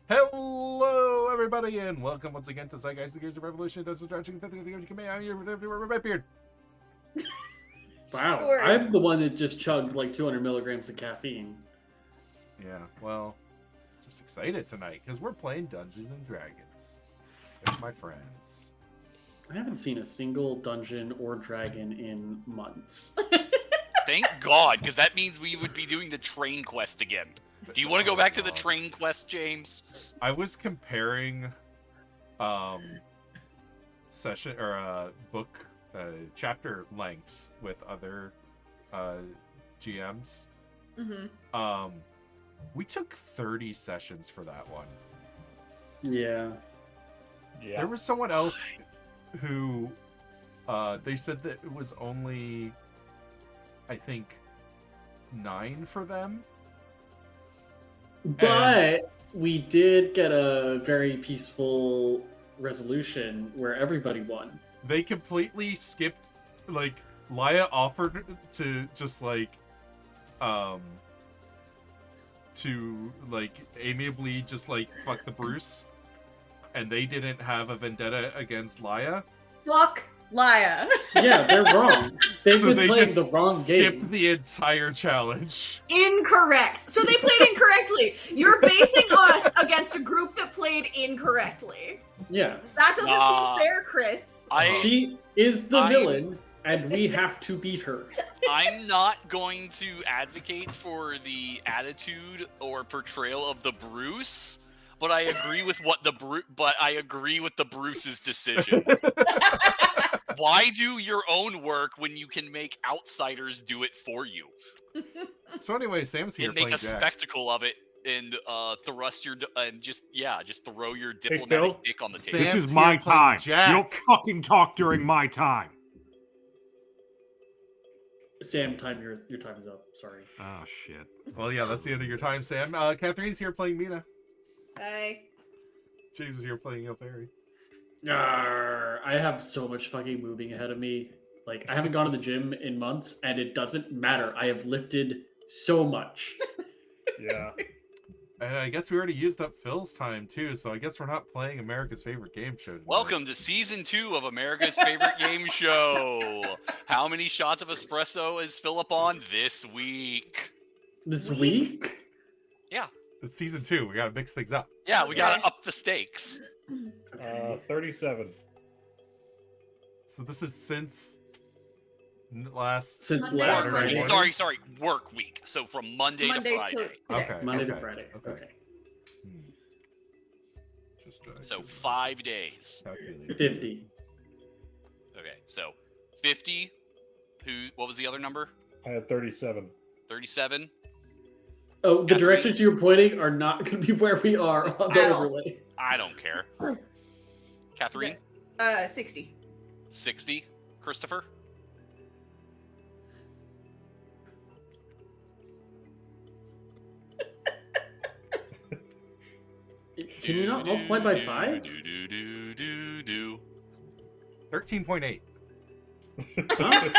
Hello, everybody, and welcome once again to Zeitgeist, the Gears of Revolution. Dungeons & Dragons. I'm your Redbeard. Wow, Sure. I'm the one that just chugged like 200 milligrams of caffeine. Yeah, well, just excited tonight because we're playing Dungeons & Dragons with my friends. I haven't seen a single dungeon or dragon in months. Thank God, because that means we would be doing the train quest again. Do you want to go back to the train quest, James? I was comparing session or book chapter lengths with other GMs. Mm-hmm. We took 30 sessions for that one. Yeah. There was someone else who they said that it was only, I think, 9 for them. But we did get a very peaceful resolution where everybody won. They completely skipped, like, Laya offered to just, like, to, like, amiably just, like, fuck the Bruce, and they didn't have a vendetta against Laya. Fuck Laya. Yeah, they're wrong. They've So been they playing just the wrong skipped game. the entire challenge. Incorrect. So they played incorrectly. You're basing us against a group that played incorrectly. Yeah. That doesn't seem fair, Chris. She is the villain, and we have to beat her. I'm not going to advocate for the attitude or portrayal of the Bruce, but I agree with the Bruce's decision. Why do your own work when you can make outsiders do it for you? So anyway, Sam's here And make playing a Jack. spectacle of it and just throw your Phil? diplomatic dick on the Sam- table. This is Sam's my here playing time. Jack. You don't fucking talk during my time. Sam, your time is up. Sorry. Oh, shit. Well, yeah, that's the end of your time, Sam. Catherine's here playing Mina. Hey. James is here playing Ilfairy. Arr, I have so much fucking moving ahead of me. Like, I haven't gone to the gym in months, and it doesn't matter. I have lifted so much. Yeah. And I guess we already used up Phil's time, too, so I guess we're not playing America's favorite game show tonight. Welcome to season 2 of America's favorite game show. How many shots of espresso is Philip on this week? This week? Yeah. It's season 2. We gotta mix things up. Yeah, we gotta up the stakes. 37. So this is since last Since Monday last to Friday. Friday. Sorry, work week. So from Monday to Monday Friday. to Okay. Monday to Friday. Okay. Okay. Just So 5 days. calculating. 50. Okay, so 50. What was the other number? I had 37. 37. Oh, the Catherine? directions you're pointing are not going to be where we are on the At all. overlay. I don't care. Catherine? 60. 60. Christopher? Can you not multiply by 5? 13.8. Huh?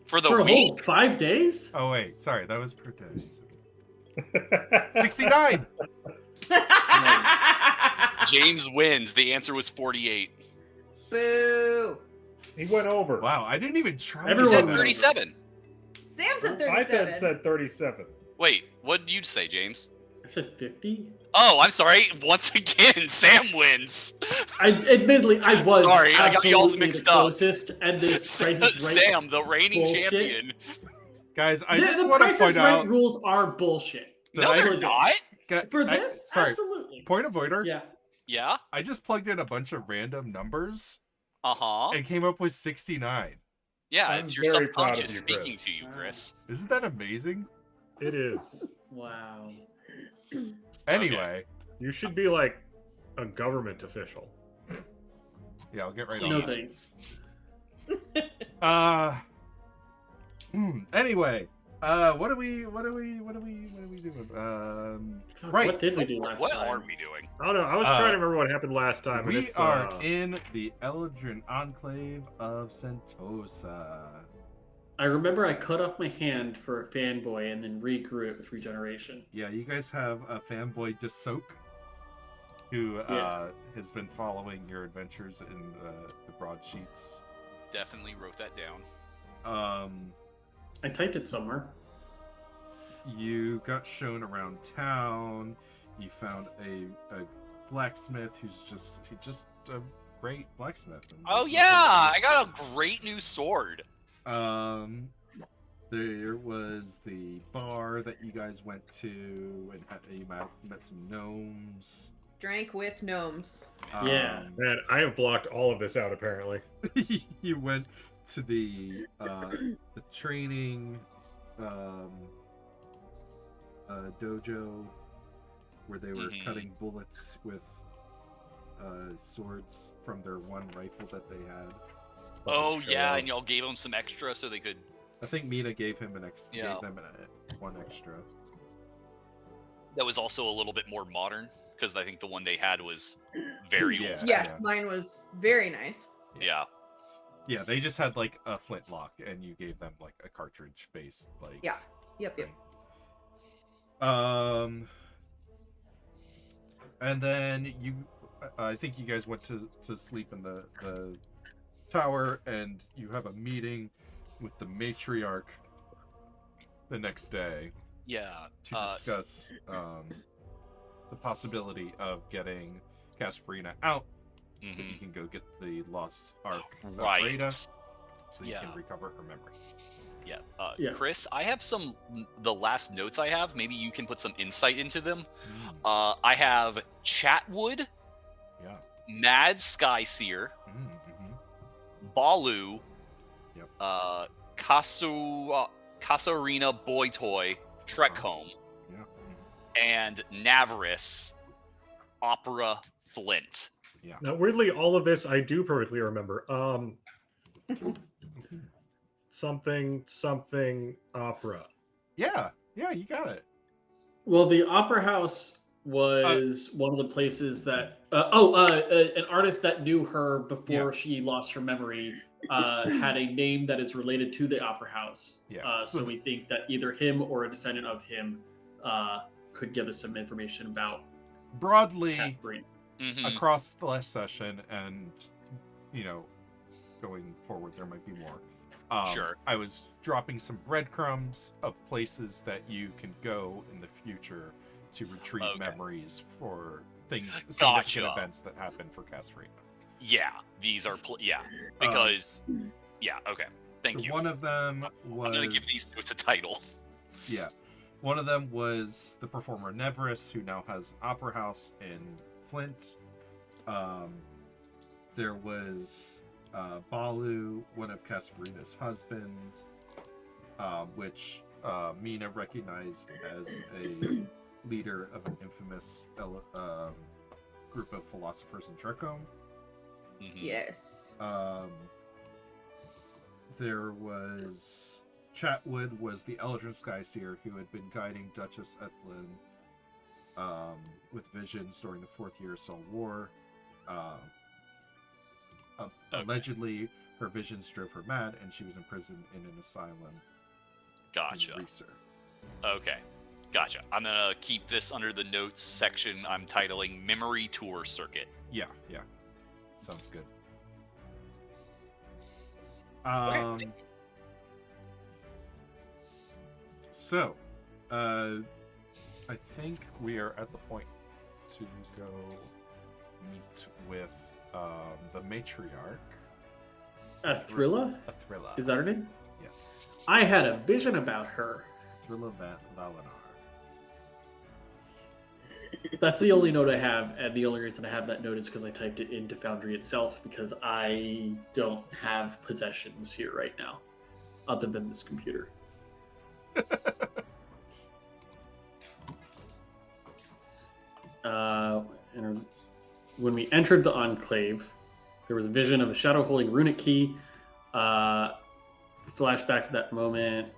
For the For a week? whole 5 days? Oh, wait. Sorry, that was per day. 69! James wins. The answer was 48. Boo. He went over. Wow, I didn't even try He Everyone said that. knows. 37. Sam said I 37. said 37. Wait, what did you say, James? I said 50? Oh, I'm sorry. Once again, Sam wins. Admittedly, I was Sorry, I got y'all absolutely mixed the up. closest, and this Price is Right. Sam, the reigning bullshit. champion. Guys, I the just the want to Price is point Right out... rules are bullshit. that No, I- they're not. For this? Sorry, Absolutely. point of order. Yeah. Yeah? I just plugged in a bunch of random numbers Uh-huh. and came up with 69. Yeah, I'm it's your very proud of subconscious you, speaking Chris. to you, Chris. Isn't that amazing? It is. Wow. Anyway, You should be like a government official. yeah, I'll get right on No that. thanks. Anyway, what are we doing? Right. What did we do last What time? are we doing? I don't know. I was trying to remember what happened last time. and We it's, are in the Eldrin Enclave of Sentosa. I remember I cut off my hand for a fanboy and then regrew it with regeneration. Yeah, you guys have a fanboy Desoak. who Yeah. has been following your adventures in the broadsheets. Definitely wrote that down. I typed it somewhere. You got shown around town. You found a blacksmith who's just a great blacksmith. And Oh there's yeah, nothing I got a great new sword. There was the bar that you guys went to, and you met some gnomes. Drank with gnomes. Yeah. Man, I have blocked all of this out apparently. You went to the training dojo where they were cutting bullets with swords from their one rifle that they had. Oh yeah, and y'all gave them some extra so they could. I think Mina gave him Yeah. gave them one extra. That was also a little bit more modern because I think the one they had was very Yeah. old. Yes, Yeah. mine was very nice. Yeah. Yeah, they just had like a flintlock, and you gave them like a cartridge based like. Yeah. Yep. And then I think you guys went to sleep in the tower, and you have a meeting with the matriarch the next day Yeah. to discuss the possibility of getting Casperina out so you can go get the lost Ark of Right. Rada, so you Yeah. can recover her memories. Yeah. Yeah. Chris, I have the last notes I have. Maybe you can put some insight into them. Mm, I have Chatwood, yeah. Mad Skyseer, Balu, Yep. Kasarina Boy Toy, Trekcomb, Yeah. and Navaris, Opera Flint. Now, weirdly, all of this I do perfectly remember. Something opera. Yeah, you got it. Well, the Opera House was one of the places that. An artist that knew her before she lost her memory had a name that is related to the Opera House. Yeah, So we think that either him or a descendant of him could give us some information about Broadly, Catherine. across the last session, and going forward, there might be more. Sure. I was dropping some breadcrumbs of places that you can go in the future to retrieve memories for significant Gotcha. events that happen for Casperina. Yeah, these are because okay. Thank so you. One of them was. I'm gonna give these notes a title. Yeah. One of them was the performer Neveris, who now has Opera House in Flint. There was Balu, one of Casperina's husbands, which Mina recognized as a leader of an infamous group of philosophers in Trekcomb. Yes. There was Chatwood, was the Eldrin Skyseer who had been guiding Duchess Ethlyn with visions during the Fourth Year Soul War. Allegedly, her visions drove her mad, and she was imprisoned in an asylum. Gotcha. In Reeser. Okay. Gotcha. I'm gonna keep this under the notes section I'm titling Memory Tour Circuit. Yeah. Sounds good. So, I think we are at the point to go meet with the matriarch. Thrilla? Athrilla. Is that her name? Yes. I had a vision about her. Thrilla Valinar. That's the only note I have, and the only reason I have that note is because I typed it into Foundry itself, because I don't have possessions here right now, other than this computer. And when we entered the Enclave, there was a vision of a shadow holding runic key. Flashback to that moment,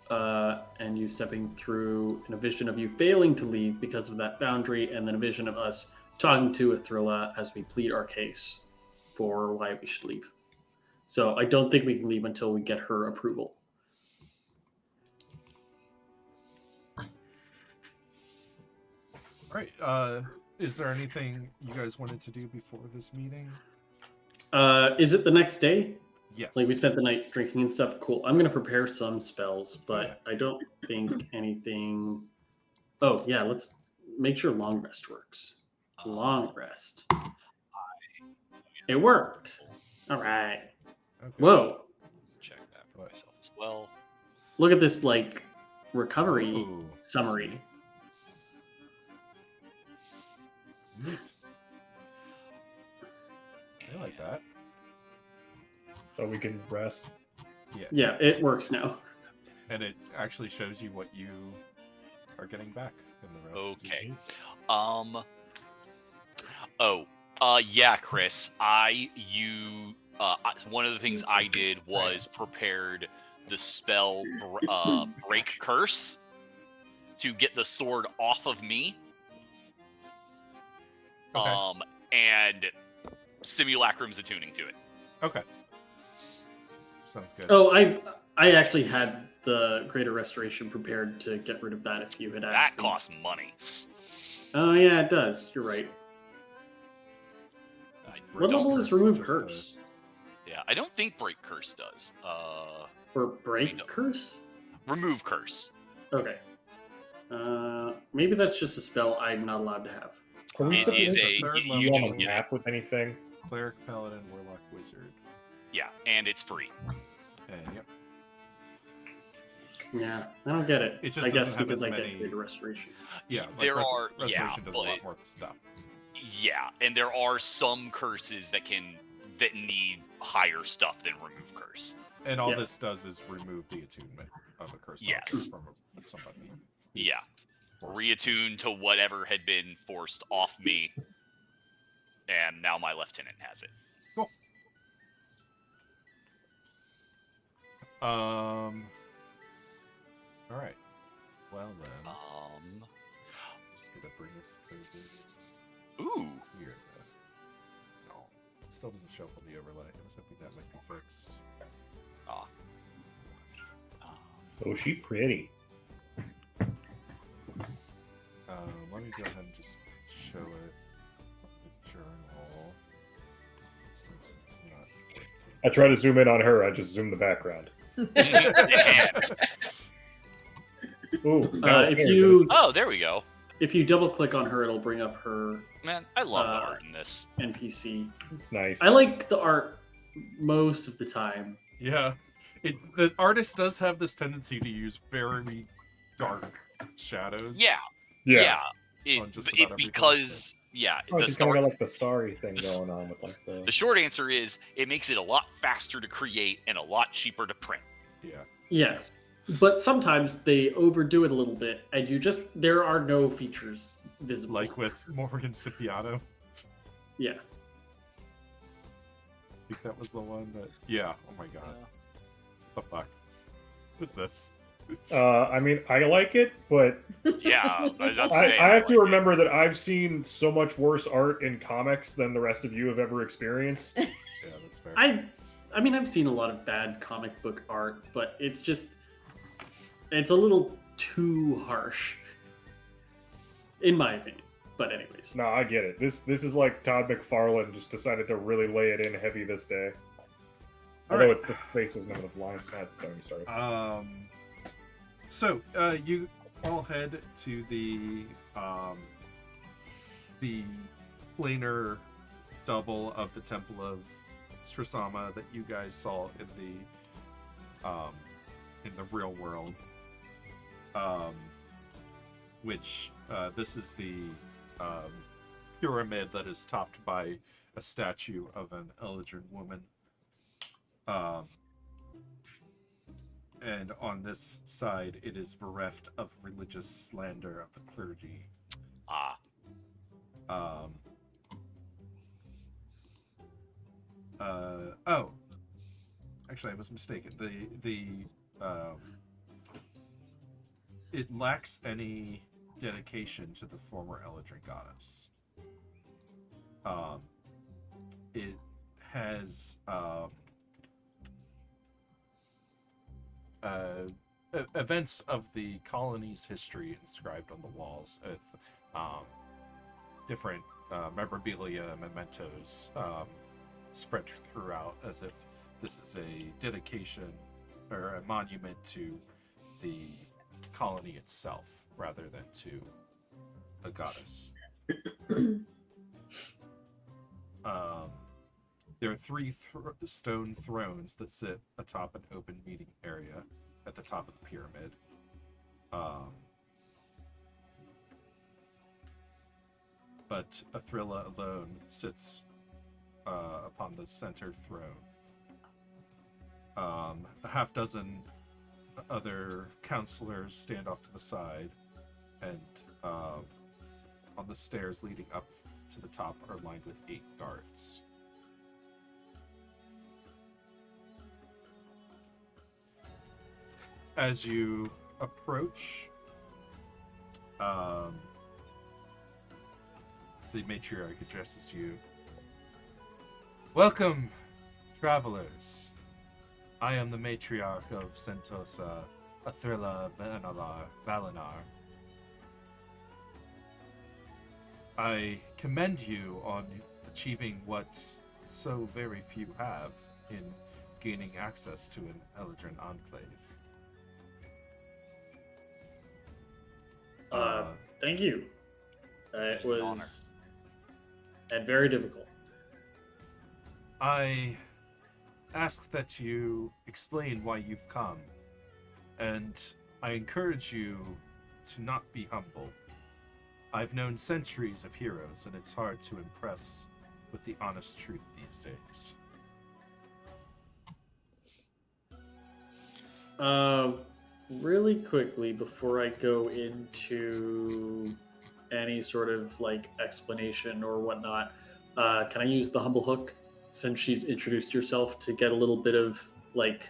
and you stepping through, and a vision of you failing to leave because of that boundary, and then a vision of us talking to Athrilla as we plead our case for why we should leave. So I don't think we can leave until we get her approval. All right. is there anything you guys wanted to do before this meeting? Is it the next day? Yes. Like we spent the night drinking and stuff. Cool. I'm gonna prepare some spells, but I don't think anything. Oh yeah, let's make sure long rest works. Long rest. It worked. All right. Okay. Whoa! Check that for myself as well. Look at this like recovery Ooh, summary. Neat. I like that. So we can rest. Yeah, it works now. And it actually shows you what you are getting back in the rest. Okay. Yeah, Chris. One of the things I did was prepared the spell Break Curse to get the sword off of me. Okay. And Simulacrum's attuning to it. Okay. Sounds good. Oh, I actually had the Greater Restoration prepared to get rid of that if you had asked. That me. costs money. Oh yeah, it does. You're right. What Break level is Curse Remove just Curse? Yeah, I don't think Break Curse does. Or Break don't. Curse? Remove Curse. Okay. Maybe that's just a spell I'm not allowed to have. Can we It suppose is that a third you you level. on do a get it. map with anything? Cleric, Paladin, Warlock, Wizard. Yeah, and it's free. And yep. Yeah, I don't get it. It just I guess doesn't have because as I many- get Greater Restoration. Yeah. There are- Restoration yeah, does a lot but- more stuff. Yeah, and there are some curses that need higher stuff than Remove Curse. And all Yeah. this does is remove the attunement of a curse Yes. from somebody. who's Yeah. forced. Reattune to whatever had been forced off me, and now my lieutenant has it. Cool. All right. Well then, just gonna bring us over Ooh. here. No, it still doesn't show up on the overlay. I was hoping that might be fixed. Ah. Oh, she pretty. Let me go ahead and just show it on the journal since it's not. I try to zoom in on her. I just zoom the background. Enhanced. Ooh. now it's there, Oh, there we go. If you double click on her, it'll bring up her Man, I love the Uh, art in this. NPC. It's nice. I like the art most of the time. Yeah, the artist does have this tendency to use very dark shadows. Yeah. Yeah. On just about everything. Because Oh, the she's start kind of like the sorry thing the s- going on with like the short answer is it makes it a lot faster to create and a lot cheaper to print. Yeah. Yeah. But sometimes they overdo it a little bit, and there are no features visible. Like with Morgan Cipriano. Yeah. I think that was the one that. Yeah. Oh my god. What the fuck? What's this? I mean, I like it, but Yeah, I was about to I say, have to like, remember that I've seen so much worse art in comics than the rest of you have ever experienced. Yeah, that's fair. I mean, I've seen a lot of bad comic book art, but it's a little too harsh, in my opinion. But anyways, No, I get it. This is like Todd McFarlane just decided to really lay it in heavy this day. Although Alright. the face doesn't have enough lines. God, don't get me started. So you all head to the planar double of the Temple of Strisama that you guys saw in the real world. Which this is the pyramid that is topped by a statue of an Eldrin woman. And on this side, it is bereft of religious slander of the clergy. Oh, actually, I was mistaken. It lacks any dedication to the former Eldrin goddess. It has events of the colony's history inscribed on the walls. different memorabilia, mementos spread throughout, as if this is a dedication or a monument to the colony itself rather than to a goddess. There are three stone thrones that sit atop an open meeting area at the top of the pyramid. But Athrilla alone sits upon the center throne. A half dozen other counselors stand off to the side, and on the stairs leading up to the top are lined with 8 guards. As you approach, the matriarch addresses you. Welcome, travelers. I am the matriarch of Sentosa, Athrilla Valinar. I commend you on achieving what so very few have in gaining access to an Eldrin enclave. Thank you. It It's an honor. was and very difficult. I ask that you explain why you've come, and I encourage you to not be humble. I've known centuries of heroes, and it's hard to impress with the honest truth these days. Really quickly, before I go into any sort of like explanation or whatnot, can I use the humble hook since she's introduced herself to get a little bit of like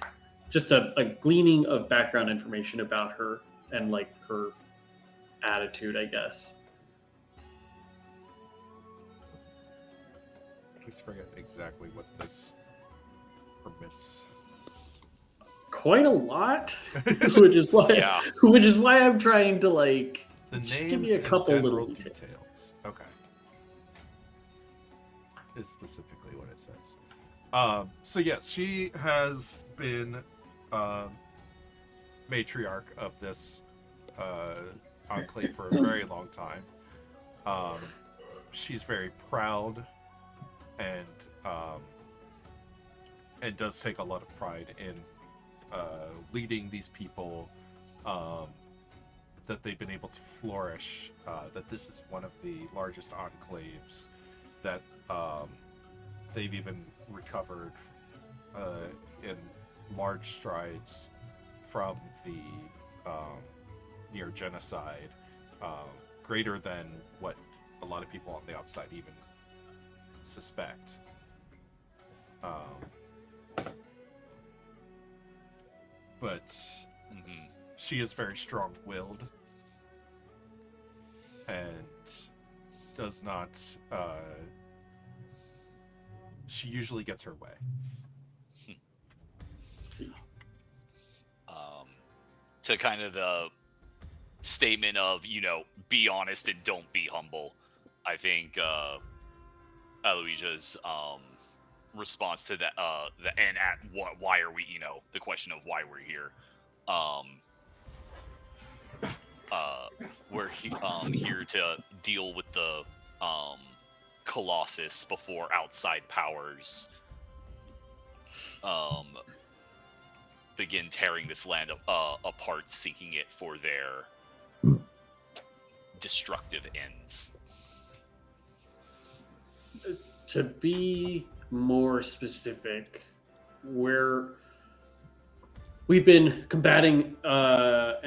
just a gleaning of background information about her and like her attitude, I guess. I just forget exactly what this permits. Quite a lot, which is why Yeah. which is why I'm trying to like The just names give me a and couple little general details. Okay. Is specifically what it says. So yes, she has been matriarch of this enclave for a very long time. She's very proud and does take a lot of pride in leading these people, that they've been able to flourish, that this is one of the largest enclaves, that they've even recovered in large strides from the near genocide, greater than what a lot of people on the outside even suspect. But she is very strong-willed and does not. She usually gets her way. To kind of the statement of, be honest and don't be humble. I think Aloysia's response to that, why are we, the question of why we're here. We're here to deal with the Colossus before outside powers begin tearing this land apart, seeking it for their destructive ends. To be more specific, we've been combating. Are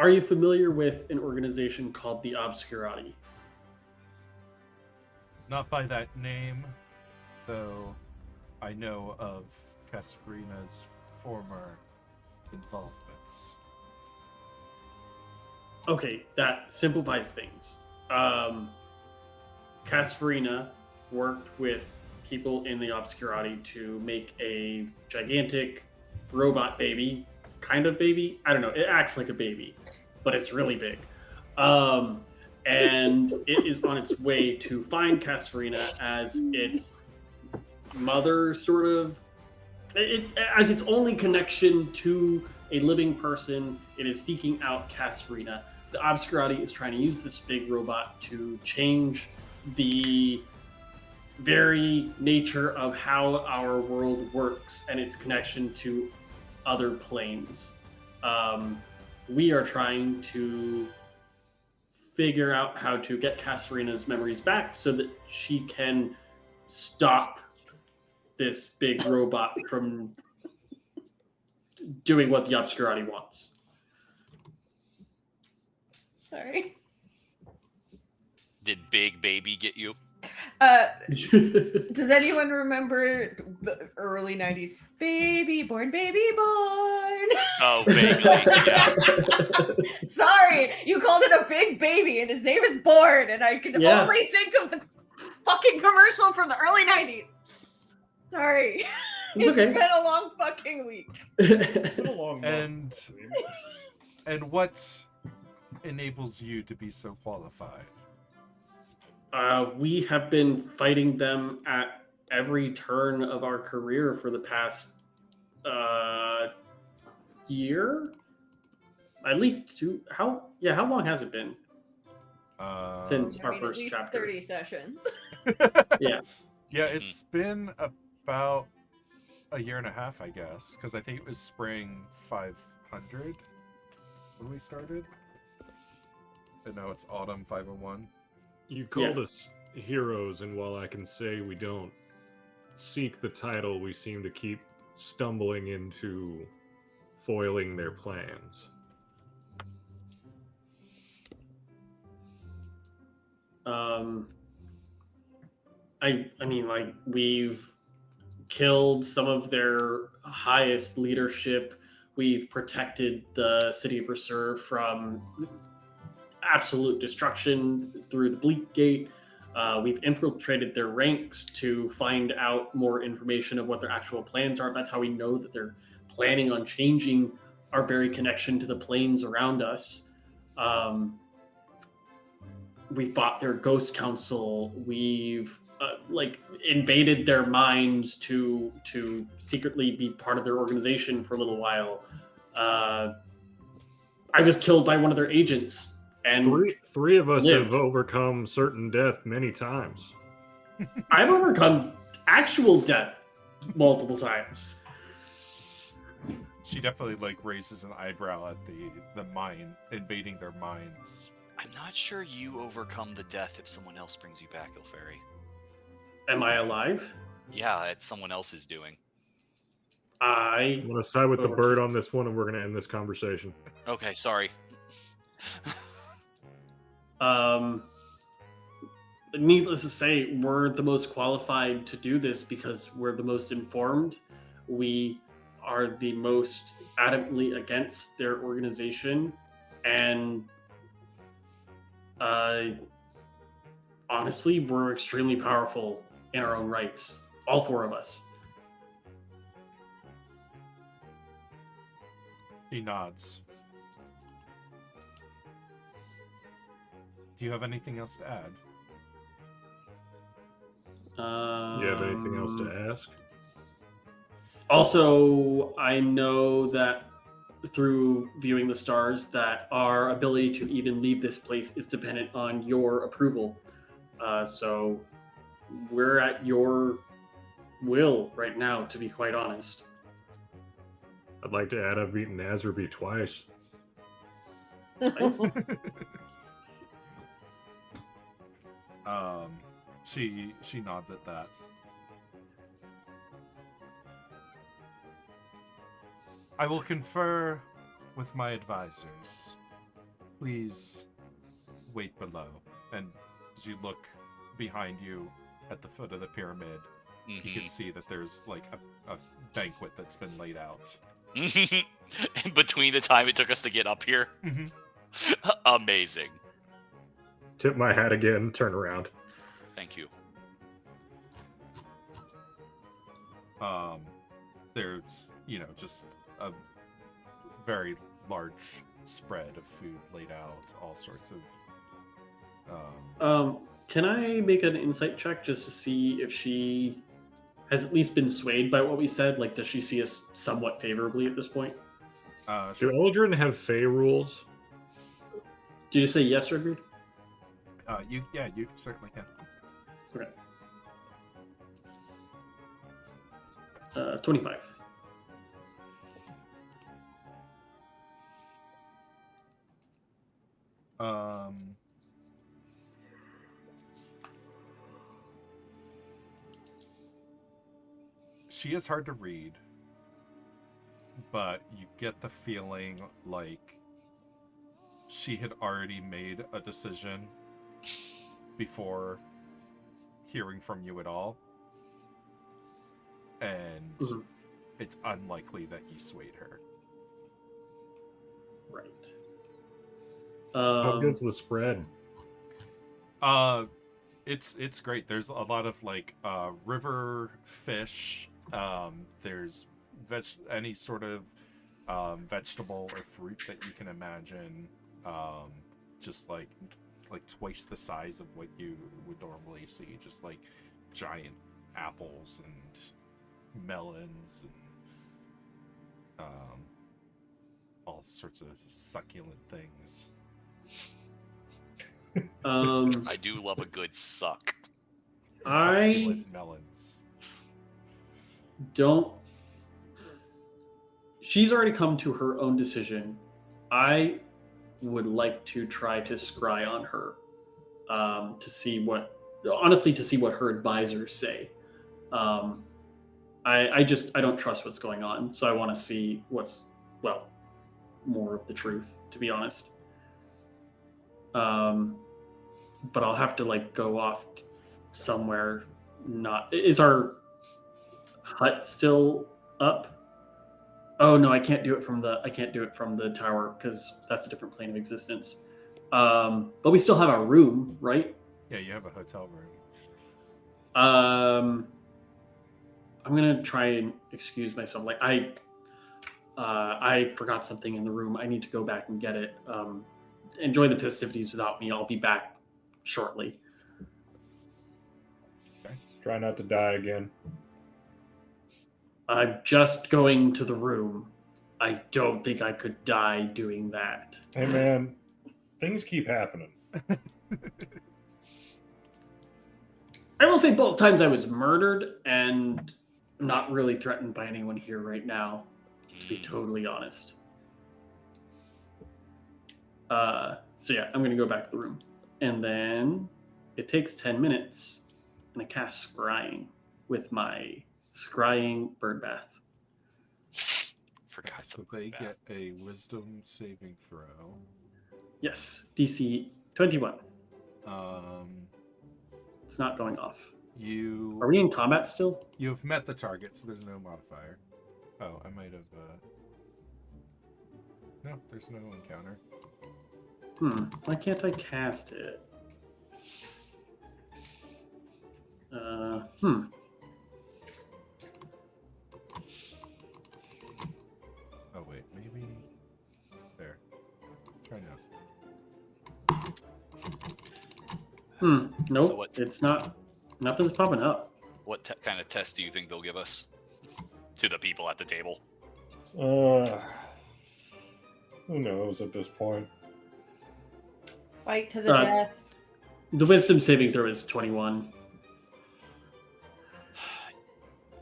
you familiar with an organization called the Obscurati? Not by that name, though I know of Casarina's former involvements. Okay, that simplifies things. Casarina worked with people in the Obscurati to make a gigantic robot baby, kind of baby. I don't know. It acts like a baby, but it's really big. and it is on its way to find Castorina as its mother, sort of. As its only connection to a living person, it is seeking out Castorina. The Obscurati is trying to use this big robot to change the very nature of how our world works and its connection to other planes. We are trying to figure out how to get Castorina's memories back so that she can stop this big robot from doing what the Obscurati wants. Sorry. Did Big Baby get you? Does anyone remember the early 90s? Baby born, baby born. Oh, vaguely. Yeah. Sorry, you called it a big baby and his name is Born, and I can Yeah. only think of the fucking commercial from the early 90s. Sorry. It's It's okay. been a long fucking week. It's been a long month. And what enables you to be so qualified? We have been fighting them at every turn of our career for the past year, at least two. How long has it been since I our mean, at first least chapter? 30 sessions. Yeah. Yeah, it's been about a year and a half, I guess, because I think it was spring 500 when we started. And now it's autumn 501. You called us heroes, and while I can say we don't seek the title, we seem to keep stumbling into foiling their plans. I mean, like, we've killed some of their highest leadership. We've protected the city of Reserve from absolute destruction through the Bleak Gate. We've infiltrated their ranks to find out more information of what their actual plans are. That's how we know that they're planning on changing our very connection to the planes around us. We fought their ghost council. We've invaded their minds to secretly be part of their organization for a little while. I was killed by one of their agents. And Three of us live. have overcome certain death many times. I've overcome actual death multiple times. She definitely raises an eyebrow at the mind invading their minds. I'm not sure you overcome the death if someone else brings you back, Ilferi. Am I alive? Yeah, it's someone else's doing. I I'm going to side with the overcame- bird on this one, and we're going to end this conversation. Okay, sorry. Needless to say, we're the most qualified to do this because we're the most informed. We are the most adamantly against their organization, and honestly, we're extremely powerful in our own rights. All four of us. He nods. Do you have anything else to add? You have anything else to ask? Also, I know that through viewing the stars that our ability to even leave this place is dependent on your approval. So we're at your will right now, to be quite honest. I'd like to add I've beaten Azraby twice. Nice. She nods at that. I will confer with my advisors. Please wait below. And as you look behind you at the foot of the pyramid, you can see that there's a banquet that's been laid out. In between the time it took us to get up here. Amazing. Tip my hat again, turn around. Thank you. There's, just a very large spread of food laid out, all sorts of Can I make an insight check just to see if she has at least been swayed by what we said? Like, does she see us somewhat favorably at this point? Do Sure. Eldrin have Fey rules? Did you say yes, Redbeard? You certainly can. Okay. 25. She is hard to read, but you get the feeling like she had already made a decision before hearing from you at all, and it's unlikely that you swayed her. Right. How good's the spread? It's great. There's a lot of like river fish. There's any sort of vegetable or fruit that you can imagine. Just like twice the size of what you would normally see. Just like giant apples and melons and all sorts of succulent things. I do love a good suck. I Succulent melons. don't. She's already come to her own decision. I would like to try to scry on her, to see what her advisors say. I don't trust what's going on, so I want to see what's more of the truth, to be honest. But I'll have to go off somewhere. Is our hut still up? Oh no, I can't do it from the tower because that's a different plane of existence. But we still have our room, right? Yeah, you have a hotel room. I'm gonna try and excuse myself. I forgot something in the room. I need to go back and get it. Enjoy the festivities without me. I'll be back shortly. Okay. Try not to die again. I'm just going to the room. I don't think I could die doing that. Hey man, things keep happening. I will say both times I was murdered and not really threatened by anyone here right now, to be totally honest. So yeah, I'm going to go back to the room. And then it takes 10 minutes and I cast Scrying with my Scrying bird bath. Forgot So something. they get a wisdom saving throw. Yes, DC 21. It's not going off. Are we in combat still? You've met the target, so there's no modifier. Oh, I might have. No, there's no encounter. Why can't I cast it? Oh wait, maybe there. Try now. Nope. So what- It's not. Nothing's popping up. What kind of test do you think they'll give us to the people at the table? Who knows at this point? Fight to the Uh, death. The wisdom saving throw is 21.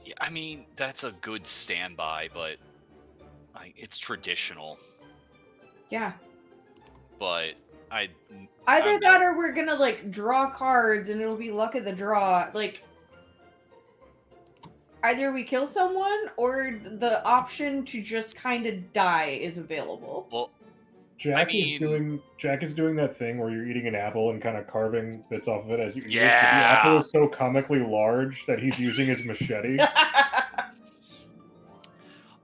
Yeah, I mean, that's a good standby, but it's traditional. Yeah. But Either I'm that not- or we're gonna draw cards and it'll be luck of the draw. Either we kill someone or the option to just kind of die is available. Well, Jack I is doing that thing where you're eating an apple and kind of carving bits off of it as you eat it. Yeah. The apple is so comically large that he's using his machete.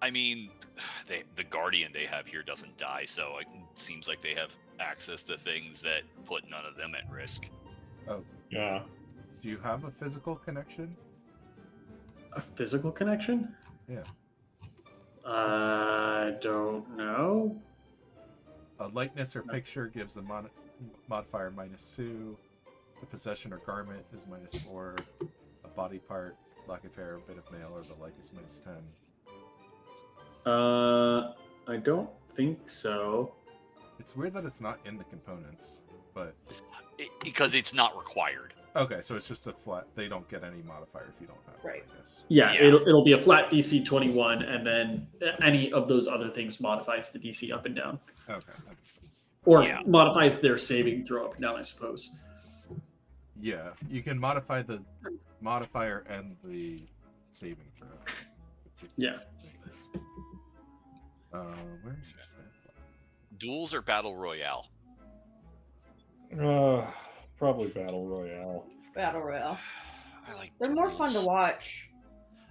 I mean, the guardian they have here doesn't die, so it seems like they have access to things that put none of them at risk. Yeah. Do you have a physical connection? A physical connection? Yeah. I don't know. A likeness or picture gives a modifier -2. A possession or garment is -4. A body part, lock of hair, a bit of nail, or the like is -10. I don't think so. It's weird that it's not in the components, but Because it's not required. okay, so it's just a flat. They don't get any modifier if you don't have Right. it, I guess. Yeah, Yeah. It'll be a flat DC 21, and then any of those other things modifies the DC up and down, Okay, that makes sense. or Yeah. modifies their saving throw up and down, I suppose. Yeah, you can modify the modifier and the saving throw. Yeah. Where's your stat? Duels or battle royale? Probably Battle Royale. Battle Royale. I like. They're more fun duels. to watch,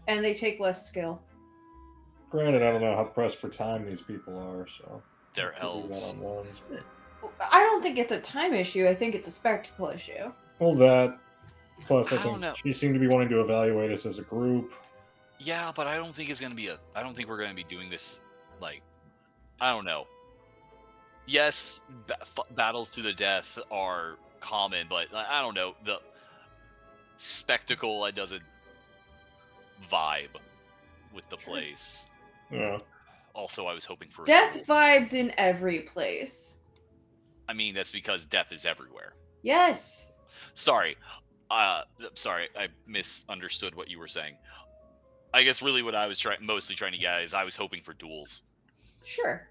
and they take less skill. Granted, I don't know how pressed for time these people are, so They're we'll do that elves. on ones, but- I don't think it's a time issue. I think it's a spectacle issue. Well, that. Plus, I I don't think know. she seemed to be wanting to evaluate us as a group. Yeah, but I don't think it's gonna be a. I don't think we're gonna be doing this. Like, I don't know. Yes, battles to the death are common, but I don't know, the spectacle doesn't vibe with the place. Yeah. Also, I was hoping for a Death duel. vibes in every place. I mean, that's because death is everywhere. Yes. Sorry, sorry, I misunderstood what you were saying. I guess really what I was mostly trying to get at is I was hoping for duels. Sure.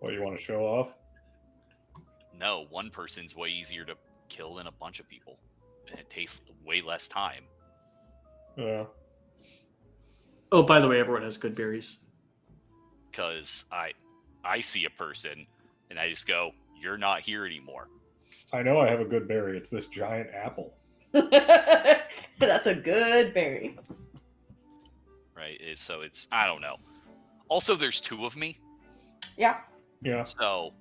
What, you want to show off? No, one person's way easier to kill than a bunch of people, and it takes way less time. Yeah. Oh, by the way, everyone has good berries. Because I see a person and I just go, "You're not here anymore." I know I have a good berry. It's this giant apple. That's a good berry. Right? So it's I don't know. Also, there's two of me, Yeah. Yeah. so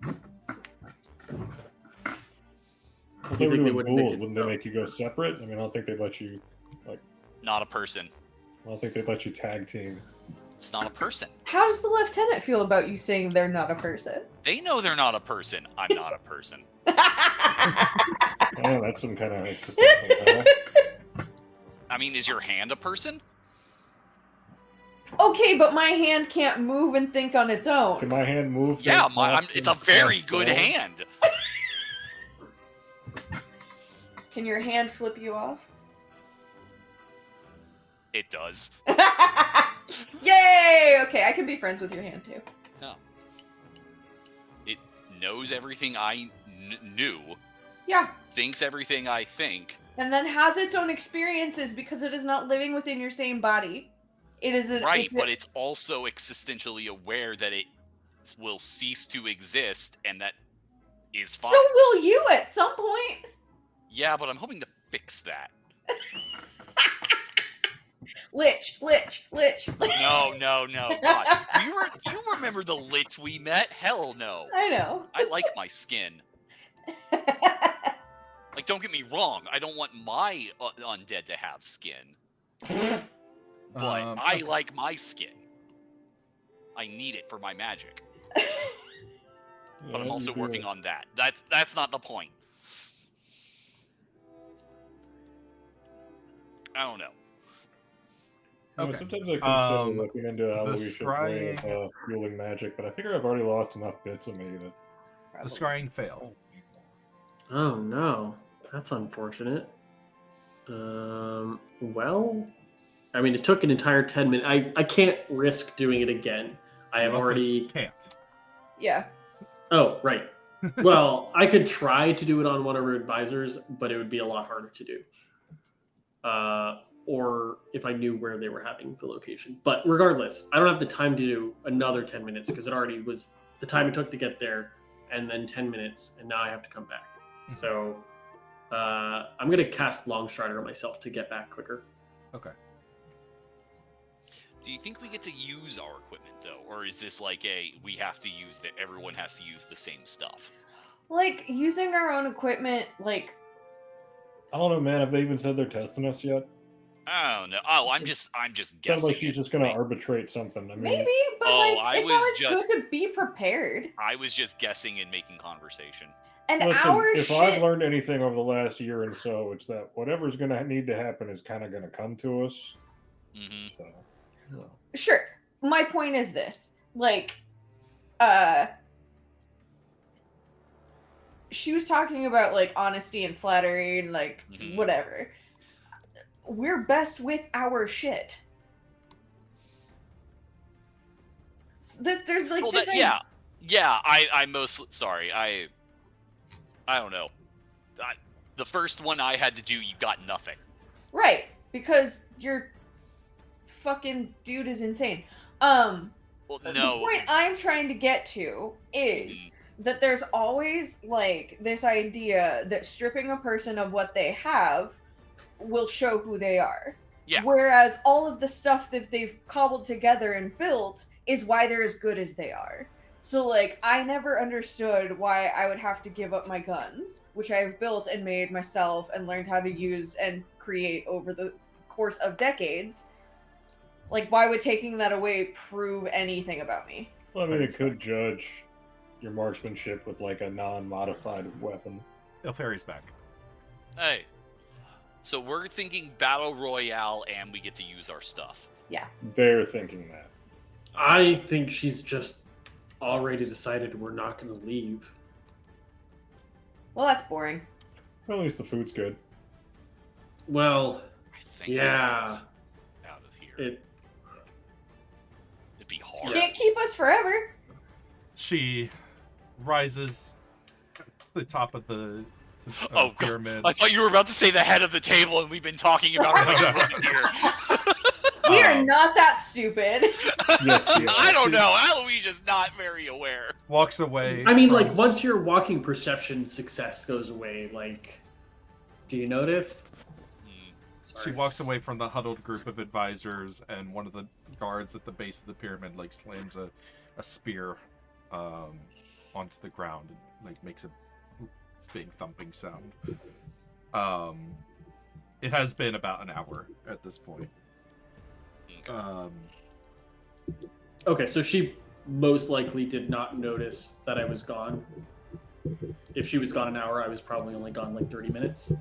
If they You were think they doing wouldn't make duels, it wouldn't they so? make you go separate? I mean, I don't think they'd let you. not a person. I don't think they'd let you tag team. It's not a person. How does the lieutenant feel about you saying they're not a person? They know they're not a person. I'm not a person. Oh, that's some kind of existential hell. I mean, is your hand a person? Okay, but my hand can't move and think on its own. Can my hand move? Yeah, think, fast, it's a and very fast good forward? hand. Can your hand flip you off? It does. Yay! Okay, I can be friends with your hand too. No. It knows everything I knew, Yeah, thinks everything I think. and then has its own experiences because it is not living within your same body. It is a, Right, but it's also existentially aware that it will cease to exist, and that is fine. so will you at some point. Yeah, but I'm hoping to fix that. Lich. No. God. You remember the lich we met? Hell no. I know. I like my skin. Like, don't get me wrong. I don't want my undead to have skin. But I like my skin. I need it for my magic. But I'm also working on that. That's not the point. I don't know. Okay. Sometimes I consider Um, looking into how the we should play scrying- fueling magic, but I figure I've already lost enough bits of me that. The scrying failed. Oh no, that's unfortunate. Well, I mean, it took an entire 10 minutes. I can't risk doing it again. I have You also already. can't. Yeah. Oh, right. Well, I could try to do it on one of our advisors, but it would be a lot harder to do. Or if I knew where they were having the location. But regardless, I don't have the time to do another 10 minutes because it already was the time it took to get there, and then 10 minutes, and now I have to come back. So I'm going to cast Longstrider on myself to get back quicker. Okay. Do you think we get to use our equipment though, or is this like we have to use that? Everyone has to use the same stuff. Like using our own equipment, like I don't know, man. Have they even said they're testing us yet? I don't know. Oh, I'm just Sounds guessing. like she's just going to arbitrate something. I mean, Maybe, but Oh, like I it's was always just- good to be prepared. I was just guessing and making conversation. And listen, our if shit. I've learned anything over the last year and so, it's that whatever's going to need to happen is kind of going to come to us. Hmm. So, you know. Sure. My point is this. Like, she was talking about like honesty and flattery and like Mhm. whatever. We're best with our shit. There's like Well, this yeah. I'm mostly sorry. I don't know. The first one I had to do, you got nothing. right, because your fucking dude is insane. Well, The no. point I'm trying to get to is that there's always like this idea that stripping a person of what they have will show who they are. Yeah. Whereas all of the stuff that they've cobbled together and built is why they're as good as they are. So like I never understood why I would have to give up my guns, which I've built and made myself and learned how to use and create over the course of decades. Like, why would taking that away prove anything about me? Well, I mean, it could judge your marksmanship with like a non-modified weapon. Ilfari's back. Hey. So we're thinking battle royale, and we get to use our stuff. They're thinking that. I think she's just already decided we're not going to leave. Well, that's boring. Well, at least the food's good. Well, I think Yeah. it is out of here. It'd be hard. Can't keep us forever. She rises to the top of the Oh, God. pyramid. I thought you were about to say the head of the table, and we've been talking about it like she wasn't here. We are not that stupid. Yes, yes. I don't know. Eloise is not very aware. Walks away. I mean, from- like, once your walking perception success goes away, like, do you notice? She Sorry. walks away from the huddled group of advisors, and one of the guards at the base of the pyramid like slams a spear onto the ground and like makes a big thumping sound. It has been about an hour at this point. Okay. Okay, so she most likely did not notice that I was gone. If she was gone an hour, I was probably only gone like 30 minutes.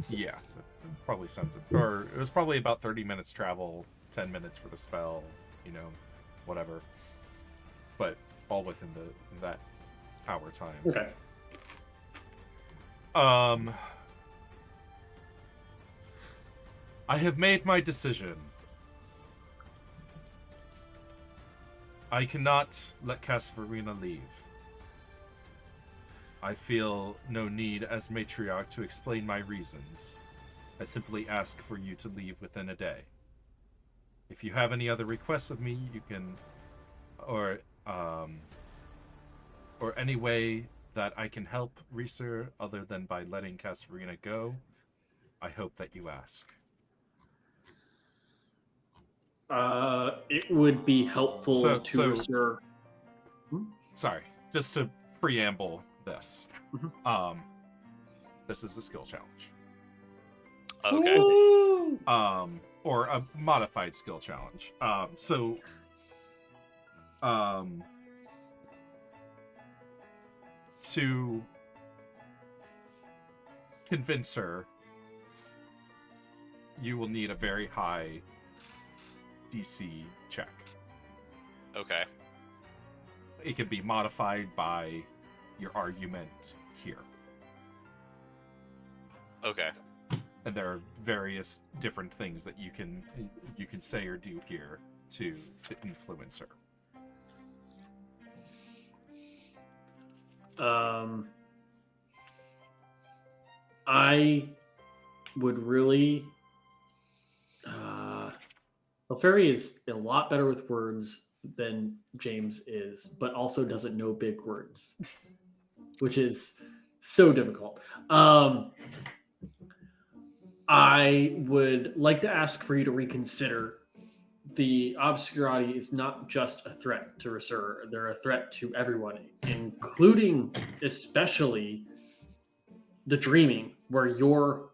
Yeah, that probably sounds it. Or it was probably about 30 minutes travel, 10 minutes for the spell, you know, whatever. But all within that hour time. Okay. I have made my decision. I cannot let Casfarina leave. I feel no need as matriarch to explain my reasons. I simply ask for you to leave within a day. If you have any other requests of me, you can, or any way that I can help Reeser other than by letting Casfarina go, I hope that you ask. It would be helpful to reserve. Sorry, just to preamble this. Mhm. This is a skill challenge. Okay. Or a modified skill challenge. To convince her, you will need a very high DC check. Okay. It can be modified by your argument here. Okay. And there are various different things that you can say or do here to influence her. I would really. Alferi is a lot better with words than James is, but also doesn't know big words, which is so difficult. I would like to ask for you to reconsider. The Obscurati is not just a threat to Reser, they're a threat to everyone, including especially the Dreaming, where your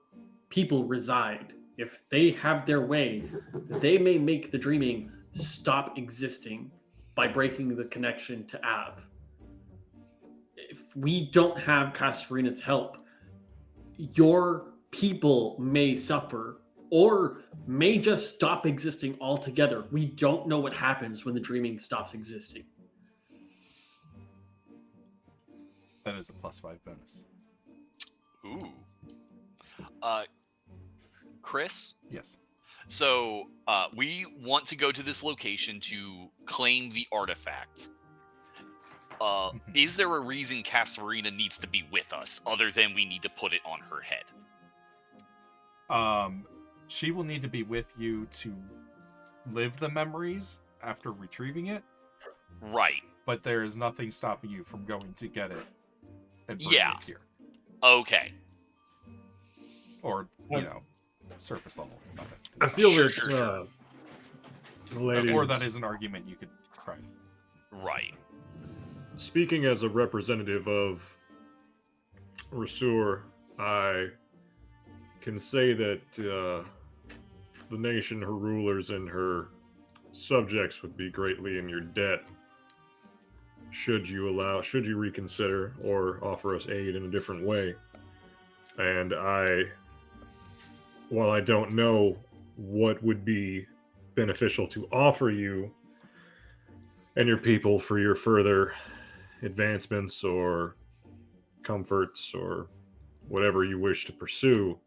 people reside. If they have their way, they may make the dreaming stop existing by breaking the connection to Av. If we don't have Castorina's help, your people may suffer or may just stop existing altogether. We don't know what happens when the dreaming stops existing. That is a +5 bonus. Ooh. Chris? Yes. So, we want to go to this location to claim the artifact. Is there a reason Castorina needs to be with us, other than we need to put it on her head? She will need to be with you to live the memories after retrieving it. Right. But there is nothing stopping you from going to get it and bring Yeah. it here. Okay. Or, surface level about it. I feel Sure, that sure. the ladies, Or that is an argument you could try. Right. speaking as a representative of Rasur, I can say that the nation, her rulers, and her subjects would be greatly in your debt should you reconsider or offer us aid in a different way. And while I don't know what would be beneficial to offer you and your people for your further advancements or comforts or whatever you wish to pursue,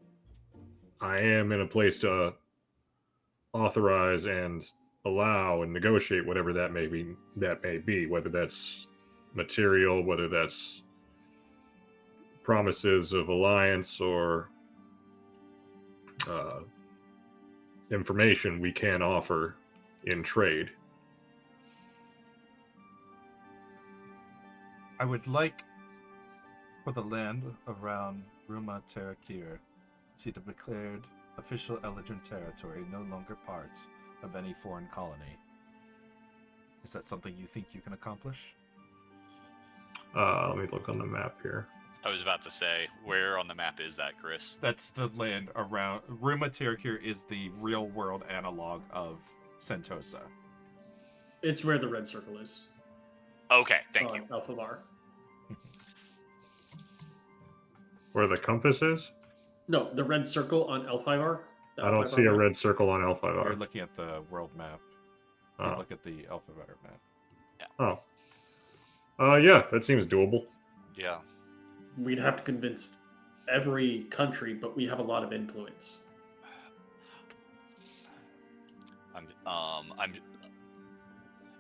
I am in a place to authorize and allow and negotiate whatever that may be, whether that's material, whether that's promises of alliance, or information we can offer in trade. I would like for the land around Ruma Terakir to be declared official Elegant territory, no longer part of any foreign colony. Is that something you think you can accomplish? Let me look on the map here. I was about to say, where on the map is that, Chris? That's the land around... Ruma Terakir is the real-world analog of Sentosa. It's where the red circle is. Okay, thank you. Alpha Bar. Where the compass is? No, the red circle on L5R. I don't see a red circle on L5R. You're looking at the world map. You Oh. look at the alphabet map. Yeah, that seems doable. Yeah. We'd have to convince every country, but we have a lot of influence.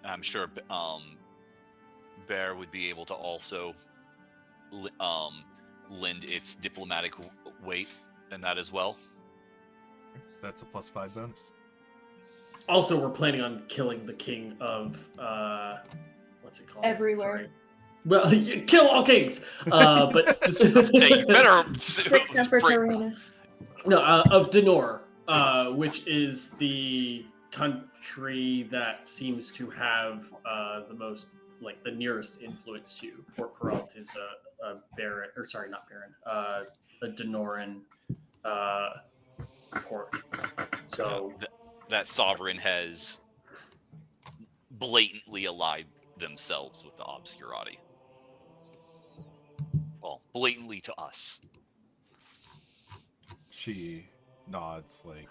I'm sure Bear would be able to also lend its diplomatic weight in that as well. That's a +5 bonus. Also, we're planning on killing the king of what's it called? Everywhere. Sorry. Well, you kill all kings, but specifically, Say, you better Fix Emperor Tyrannus. no, of Denor, which is the country that seems to have the most, like, the nearest influence to you. Fort Peralt is a Baron, or sorry, not Baron, a Denoran port. So that sovereign has blatantly allied themselves with the Obscurati. Well, blatantly to us. She nods, like,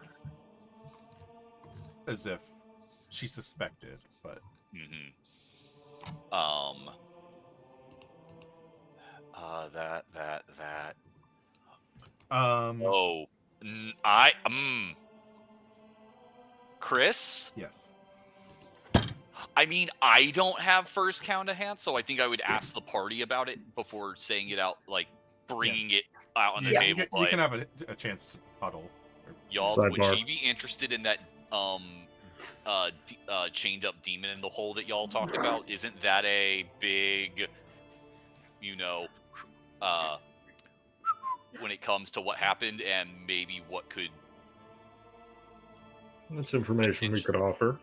as if she suspected, but... Mm-hmm. That. Oh, Chris? Yes. I mean, I don't have first count of hand, so I think I would ask the party about it before saying it out, like bringing it out on the You table. can, you can have a chance to huddle. Y'all, Sidebar. would she be interested in that chained up demon in the hole that y'all talked about? Isn't that a big, when it comes to what happened and maybe what could... That's information we could offer.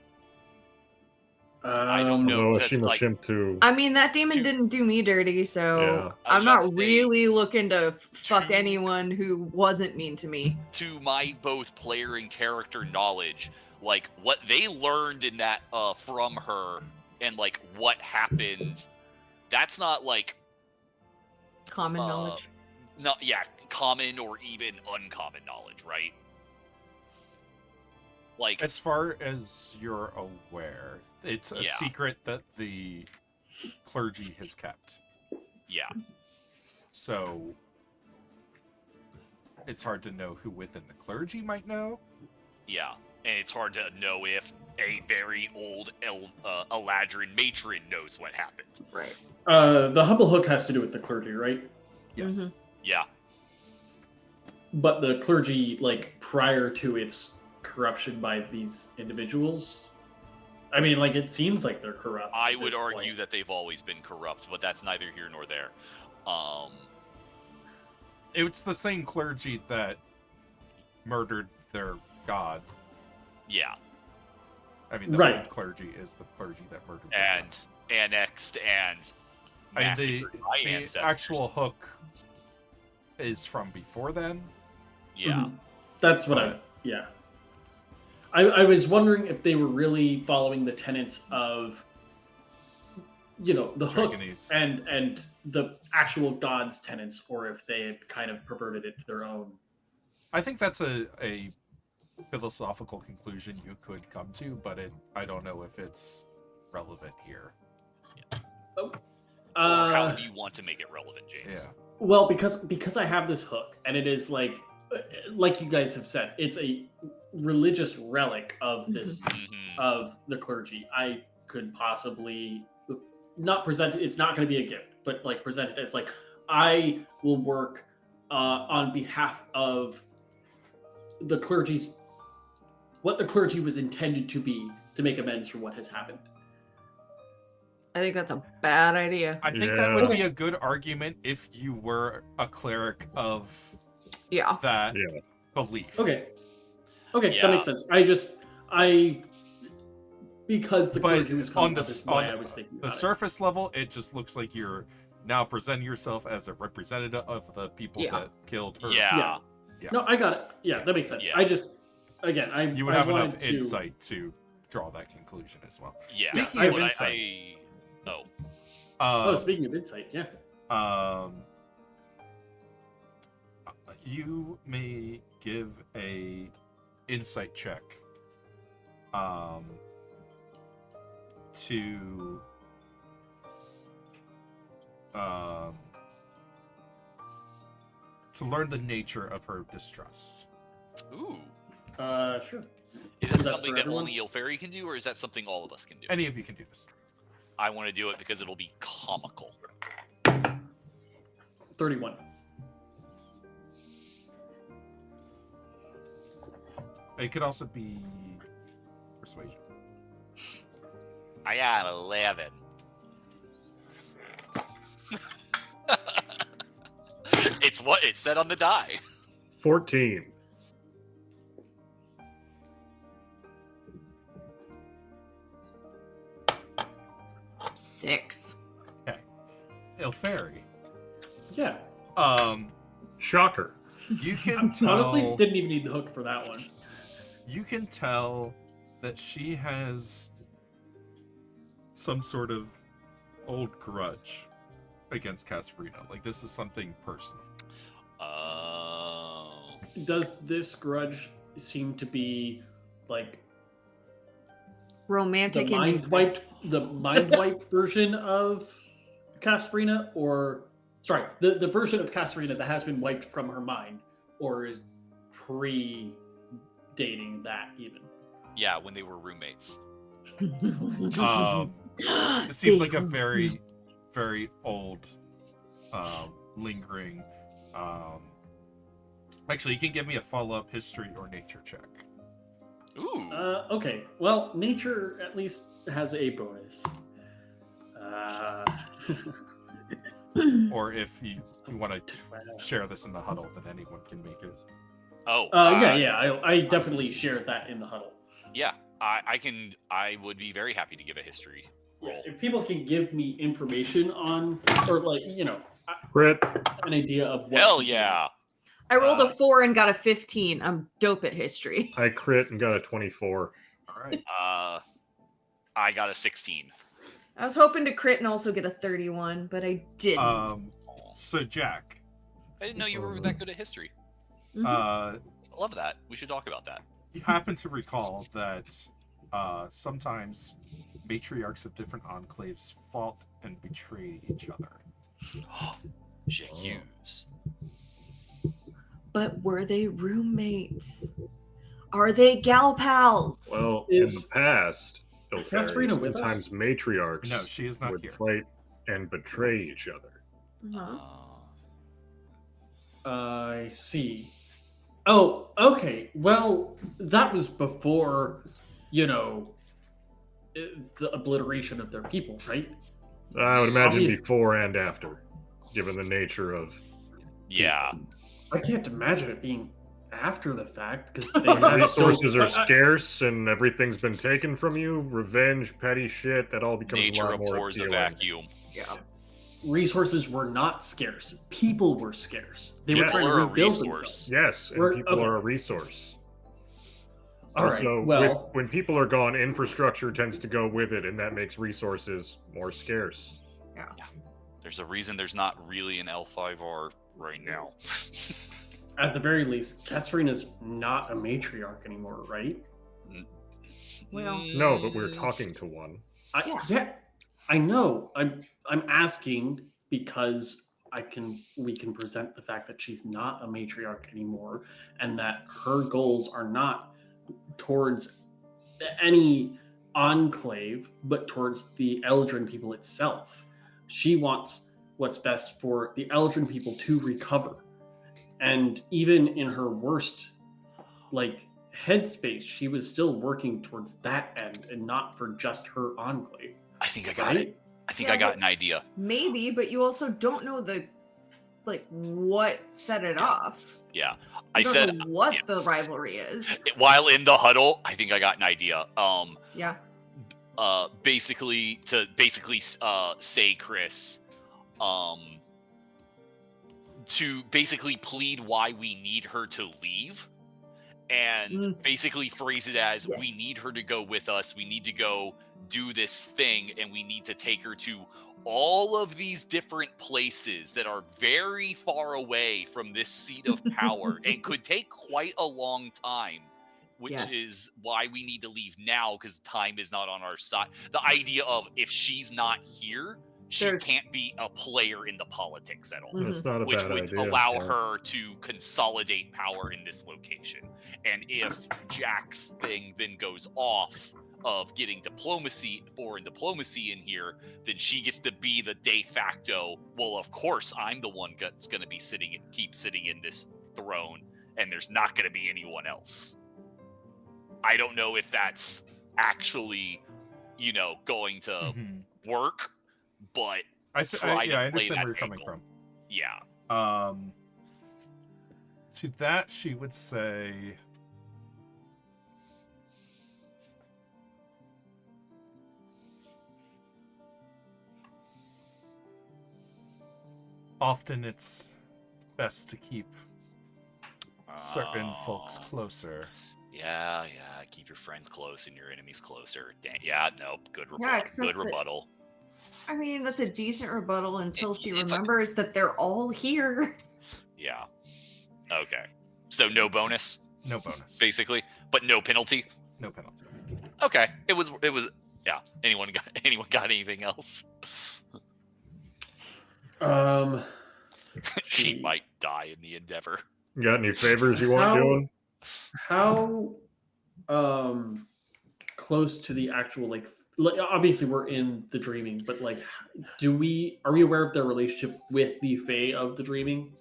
I don't know. No, That's Ashima like Shimtu. I mean, that demon To- didn't do me dirty, so Yeah. I was I'm about not to say, really looking to fuck to- anyone who wasn't mean to me. to my both player and character knowledge, like what they learned in that from her and like what happened, that's not like Common Uh, knowledge. not common or even uncommon knowledge, right? Like As far as you're aware, it's a Yeah. secret that the clergy has kept. yeah, So it's hard to know who within the clergy might know. yeah, and it's hard to know if a very old Eladrin matron knows what happened. Right. The humble hook has to do with the clergy, right? Yes. Mhm. Yeah, But the clergy, like prior to its corruption by these individuals, I mean, like it seems like they're corrupt. I at would this argue point. that they've always been corrupt, but that's neither here nor there. It's the same clergy that murdered their god. Yeah, I mean, the Right. old clergy is the clergy that murdered their god. and annexed and I mean, the massacred my ancestors. actual hook is from before then. Yeah, Mhm. That's what yeah. I was wondering if they were really following the tenets of, the hook Dragonese. and the actual god's tenets, or if they had kind of perverted it to their own. I think that's a philosophical conclusion you could come to, but I don't know if it's relevant here. or how Uh, do you want to make it relevant, James? Yeah. well, because I have this hook, and it is like you guys have said, it's a religious relic of this Mhm. of the clergy. I could possibly not present it. It's not going to be a gift, but like present it as like I will work on behalf of the clergy's what the clergy was intended to be to make amends for what has happened. I think that's a bad idea. I think that would Yeah. be a good argument if you were a cleric of Yeah. that Yeah. belief. Okay, Yeah. that makes sense. Because the But clergy was on coming the up, is s- why on I was thinking The about it. surface level, it just looks like you're now presenting yourself as a representative of the people Yeah. that killed her. Yeah. Yeah. No, I got it. Yeah, that makes sense. Yeah. I just again, You would I have enough wanted to- insight to draw that conclusion as well. Yeah. Speaking I of would- insight, Oh, speaking of insight, yeah. You may give a insight check to learn the nature of her distrust. Ooh. Sure. Is that Is that something for that everyone? only Ilferi can do, or is that something all of us can do? Any of you can do this. I want to do it because it'll be comical. 31. It could also be persuasion. I got 11. It's what it said on the die. 14. Six. Ilferi. Yeah. Shocker. You can tell. Honestly, didn't even need the hook for that one. You can tell that she has some sort of old grudge against Casfarina. Like, this is something personal. Oh. Does this grudge seem to be like Romantic the and mind wiped version of Casfarina, or sorry, the version of Casfarina that has been wiped from her mind, or is pre-dating that even? Yeah, when they were roommates. It seems like a very, very old, lingering. Actually, you can give me a follow-up history or nature check. Ooh. Okay. Well, nature at least has a bonus. Or if you want to share this in the huddle, then anyone can make it. Oh. yeah. I definitely shared that in the huddle. Yeah. I would be very happy to give a history roll. If people can give me information on, or like, Crit. an idea of what. Hell to do. yeah! I rolled a 4 and got a 15. I'm dope at history. I crit and got a 24. All right. I got a 16. I was hoping to crit and also get a 31, but I didn't. So Jack, I didn't know you were that good at history. Mhm. I love that. We should talk about that. you happen to recall that sometimes matriarchs of different enclaves fought and betrayed each other. J'accuse. But were they roommates? Are they gal pals? Well, Is- in the past, Katharina with us? sometimes matriarchs No, she is not would here. fight and betray each other. Uh-huh. I see. Oh, okay. Well, that was before, the obliteration of their people, right? I would imagine Obvious- before and after, given the nature of Yeah. I can't imagine it being after the fact because when resources are scarce and everything's been taken from you. Revenge, petty shit, that all becomes a Nature lot more abhors a appealing. vacuum. Yeah. Resources were not scarce. People were scarce. They were Yeah. trying to Or a rebuild resource. themselves. Yes, and We're- people okay. are a resource. All right. Also, Well, when people are gone, infrastructure tends to go with it, and that makes resources more scarce. There's a reason there's not really an L5R right now. at the very least, Katharina's not a matriarch anymore, right? Well- No, but we're talking to one. Yeah. I know. I'm asking because we can present the fact that she's not a matriarch anymore and that her goals are not towards any enclave but towards the Eldrin people itself. She wants what's best for the Eldrin people to recover. And even in her worst headspace, she was still working towards that end and not for just her enclave. I think I got Right? it. I think Yeah, I got but- an idea. Maybe, but you also don't know what set it off. Yeah. You I don't said know what yeah. the rivalry is. while in the huddle, I think I got an idea. Yeah. Basically say Chris, to basically plead why we need her to leave, and basically phrase it as Yes. we need her to go with us. We need to go do this thing, and we need to take her to all of these different places that are very far away from this seat of power and could take quite a long time. Which Yes. is why we need to leave now, because time is not on our side. The idea of if she's not here, she There's- can't be a player in the politics at all, Mhm. That's not a which bad would idea. allow yeah. her to consolidate power in this location. And if Jack's thing then goes off of getting foreign diplomacy in here, then she gets to be the de facto, well, of course, I'm the one that's going to be keep sitting in this throne, and there's not going to be anyone else. I don't know if that's actually, going to Mhm. work, but I try to I play understand that where you're coming angle. from. yeah. To that she would say, often it's best to keep certain folks Oh, closer. Yeah, keep your friends close and your enemies closer. Yeah, no, good rebuttal. Yeah, except good that- rebuttal. I mean, that's a decent rebuttal until she it's like- remembers that they're all here. Yeah. Okay. So no bonus, No bonus. basically, but no penalty. No penalty. Okay. It was. Yeah. Anyone got anything else? She see. might die in the endeavor. You got any favors you want How- doing? How close to the actual obviously we're in the dreaming, but are we aware of their relationship with the Fae of the dreaming?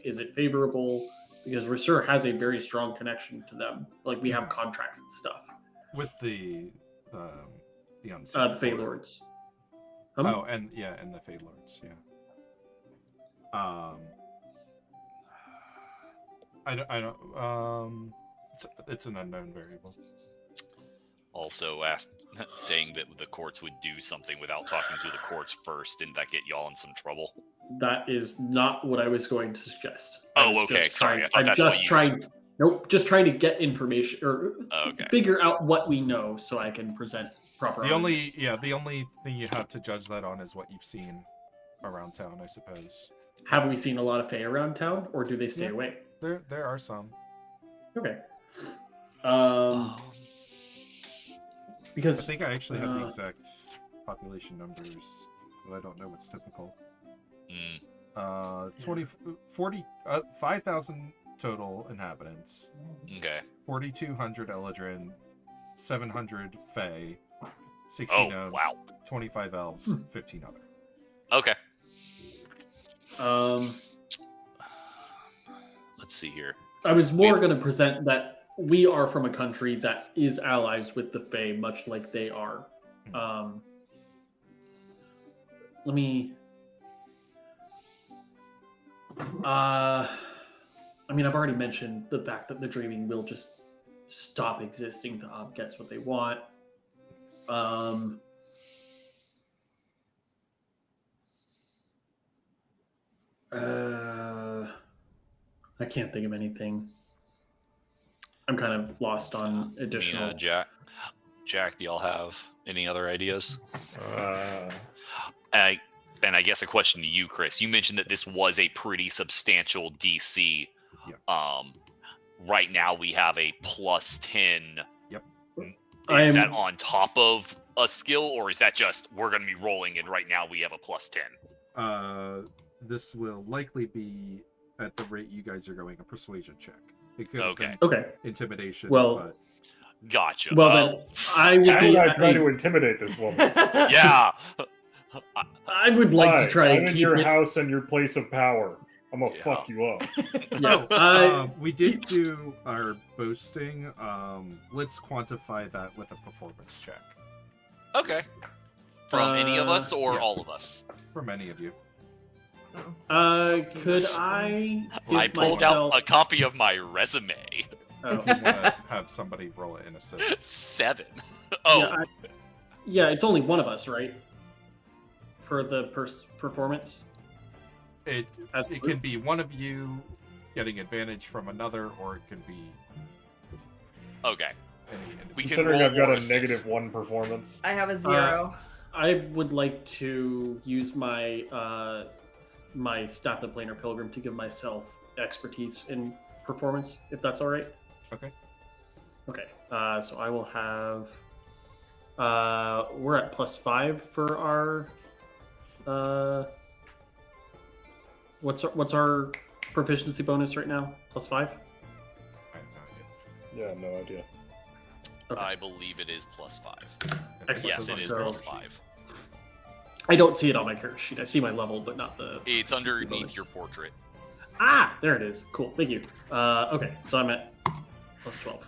Is it favorable? Because Rasur has a very strong connection to them. We have contracts and stuff. With the unseen. The Fae Lords. Oh, and the Fey Lords, yeah. I don't it's an unknown variable. also saying that the courts would do something without talking to the courts first? Didn't that get y'all in some trouble? That is not what I was going to suggest. I Oh, was okay. just Sorry, trying- I thought I'm that's just what you. trying. Nope, just trying to get information or Okay. figure out what we know so I can present proper. The only arguments. thing you have to judge that on is what you've seen around town, I suppose. Have we seen a lot of Fae around town, or do they stay Yeah. away? There are some. Okay. Oh. Because I think I actually have the uh, exact population numbers, but I don't know what's typical. Mm, 5,000 total inhabitants, okay. 4,200 Eladrin, 700 Fae, 16 Oh, gnomes, wow. 25 elves, 15 other. Okay. Let's see here. I was more going to present that we are from a country that is allies with the Fae, much like they are. Let me. I mean, I've already mentioned the fact that the dreaming will just stop existing. The Ob gets what they want. I can't think of anything. I'm kind of lost on additional. Jack, do y'all have any other ideas? Uh, And I guess a question to you, Chris. You mentioned that this was a pretty substantial DC. Yeah. Right now we have a +10. Yep. Is that on top of a skill, or is that just we're going to be rolling and right now we have a +10? This will likely be at the rate you guys are going a persuasion check. It could have Okay. been Okay. intimidation. Well- but Gotcha. Well, then I would how be. would I try to intimidate this woman? yeah. I would like to try I'm and in keep your it. house and your place of power. I'm gonna Yeah. fuck you up. Yeah, we did do our boasting. Let's quantify that with a performance check Okay. From any of us or yeah. all of us? from any of you. Could I? Give I pulled myself... out a copy of my resume. Oh. If you want to have somebody roll an assist. 7. Oh, Yeah, it's only one of us, right? For the performance. It As it can be one of you getting advantage from another, or it can be okay. any We individual. can Considering roll I've got or a assist. -1 performance. I have a 0. I would like to use my my Staff the Planar Pilgrim to give myself expertise in performance, if that's all right. Okay. Okay. So I will have. We're at +5 for our. What's our proficiency bonus right now? +5. I have no idea. Yeah, no idea. Okay. I believe it is +5. Excellent. Yes, it is So- +5. I don't see it on my character sheet. I see my level, but not the. It's proficiency underneath bonus. your portrait. Ah, there it is. Cool. Thank you. Okay, so I'm at +12.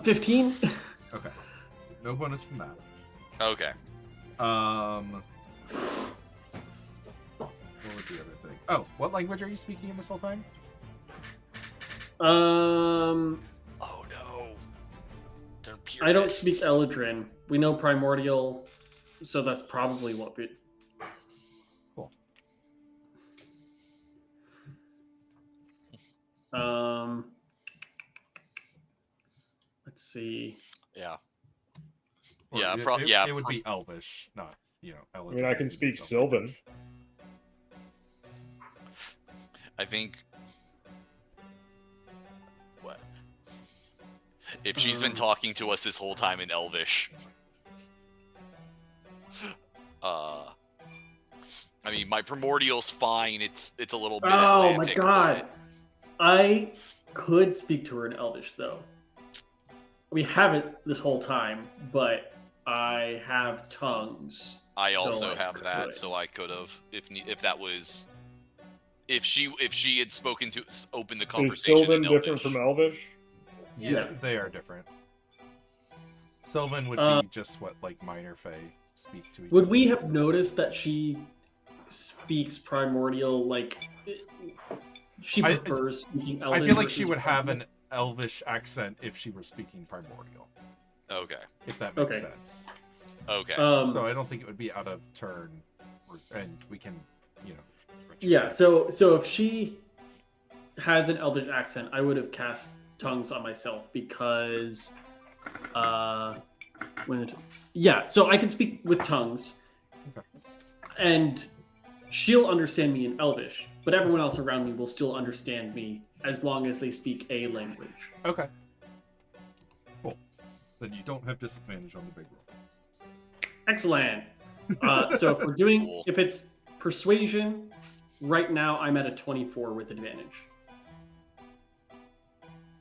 15. Okay. So no bonus from that. Okay. What was the other thing? Oh, what language are you speaking in this whole time? Um, Oh no. They're I don't speak purists. Eladrin. We know Primordial, so that's probably what we. Cool. Let's see. Yeah. Or Yeah, it would be Elvish, not I mean, I can speak Sylvan. I think. What? If she's been talking to us this whole time in Elvish. I mean, my Primordial's fine. It's a little bit Oh my Atlantic, god! I could speak to her in Elvish, though. We haven't this whole time, but I have tongues. I So also I have that, could. so I could have if that was if she had spoken to opened the Is conversation. Sylvan in different Elvish. from Elvish? Yeah, they are different. Sylvan would be just what minor Fae speak to each Would other. we have noticed that she speaks Primordial, she I- prefers speaking I Elven feel like she versus would have Primordial? Elvish accent if she were speaking Primordial, Okay. if that makes Okay. sense. Okay. So I don't think it would be out of turn, and we can, Yeah, so if she has an Elvish accent, I would have cast tongues on myself because so I can speak with tongues. Okay. And she'll understand me in Elvish, but everyone else around me will still understand me as long as they speak a language. Okay. Cool. Then you don't have disadvantage on the big roll. Excellent. So if we're doing, Cool. if it's persuasion, right now I'm at a 24 with advantage.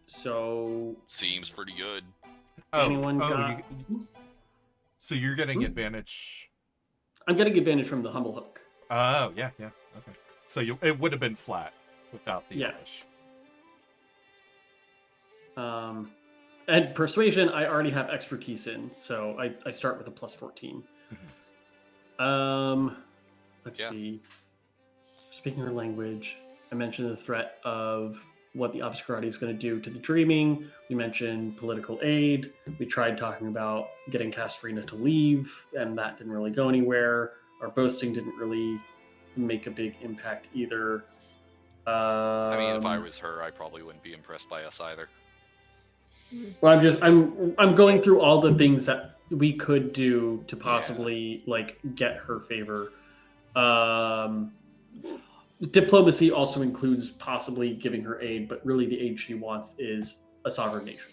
So Seems pretty good. anyone got? So you're getting advantage. I'm getting advantage from the humble hook. Oh, yeah. Okay. So it would have been flat without the Yeah. Elvish. And persuasion, I already have expertise in, so I start with a plus 14. Let's see. Speaking her language, I mentioned the threat of what the obscurity is going to do to the dreaming. We mentioned political aid. We tried talking about getting Casterina to leave, and that didn't really go anywhere. Our boasting didn't really make a big impact either. I mean, if I was her, I probably wouldn't be impressed by us either. Well, I'm going through all the things that we could do to possibly like get her favor. Diplomacy also includes possibly giving her aid, but really the aid she wants is a sovereign nation.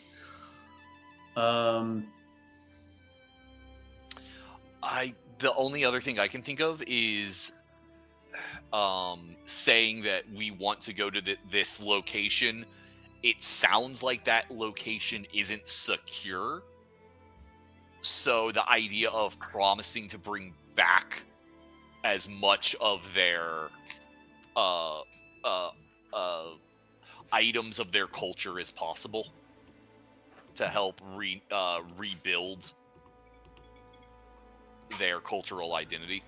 The only other thing I can think of is saying that we want to go to this location. It sounds like that location isn't secure. So the idea of promising to bring back as much of their items of their culture as possible to help rebuild their cultural identity.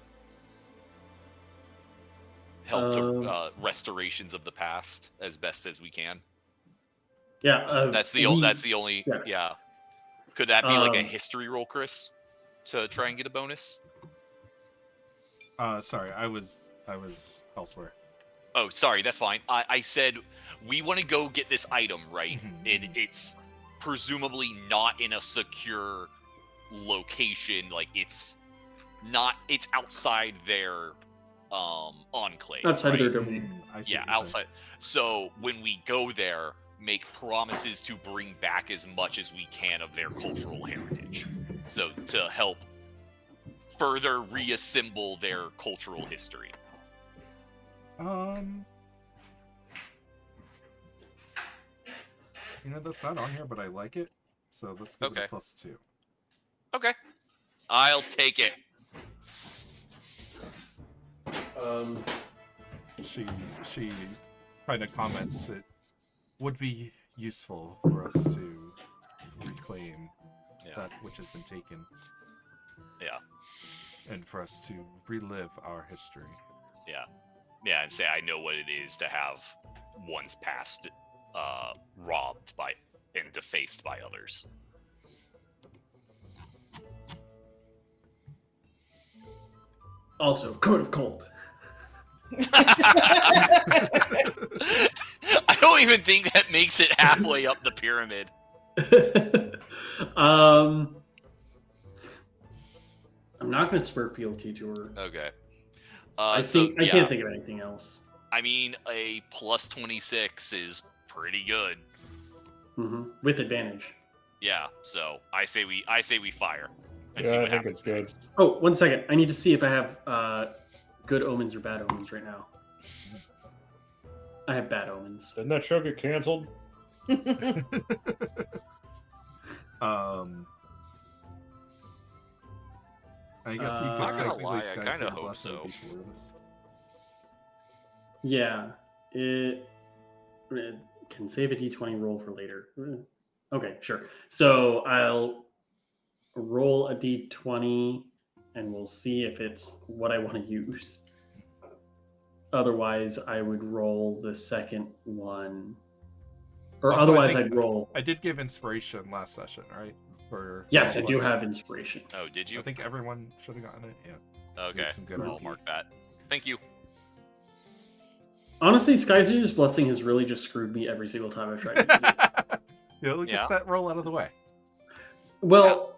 Help to restorations of the past as best as we can. Yeah, that's the only. yeah. Yeah. Could that be like a history roll, Chris, to try and get a bonus? Sorry, I was elsewhere. Oh, sorry, that's fine. I said we want to go get this item, right? It's presumably not in a secure location. Like it's outside their enclave. Outside right? of their domain. Outside. So when we go there, make promises to bring back as much as we can of their cultural heritage. So to help further reassemble their cultural history. That's not on here, but I like it. So let's go with +2. Okay. I'll take it. She kind of comments it would be useful for us to reclaim that which has been taken. Yeah. And for us to relive our history. Yeah. Yeah, and say I know what it is to have one's past robbed by and defaced by others. Also, Code of Cold. I don't even think that makes it halfway up the pyramid. I'm not going to spur fealty to her. Okay. I can't think of anything else. I mean, a +26 is pretty good. With advantage. Yeah. So I say we fire. And Yeah, see I what think happens it's good. next. Oh, 1 second. I need to see if I have good omens or bad omens right now. I have bad omens. Didn't that show get canceled? I guess you could not gonna technically lie, I sky kinda save hope blessing so. before this. Yeah, it can save a d20 roll for later. Okay, sure. So I'll roll a d20 and we'll see if it's what I want to use. Otherwise, I would roll the second one. Or Also, I otherwise, think- I'd roll. I did give inspiration last session, right? For Yes, I blood. do have inspiration. Oh, did you? I think everyone should have gotten it. Yeah. Okay, some good I'll RP. mark that. Thank you. Honestly, Skyzer's Blessing has really just screwed me every single time I've tried to use it. Get Yeah. that roll out of the way. Well,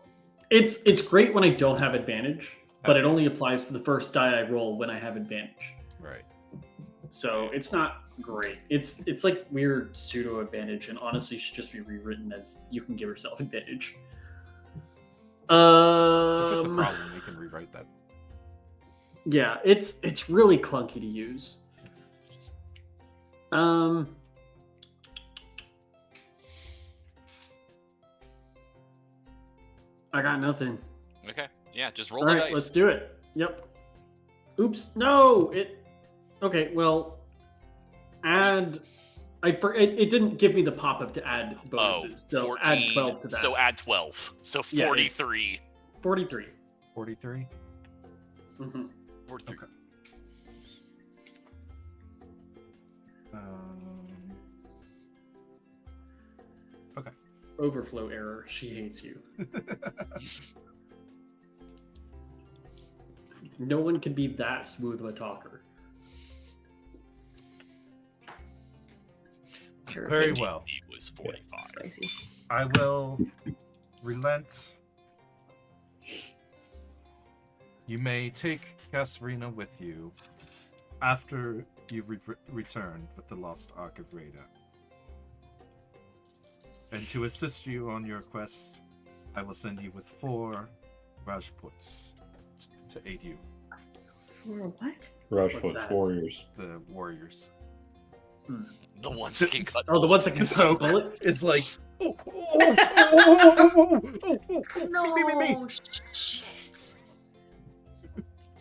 it's great when I don't have advantage, but it only applies to the first die I roll when I have advantage. Right. So it's not great. It's like weird pseudo advantage, and honestly should just be rewritten as you can give yourself advantage. If it's a problem, you can rewrite that. Yeah, it's really clunky to use. I got nothing. Okay. Yeah, just roll All the right, dice. let's do it. Yep. Oops. No. Okay. Well, add. It didn't give me the pop up to add bonuses. So 14. add 12 to that. So add 12. So Yeah, it's- 43. 43. 43. Mm-hmm. 43. Okay. Okay. Overflow error. She hates you. No one can be that smooth of a talker. Very well. It was 45. Spicy. I will relent. You may take Casverina with you after you've returned with the lost Ark of Rada. And to assist you on your quest, I will send you with 4 Rajputs to aid you, For what? Rajput that? warriors. the warriors. The ones that can cut. Oh, the ones that can So- cut bullets? It's like, No, shit.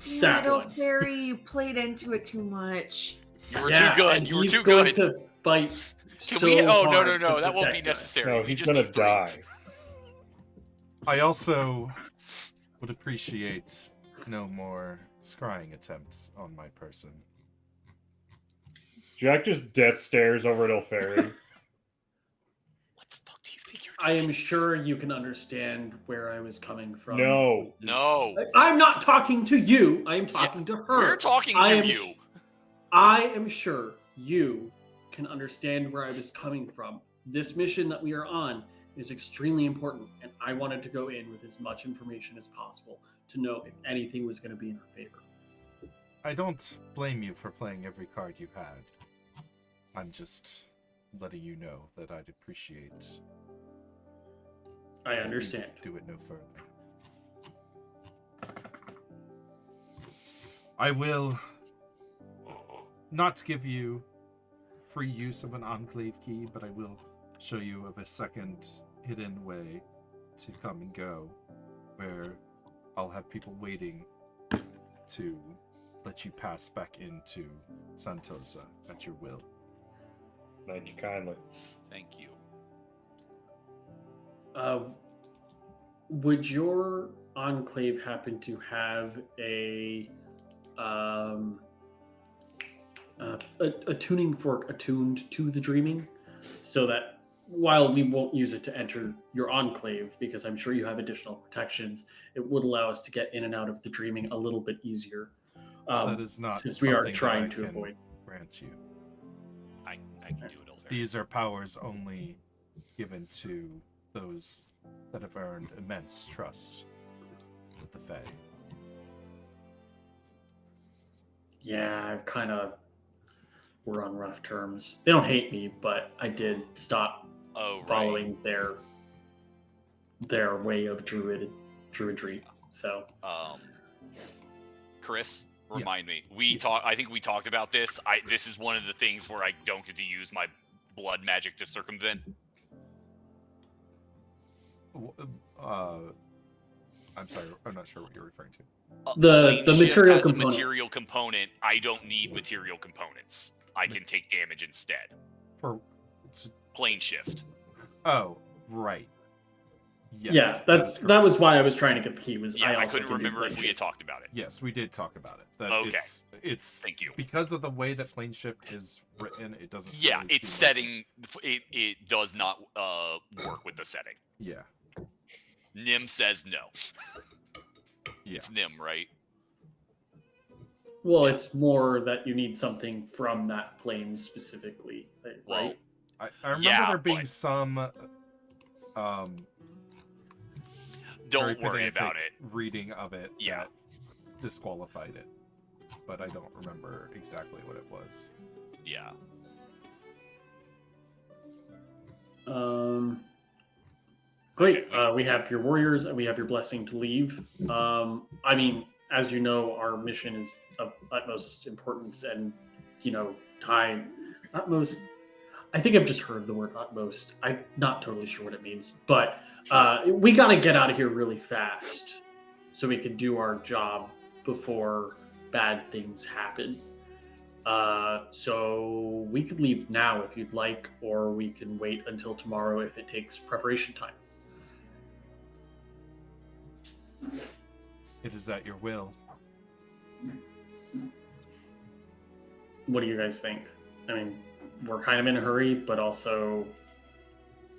Damn That it, one. Fairy, you played into it too much. You were Yeah, too good. and You were he's too going good. to fight Can so we? Oh no hard no no! to That won't be protect us. necessary. No, We he's just gonna need 3. die. I also would appreciate no more scrying attempts on my person. Jack just death stares over at Elfari. What the fuck do you think you're I doing? am sure you can understand where I was coming from. No. No. I'm not talking to you. I am talking to her. We're talking I to am you. I am sure you can understand where I was coming from. This mission that we are on is extremely important, and I wanted to go in with as much information as possible to know if anything was going to be in our favor. I don't blame you for playing every card you had. I'm just letting you know that I'd appreciate. I understand. Do it no further. I will not give you free use of an enclave key, but I will show you of a second hidden way to come and go, where I'll have people waiting to let you pass back into Santosa at your will. Thank you kindly. Thank you. Would your enclave happen to have a tuning fork attuned to the dreaming, so that while we won't use it to enter your enclave, because I'm sure you have additional protections, it would allow us to get in and out of the dreaming a little bit easier. That is not Since we are something that trying I to can avoid. grant you. I can do it, Elfair. These are powers only given to those that have earned immense trust with the Fae. Yeah, I've kind of we're on rough terms. They don't hate me, but I did stop Oh right. following their way of druidry. So Chris, remind me. I think we talked about this. This is one of the things where I don't get to use my blood magic to circumvent. I'm sorry, I'm not sure what you're referring to. The Plane shift material has component. a material component. I don't need material components. I can take damage instead. For Plane shift. oh, right. Yes, yeah, that is that correct. was why I was trying to get the key. Was Yeah, I also couldn't can do remember if we plane had talked about it. Yes, we did talk about it. That Okay. It's Thank you. because of the way that plane shift is written. It doesn't. Yeah, really it's seem like setting. It does not work with the setting. Yeah. Nim says no. Yeah. It's Nim, right? Well, it's more that you need something from that plane specifically, right? Well, I remember Yeah, there being but- some very Don't worry pedantic about it. reading of it Yeah. that disqualified it, but I don't remember exactly what it was. Yeah. Great. We have your warriors and we have your blessing to leave. I mean, as you know, our mission is of utmost importance and, time. Utmost. I think I've just heard the word utmost. I'm not totally sure what it means, but we got to get out of here really fast so we can do our job before bad things happen. So we could leave now if you'd like, or we can wait until tomorrow if it takes preparation time. It is at your will. What do you guys think? I mean, we're kind of in a hurry, but also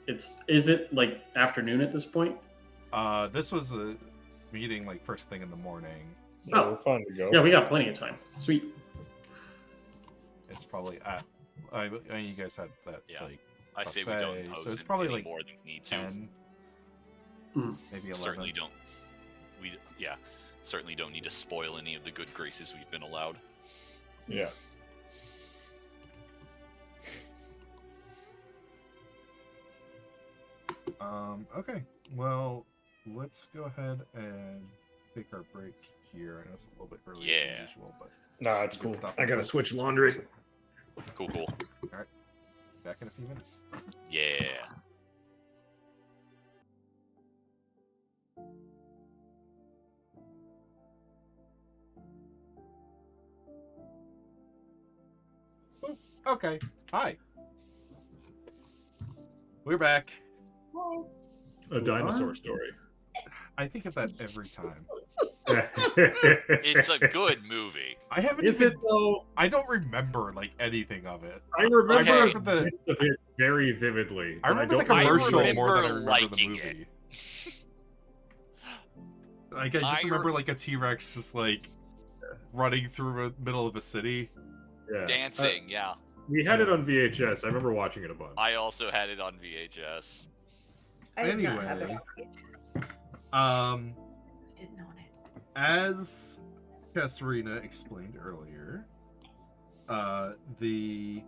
is it like afternoon at this point? This was a meeting like first thing in the morning. Yeah, Oh. we're fine to go. Yeah, we got plenty of time. Sweet. It's probably at. I mean, you guys had that Yeah. like I say we buffet, don't impose so it's probably any like more than we need to. 10, maybe 11. Certainly don't. Certainly don't need to spoil any of the good graces we've been allowed. Yeah. Okay. Well, let's go ahead and take our break here. I know it's a little bit earlier Yeah. than usual, but Nah, just it's a good cool. stop I gotta place. switch laundry. Cool. Back in a few minutes. Yeah. Okay. Hi. We're back. A dinosaur story. I think of that every time. It's a good movie. I haven't Is even. it though? I don't remember like anything of it. I remember Okay. the- bits of it very vividly. I remember the don't commercial remember more than I remember the liking movie. Like I just I remember like a T-Rex just like running through the middle of a city. Yeah. Dancing, yeah. We had it on VHS. I remember watching it a bunch. I also had it on VHS. I did not have it Anyway. on VHS. I Didn't own it. As Kastarina explained earlier, the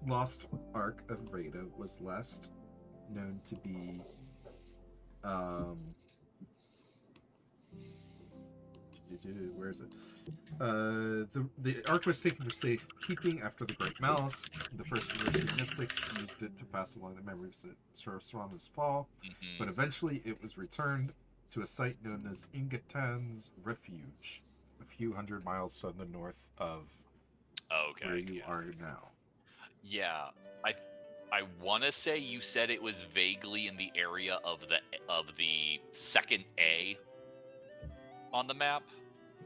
Lost Ark of Rada was last known to be where is it? The Ark was taken for safekeeping after the Great Malice. The first version of Mystics used it to pass along the memories of Sorcerama's fall, Mhm. but eventually it was returned to a site known as Ingatan's Refuge, a few hundred miles to the north of Okay. where you yeah. are now. Yeah, I want to say you said it was vaguely in the area of the second A on the map,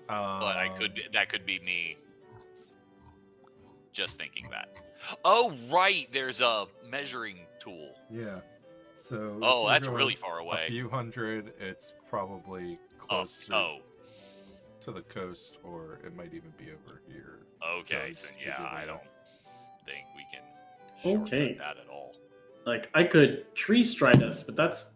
but that could be me just thinking that. Oh right, there's a measuring tool. Yeah. So. Oh, if that's you're really going far A away. few hundred. It's probably closer Oh, to the coast, or it might even be over here. okay. Because So we yeah, did I that. don't think we can shortcut Okay. that at all. Like I could tree stride us, but that's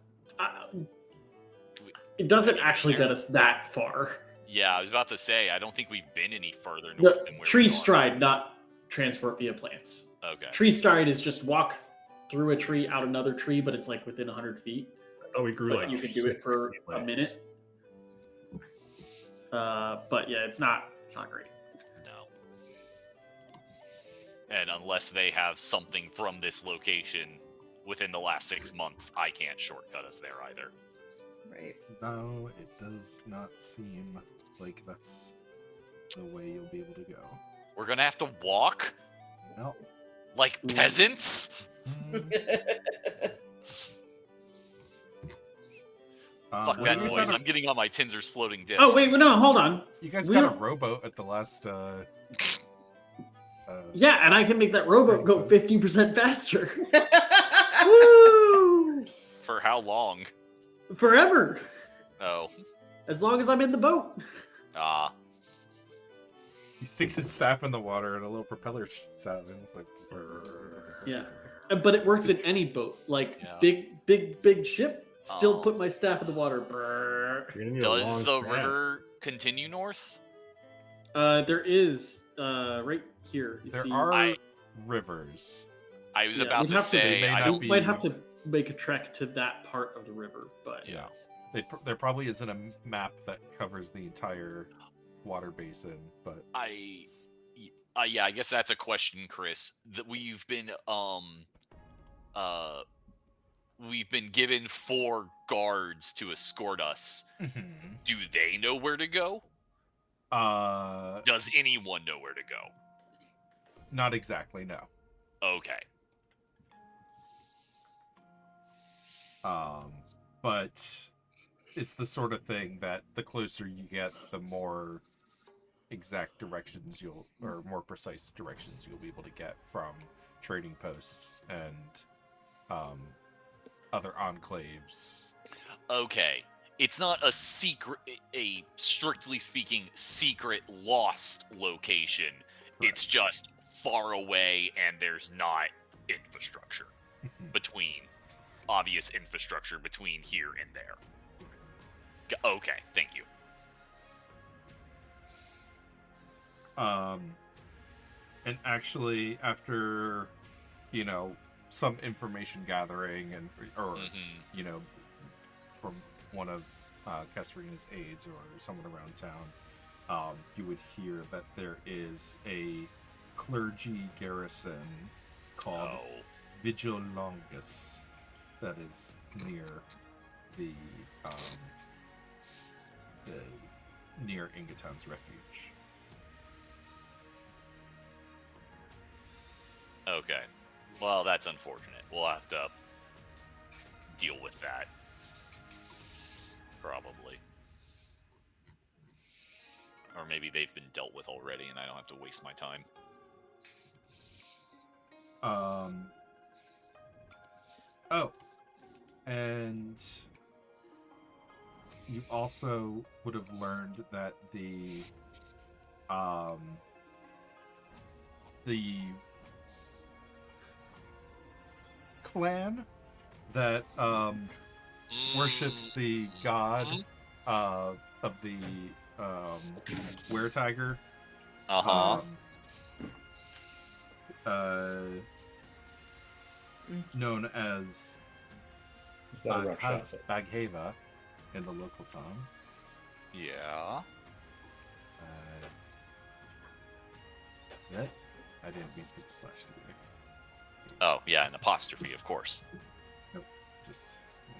it doesn't actually get us that far. Yeah, I was about to say I don't think we've been any further No, north than where tree we are. stride, not transport via plants. Okay. Tree stride is just walk through a tree, out another tree, but it's like within 100 feet. I thought we grew But like you could do it for 60 a plants. minute. But yeah, it's not great. No. And unless they have something from this location within the last 6 months, I can't shortcut us there either. Right. No, it does not seem like that's the way you'll be able to go. We're gonna have to walk No. like peasants. Mm, Fuck well, that you guys noise. had a- I'm getting on my Tinser's floating disc. Oh wait, no, hold on. You guys We got a don't- rowboat at the last. Yeah, and I can make that rowboat go KrakenQuest. 50% faster. Woo! For how long? Forever. Oh. As long as I'm in the boat. Ah. He sticks his staff in the water and a little propeller shoots out, and it's like. Yeah. But it works in any boat. Like Yeah. big ship, still Oh. put my staff in the water. Brrr. You're gonna need a Does long the staff. river continue north? There is right here. You There see, are I- rivers. I was Yeah, about we'd to have to- say They may I not don't. be- might have to make a trek to that part of the river, but Yeah. There probably isn't a map that covers the entire water basin, but Yeah, I guess that's a question, Chris. That we've been given 4 guards to escort us. Do they know where to go? Does anyone know where to go? not exactly, no. Okay. But it's the sort of thing that the closer you get, the more exact directions or more precise directions you'll be able to get from trading posts and other enclaves. Okay. It's not a strictly speaking secret lost location. It's just far away and there's not infrastructure obvious infrastructure between here and there. Okay, thank you. And actually, after some information gathering or from one of Kestarina's aides or someone around town, you would hear that there is a clergy garrison called Vigilongus that is near near Ingatan's refuge. Okay. Well, that's unfortunate. We'll have to deal with that. Probably. Or maybe they've been dealt with already and I don't have to waste my time. Oh. And you also would have learned that the clan that worships the god of the Weretiger, known as Is that a Rakshasa? Bagheva in the local tongue. Yeah. That I didn't mean for the slash to be there. Oh, yeah, an apostrophe, of course. Nope, just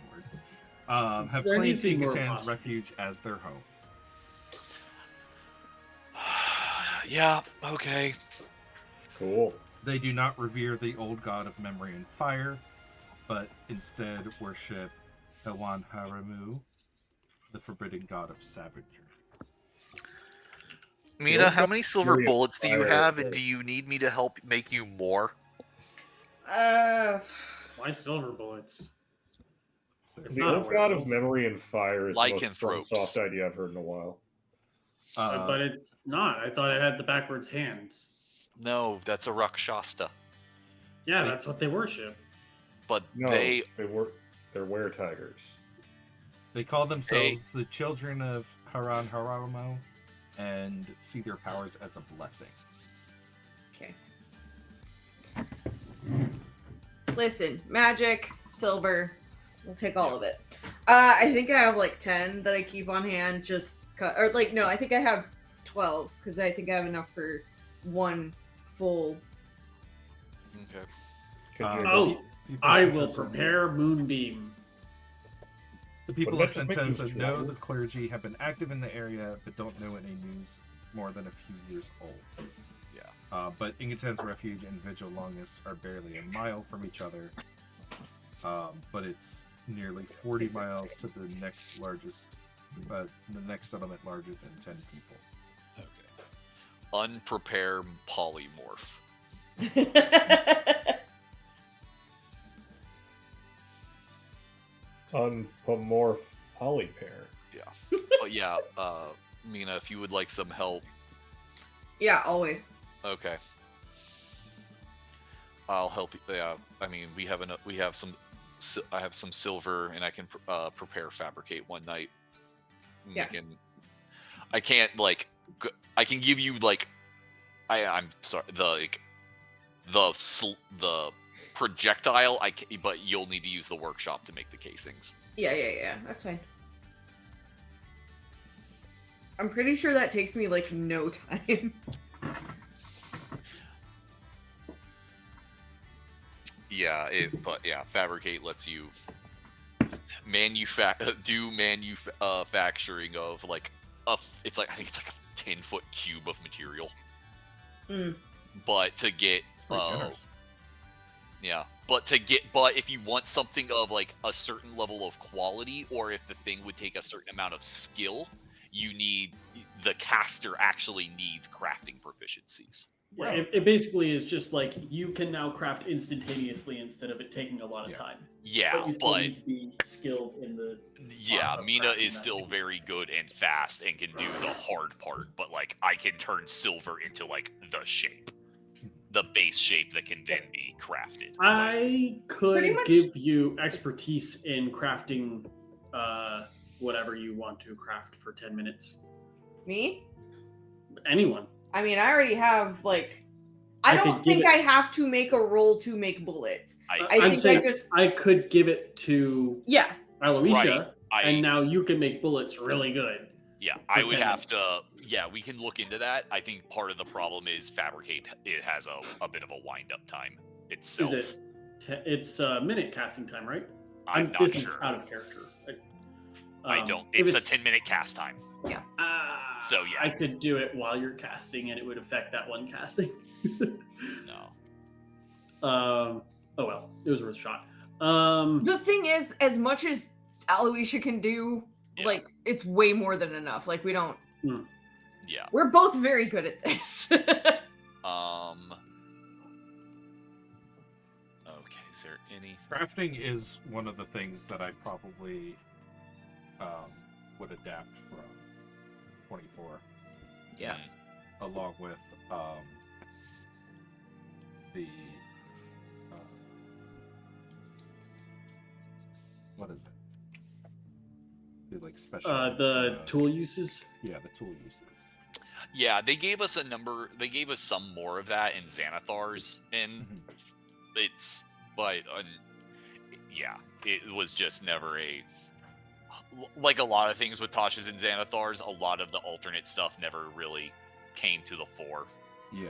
one word. Have There claimed needs to be more Ingatan's apostrophe. refuge as their home. Yeah, okay. Cool. They do not revere the old god of memory and fire, but instead worship Ewan Haramu, the forbidden god of savagery. Mina, how many silver Fury of bullets do you Fire. have, and do you need me to help make you more? Why silver bullets? It's their It's The not old a god werewolf. of memory and fire is the most Lycanthropes. soft idea I've heard in a while. But it's not. I thought it had the backwards hands. No, that's a Rakshasta. Yeah, that's what they worship. But No, they're they're Weretigers. They call themselves the children of Haran Haramo and see their powers as a blessing. Okay. Listen, magic, silver, we'll take all of it. I think I have like 10 that I keep on hand. I think I have 12 because I think I have enough for one full. okay. Oh, I will Sentenza- prepare Moonbeam. The people What of about just Sentenza making know trouble? the clergy have been active in the area, but don't know any news more than a few years old. Yeah. But Ingatan's refuge and Vigil Longus are barely a mile from each other. But it's nearly 40 miles to the next settlement larger than 10 people. Okay. Unprepared polymorph. Unpomorph polypair. Yeah. But yeah, Mina, if you would like some help. Yeah, always. Okay. I'll help you. Yeah, I mean, we have some. I have some silver, and I can prepare fabricate one night. And Yeah. I can't like. I can give you like. I'm sorry. The projectile. But you'll need to use the workshop to make the casings. Yeah. That's fine. I'm pretty sure that takes me like no time. Yeah, but fabricate lets you manufacturing of like I think it's like a 10-foot cube of material. Mm. But to get It's pretty generous. yeah, but if you want something of like a certain level of quality, or if the thing would take a certain amount of skill, the caster actually needs crafting proficiencies. Yeah, it basically is just like you can now craft instantaneously instead of it taking a lot of time. Yeah, but you still need to be skilled in the. Yeah, of Mina crafting is that still thing. very good and fast and can do the hard part, but like I can turn silver into like the shape, the base shape that can then be crafted. I could Pretty much- give you expertise in crafting whatever you want to craft for 10 minutes. Me? Anyone. I mean, I already have like. I I don't could give think it- I have to make a roll to make bullets. I I'm think saying I just. I could give it to Yeah. Aloysia, Right. and now you can make bullets really good. Yeah, I for would 10 have to. Yeah, we can look into that. I think part of the problem is fabricate. It has a bit of a wind-up time itself. Is it? It's minute casting time, right? I'm not this sure. is out of character. I don't. If It's a 10-minute cast time. So, yeah. I could do it while you're casting, and it would affect that one casting. No. Oh well, it was worth a shot. The thing is, as much as Aloysia can do, Yeah. like, it's way more than enough. Like, we don't. Yeah. We're both very good at this. Okay. Is there any? Crafting is one of the things that I probably would adapt from 24. Yeah. Along with the what is it? The like special the tool uses. Yeah, the tool uses. Yeah, they gave us a number. They gave us some more of that in Xanathar's, and it's yeah, it was just never a. Like a lot of things with Tasha's and Xanathar's, a lot of the alternate stuff never really came to the fore. Yeah.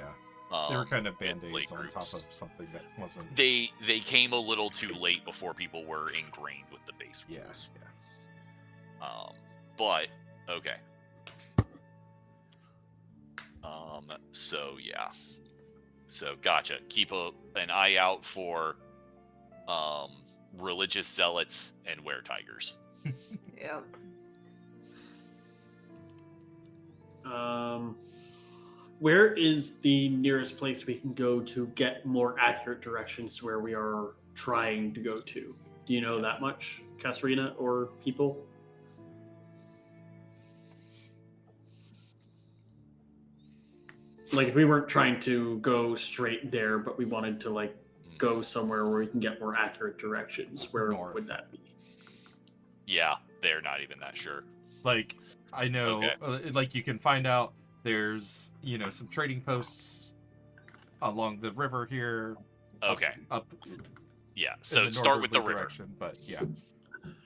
They were kind of in band-aids late on top groups. of something that wasn't. They came a little too late before people were ingrained with the base rules. Yeah. But okay. So yeah. So gotcha. Keep an eye out for religious zealots and weretigers. Yeah. Where is the nearest place we can go to get more accurate directions to where we are trying to go to? Do you know that much, Kasrina, or people? Like, if we weren't trying to go straight there, but we wanted to, like, go somewhere where we can get more accurate directions, where North. would that be? Yeah, they're not even that sure. Like, I know, Okay. like you can find out there's, some trading posts along the river here. Okay. Up Yeah. in So the start with the northerly river. direction, but yeah,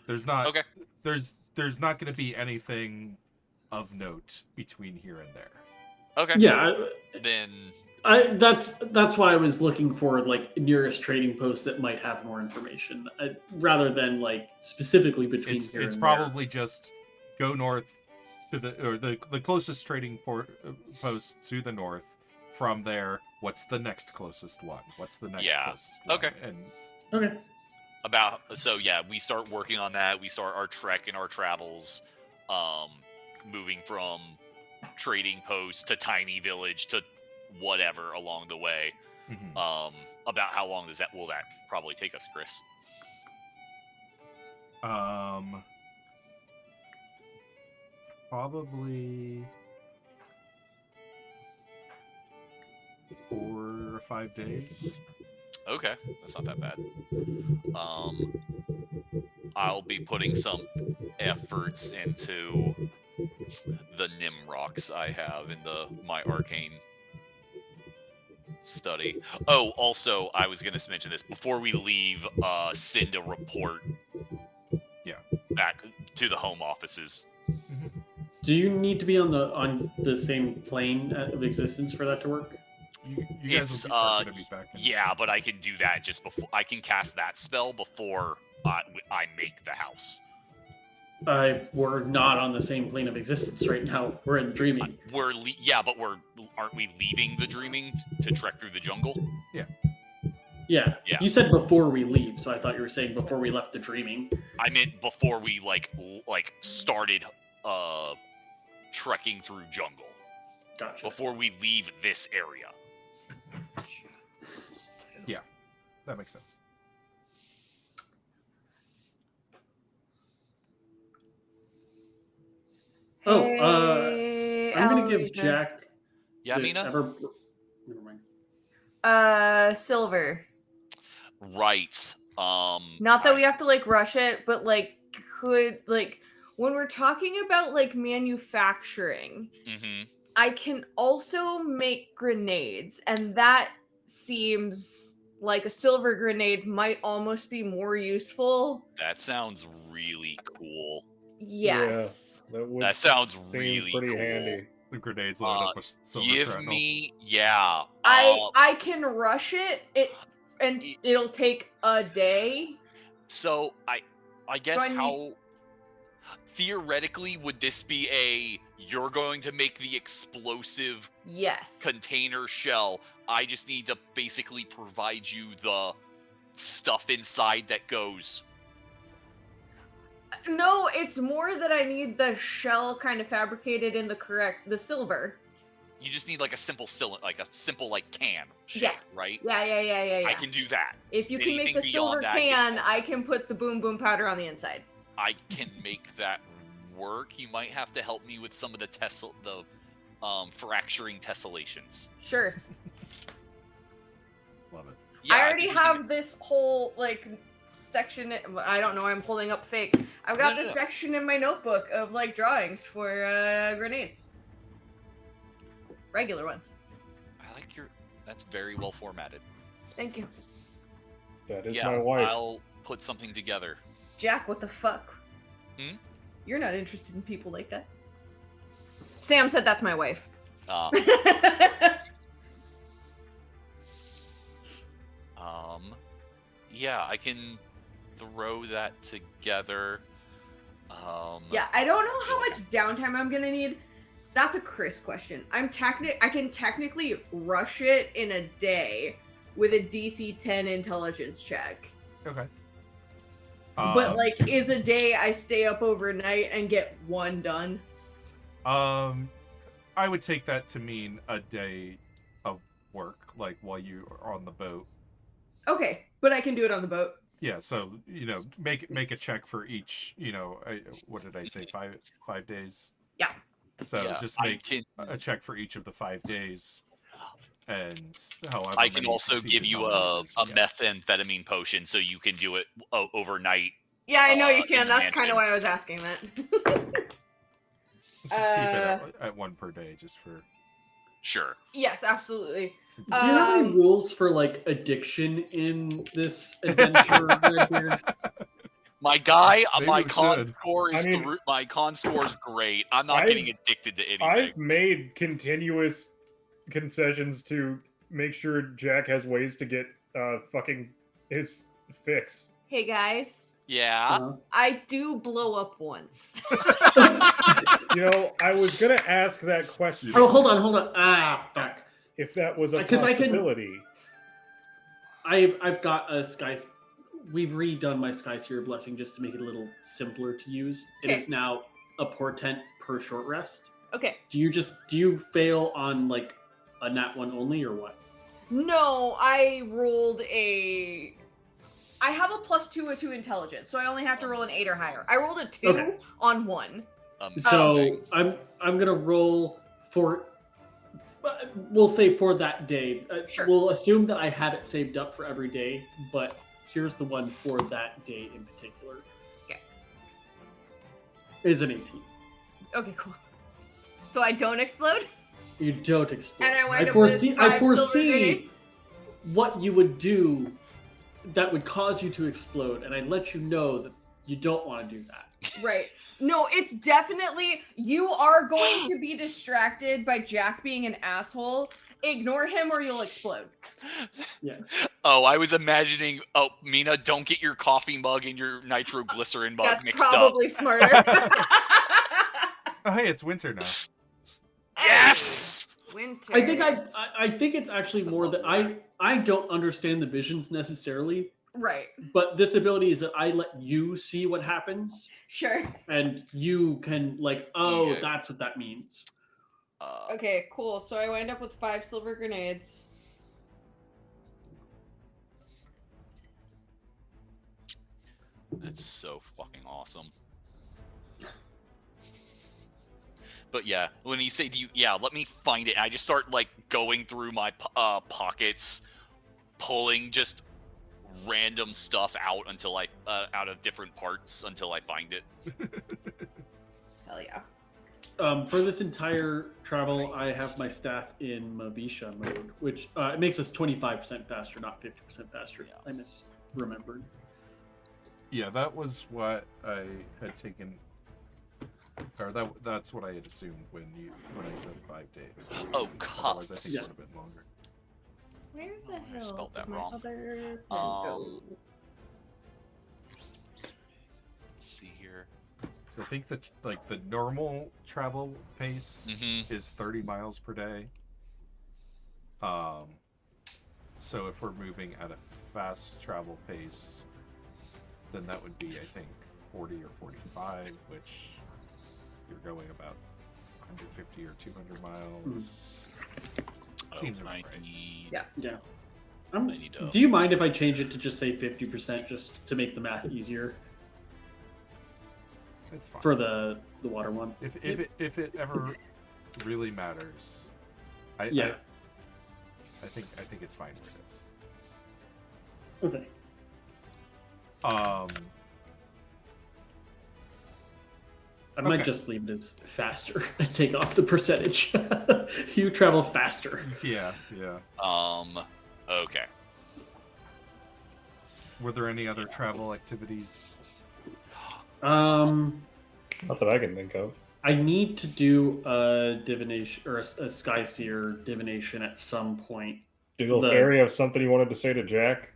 there's not. Okay. There's not going to be anything of note between here and there. Okay. Yeah, Then that's why I was looking for like nearest trading posts that might have more information, rather than like specifically between It's here it's and probably just go north to the closest trading post to the north. From there, what's the next closest one? What's the next Yeah. closest one? Okay. And there. Okay. So yeah, we start working on that. We start our trek and our travels, moving from trading post to tiny village to whatever along the way. Mhm. About how long will that probably take us, Chris? Probably 4 or 5 days. Okay, that's not that bad. I'll be putting some efforts into the Nim rocks I have in my arcane study. Oh, also, I was going to mention this before we leave. Send a report. Yeah. Back to the home offices. Do you need to be on the same plane of existence for that to work? You guys are going to be back in. Yeah, but I can do that just before I can cast that spell before I make the house. We're not on the same plane of existence right now. We're in the dreaming. Aren't we leaving the dreaming to trek through the jungle? Yeah. Yeah. You said before we leave, so I thought you were saying before we left the dreaming. I meant before we started trekking through jungle. Gotcha. Before we leave this area. Yeah, that makes sense. Hey, I'm gonna give Aloysia. Jack. Yeah, this Mina? Never mind. Silver. Right. Not that we have to rush it, but when we're talking about manufacturing, Mm-hmm. I can also make grenades, and that seems like a silver grenade might almost be more useful. That sounds really cool. Yes. Yeah, that would That sounds seem really pretty cool. handy. The grenades loaded up with silver Give shrapnel. me, yeah. I can rush and it'll take a day. So I guess Do I how theoretically would this be you're going to make the explosive Yes. container shell. I just need to basically provide you the stuff inside that goes. No, it's more that I need the shell kind of fabricated in the silver. You just need a simple can shape, Yeah. right? Yeah. I can do that. If you can make Anything the silver beyond that gets can, hard. I can put the boom boom powder on the inside. I can make that work. You might have to help me with some of the fracturing tessellations. Sure. Love it. Yeah, I already think have this whole section. I don't know. I'm pulling up fake. I've got this section in my notebook of drawings for grenades. Regular ones. I like that's very well formatted. Thank you, That is Yeah, my wife. I'll put something together. Jack. What the fuck? Hmm? You're not interested in people like that. Sam said that's my wife. Yeah, I can throw that together. Yeah, I don't know how much downtime I'm gonna need. That's a Chris question. I can technically rush it in a day with a DC 10 intelligence check. Okay. But is a day I stay up overnight and get one done? I would take that to mean a day of work, while you are on the boat. Okay, but I can do it on the boat. Yeah, so make a check for each. What did I say? 5 days. Yeah. So Yeah, just make a check for each of the 5 days, and however. I can many also succeed give is you how a many days. methamphetamine potion, so you can do it overnight. Yeah, I know you in can. the That's kind mansion. of why I was asking that. Let's just keep it at 1 per day, just for. Sure. Yes, absolutely. Do you have any Um, rules for addiction in this adventure? Redbeard? My guy, Maybe my we con should. score is my con score is great. I'm not getting addicted to anything. I've made continuous concessions to make sure Jack has ways to get fucking his fix. Hey guys, Yeah. I do blow up once. I was gonna ask that question. Oh, hold on. Ah, fuck. If that was a 'Cause I can- possibility. I've got a sky we've redone my Sky Seer blessing just to make it a little simpler to use. It Okay. is now a portent per short rest. Okay. Do you fail on like a nat 1 only or what? No, I have a +2 to intelligence, so I only have to roll an 8 or higher. I rolled a 2 Okay. on 1. So I'm gonna roll for. We'll say for that day. Sure. We'll assume that I had it saved up for every day, but here's the one for that day in particular. Okay. Is an 18. Okay, cool. So I don't explode, You don't explode. and I wind up foresee, with I 5 silver foresee grenades. what you would do that would cause you to explode, and I let you know that you don't want to do that. Right. No, it's definitely, you are going to be distracted by Jack being an asshole. Ignore him or you'll explode. Yeah. Oh, I was imagining. Oh, Mina, don't get your coffee mug and your nitroglycerin mug That's mixed up. probably smarter. Oh, hey, it's winter now. Yes. Winter. I think it's actually more that I don't understand the visions necessarily, Right. but this ability is that I let you see what happens, Sure. and you can like, oh, Okay. that's what that means. Okay, cool. So I wind up with 5 silver grenades. That's so fucking awesome. But yeah, when you say, let me find it. And I just start like going through my pockets, pulling just random stuff out until out of different parts until I find it. Hell yeah. For this entire travel, I have my staff in Mavisha mode, which it makes us 25% faster, not 50% faster. Yeah. I misremembered. Yeah, that was what I had taken, or that's what I had assumed when I said 5 days. Oh, Otherwise, I think Yeah. it would have been longer. Where the I hell spelled that did my wrong. other pen Um, go? Let's see here. So I think that like the normal travel pace Mm-hmm. is 30 miles per day. So if we're moving at a fast travel pace, then that would be, I think, 40 or 45, which you're going about 150 or 200 miles. Seems about I right. need. Yeah. Yeah. I need to. Do you mind if I change it to just say 50% just to make the math easier It's fine. for the water one? If it ever really matters, I think it's fine where it is. Okay. I might Okay. just leave it as faster and take off the percentage. You travel faster. Yeah. Okay. Were there any other travel activities? Um, Not that I can think of. I need to do a divination or a Sky Seer divination at some point. Did the fairy have something you wanted to say to Jack?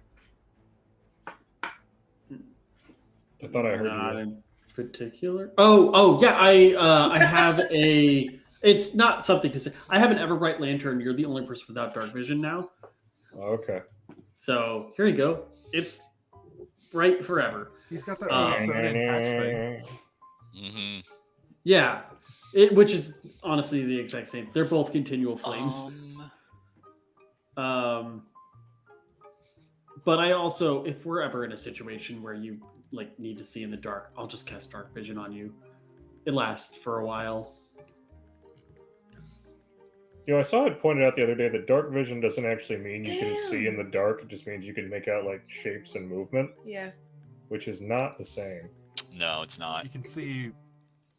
I thought I heard Not you. in particular. Oh yeah. I have a. It's not something to say. I have an Everbright Lantern. You're the only person without dark vision now. Okay. So here you go. It's bright forever. He's got that Uh, Minnesota patch thing. Mm-hmm. Yeah, which is honestly the exact same. They're both continual flames. But I also, if we're ever in a situation where you like need to see in the dark, I'll just cast dark vision on you. It lasts for a while. You know, I saw it pointed out the other day that dark vision doesn't actually mean you can Damn. see in the dark. It just means you can make out like shapes and movement, Yeah. which is not the same. No, it's not. You can see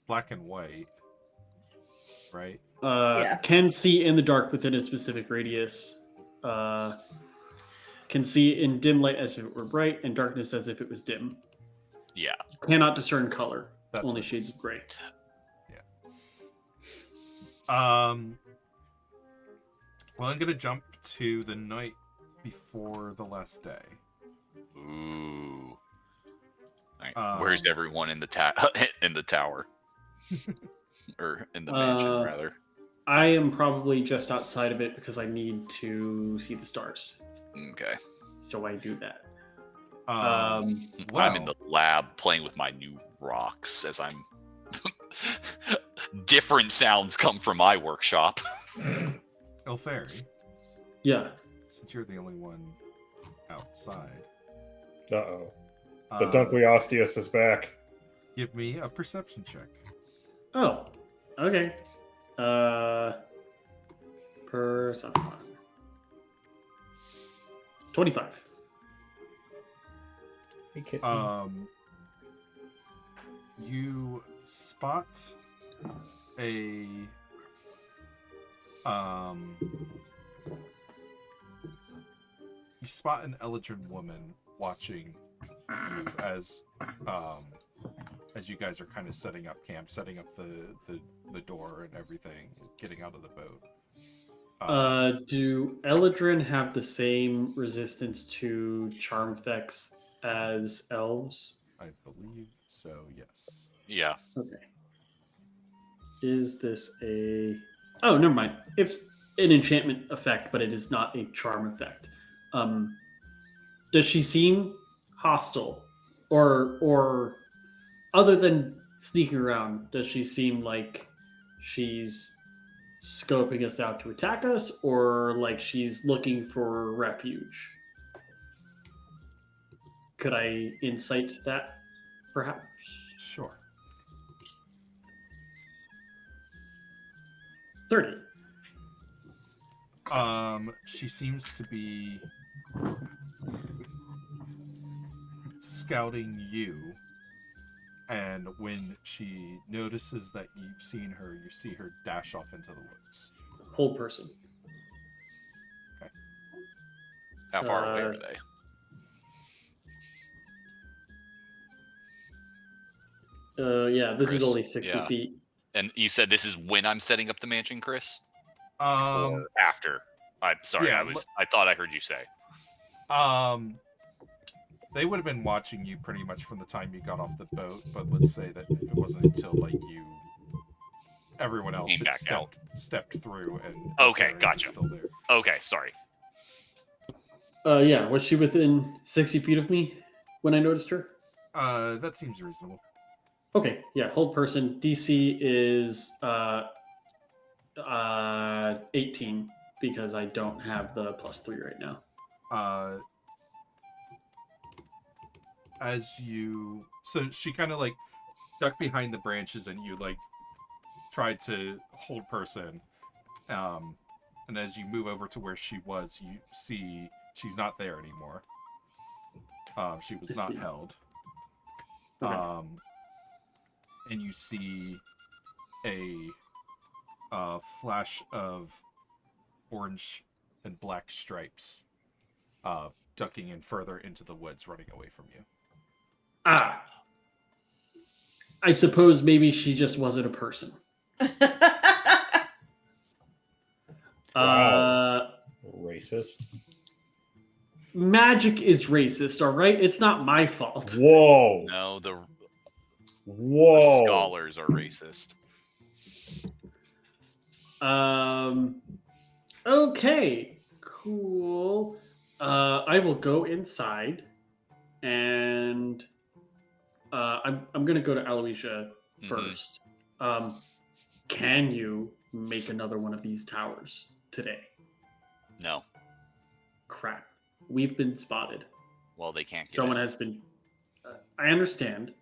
black and white, right? Yeah. Can see in the dark within a specific radius. Can see in dim light as if it were bright, and darkness as if it was dim. Yeah. Cannot discern color. That's Only what it shades is. of gray. Well, I'm gonna jump to the night before the last day. Ooh. Alright, where's everyone in the in the tower? Or in the mansion, rather. I am probably just outside of it because I need to see the stars. Okay. So I do that. Well, I'm in the lab playing with my new rocks as I'm. Different sounds come from my workshop. Elfari, Yeah. since you're the only one outside, Uh-oh. The Dunkley Osteus is back. give me a perception check. Oh. Okay. Perception. 25. Hey, kid. You spot a you spot an Eldrin woman watching you as you guys are kind of setting up camp, setting up the door and everything, getting out of the boat. Do Eladrin have the same resistance to charm effects as elves? I believe so, yes. Yeah. Okay. Is this a... Oh, never mind. It's an enchantment effect, but it is not a charm effect. Does she seem hostile? Or other than sneaking around, does she seem like she's scoping us out to attack us, or like she's looking for refuge? Could I insight that, perhaps? Sure. 30. She seems to be scouting you, and when she notices that you've seen her, you see her dash off into the woods. Whole person. How far away are they? Yeah, this Chris, is only 60 yeah. feet. And you said this is when I'm setting up the mansion, Chris? Or after? I'm sorry, yeah, I thought I heard you say. They would have been watching you pretty much from the time you got off the boat, but let's say that it wasn't until like everyone else Came had back out. stepped through and Okay, Aaron was gotcha. still there. Okay, sorry. Yeah, was she within 60 feet of me when I noticed her? That seems reasonable. Okay, yeah, hold person. DC is 18 because I don't have the +3 right now. So she kind of like ducked behind the branches and you like tried to hold person. And as you move over to where she was, you see she's not there anymore. She was not held. Okay. And you see a flash of orange and black stripes ducking in further into the woods, running away from you. Ah. I suppose maybe she just wasn't a person. Wow. Racist. Magic is racist, all right? It's not my fault. Whoa. No, the Whoa. scholars are racist. Okay. Cool. I will go inside, and I'm gonna go to Aloysia first. Can you make another one of these towers today? No. Crap. We've been spotted. Well, they can't get Someone in. has been. I understand.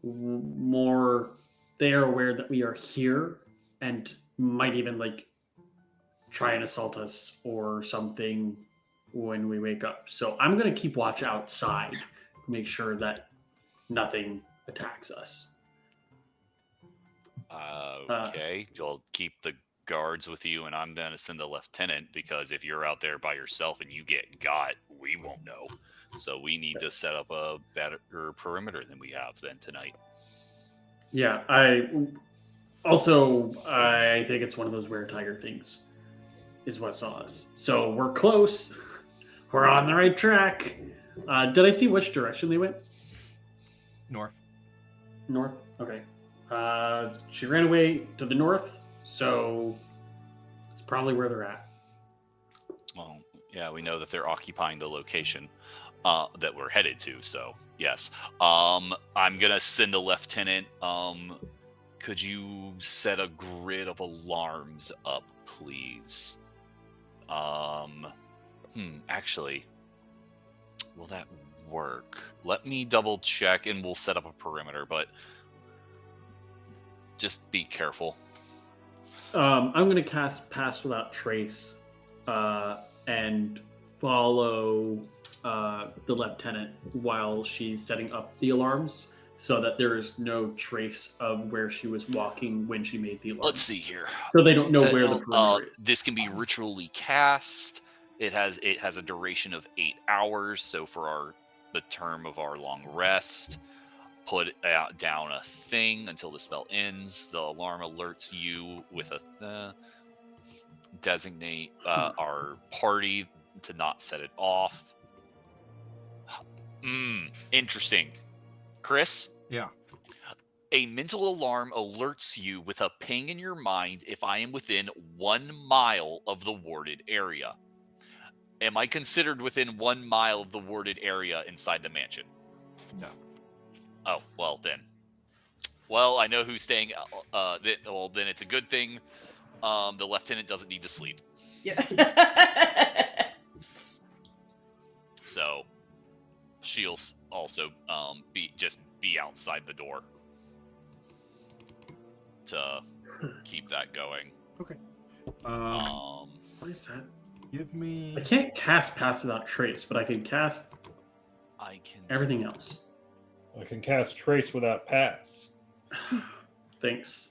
More, they are aware that we are here and might even like try and assault us or something when we wake up. So I'm gonna keep watch outside, make sure that nothing attacks us. Okay, you'll keep the guards with you, and I'm gonna send the lieutenant because if you're out there by yourself and you get got, we won't know. So we need to set up a better perimeter than we have then tonight. Yeah, I think it's one of those Weretiger things, is what saw us. So we're close. We're on the right track. Did I see which direction they went? North. North? Okay. She ran away to the north, so it's probably where they're at. Well, yeah, we know that they're occupying the location. that we're headed to. So yes, I'm gonna send the lieutenant. Could you set a grid of alarms up, please? Actually, will that work? Let me double check, and we'll set up a perimeter. But just be careful. I'm going to cast Pass Without Trace and follow the lieutenant while she's setting up the alarms so that there is no trace of where she was walking when she made the alarm. Let's see here. So they don't know where the perimeter is. This can be ritually cast. It has a duration of 8 hours. So for the term of our long rest, put down a thing until the spell ends. The alarm alerts you with a designate our party to not set it off. Interesting. Chris? Yeah. A mental alarm alerts you with a ping in your mind if I am within 1 mile of the warded area. Am I considered within 1 mile of the warded area inside the mansion? No. Oh, well then. Well, I know who's staying. Then it's a good thing. The lieutenant doesn't need to sleep. Yeah. So she'll also be outside the door to keep that going. Okay. What is that? Give me. I can't cast Pass Without Trace, but I can cast everything else. I can cast Trace without pass. Thanks.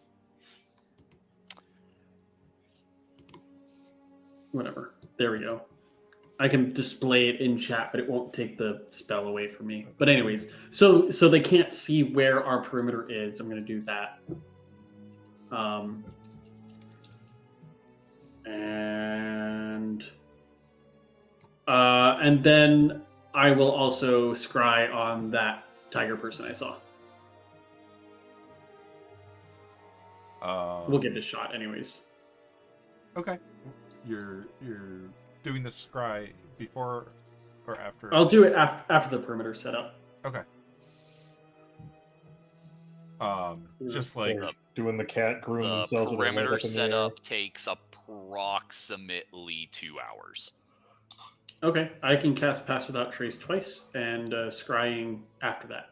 Whatever. There we go. I can display it in chat, but it won't take the spell away from me. But anyways, so they can't see where our perimeter is. I'm going to do that. And then I will also scry on that tiger person I saw. We'll get this shot anyways. Okay. You're doing the scry before or after? I'll do it after the perimeter setup. Okay. Just like They're doing the cat groom the themselves. with their leg perimeter up in the setup takes approximately 2 hours. Okay, I can cast Pass Without Trace twice and scrying after that.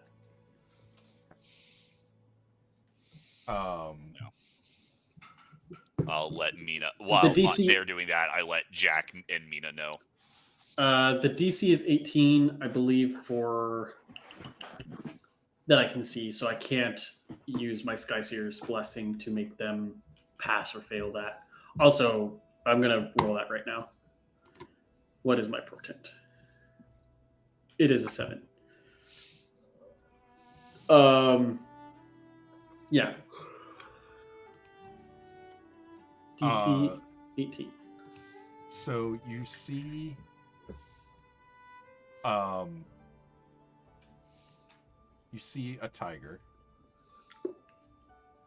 I'll let Mina. While they're doing that, I let Jack and Mina know. The DC is 18, I believe, for that I can see, so I can't use my Skyseer's blessing to make them pass or fail that. Also, I'm gonna roll that right now. What is my portent? It is a 7. Yeah. DC 18. So you see a tiger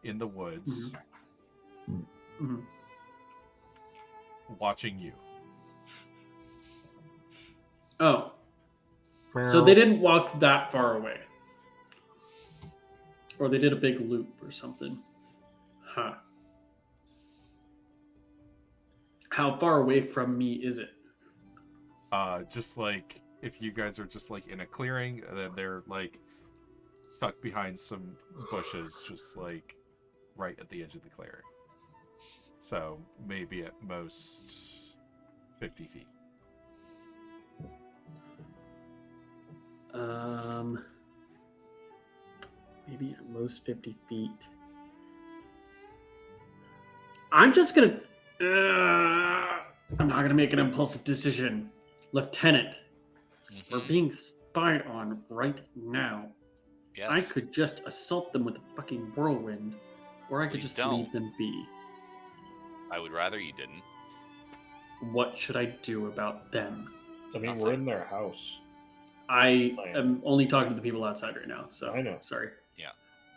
in the woods watching you. Oh. So they didn't walk that far away. Or they did a big loop or something. Huh. How far away from me is it? Just like if you guys are just like in a clearing, then they're like tucked behind some bushes, just like right at the edge of the clearing. So maybe at most 50 feet. Maybe at most 50 feet. I'm just gonna. I'm not gonna make an impulsive decision, Lieutenant. We're being spied on right now. Yes. I could just assault them with a fucking whirlwind, or I could Please just don't. leave them be. I would rather you didn't. What should I do about them? I mean, we're in their house. I am only talking to the people outside right now, so I know. Sorry.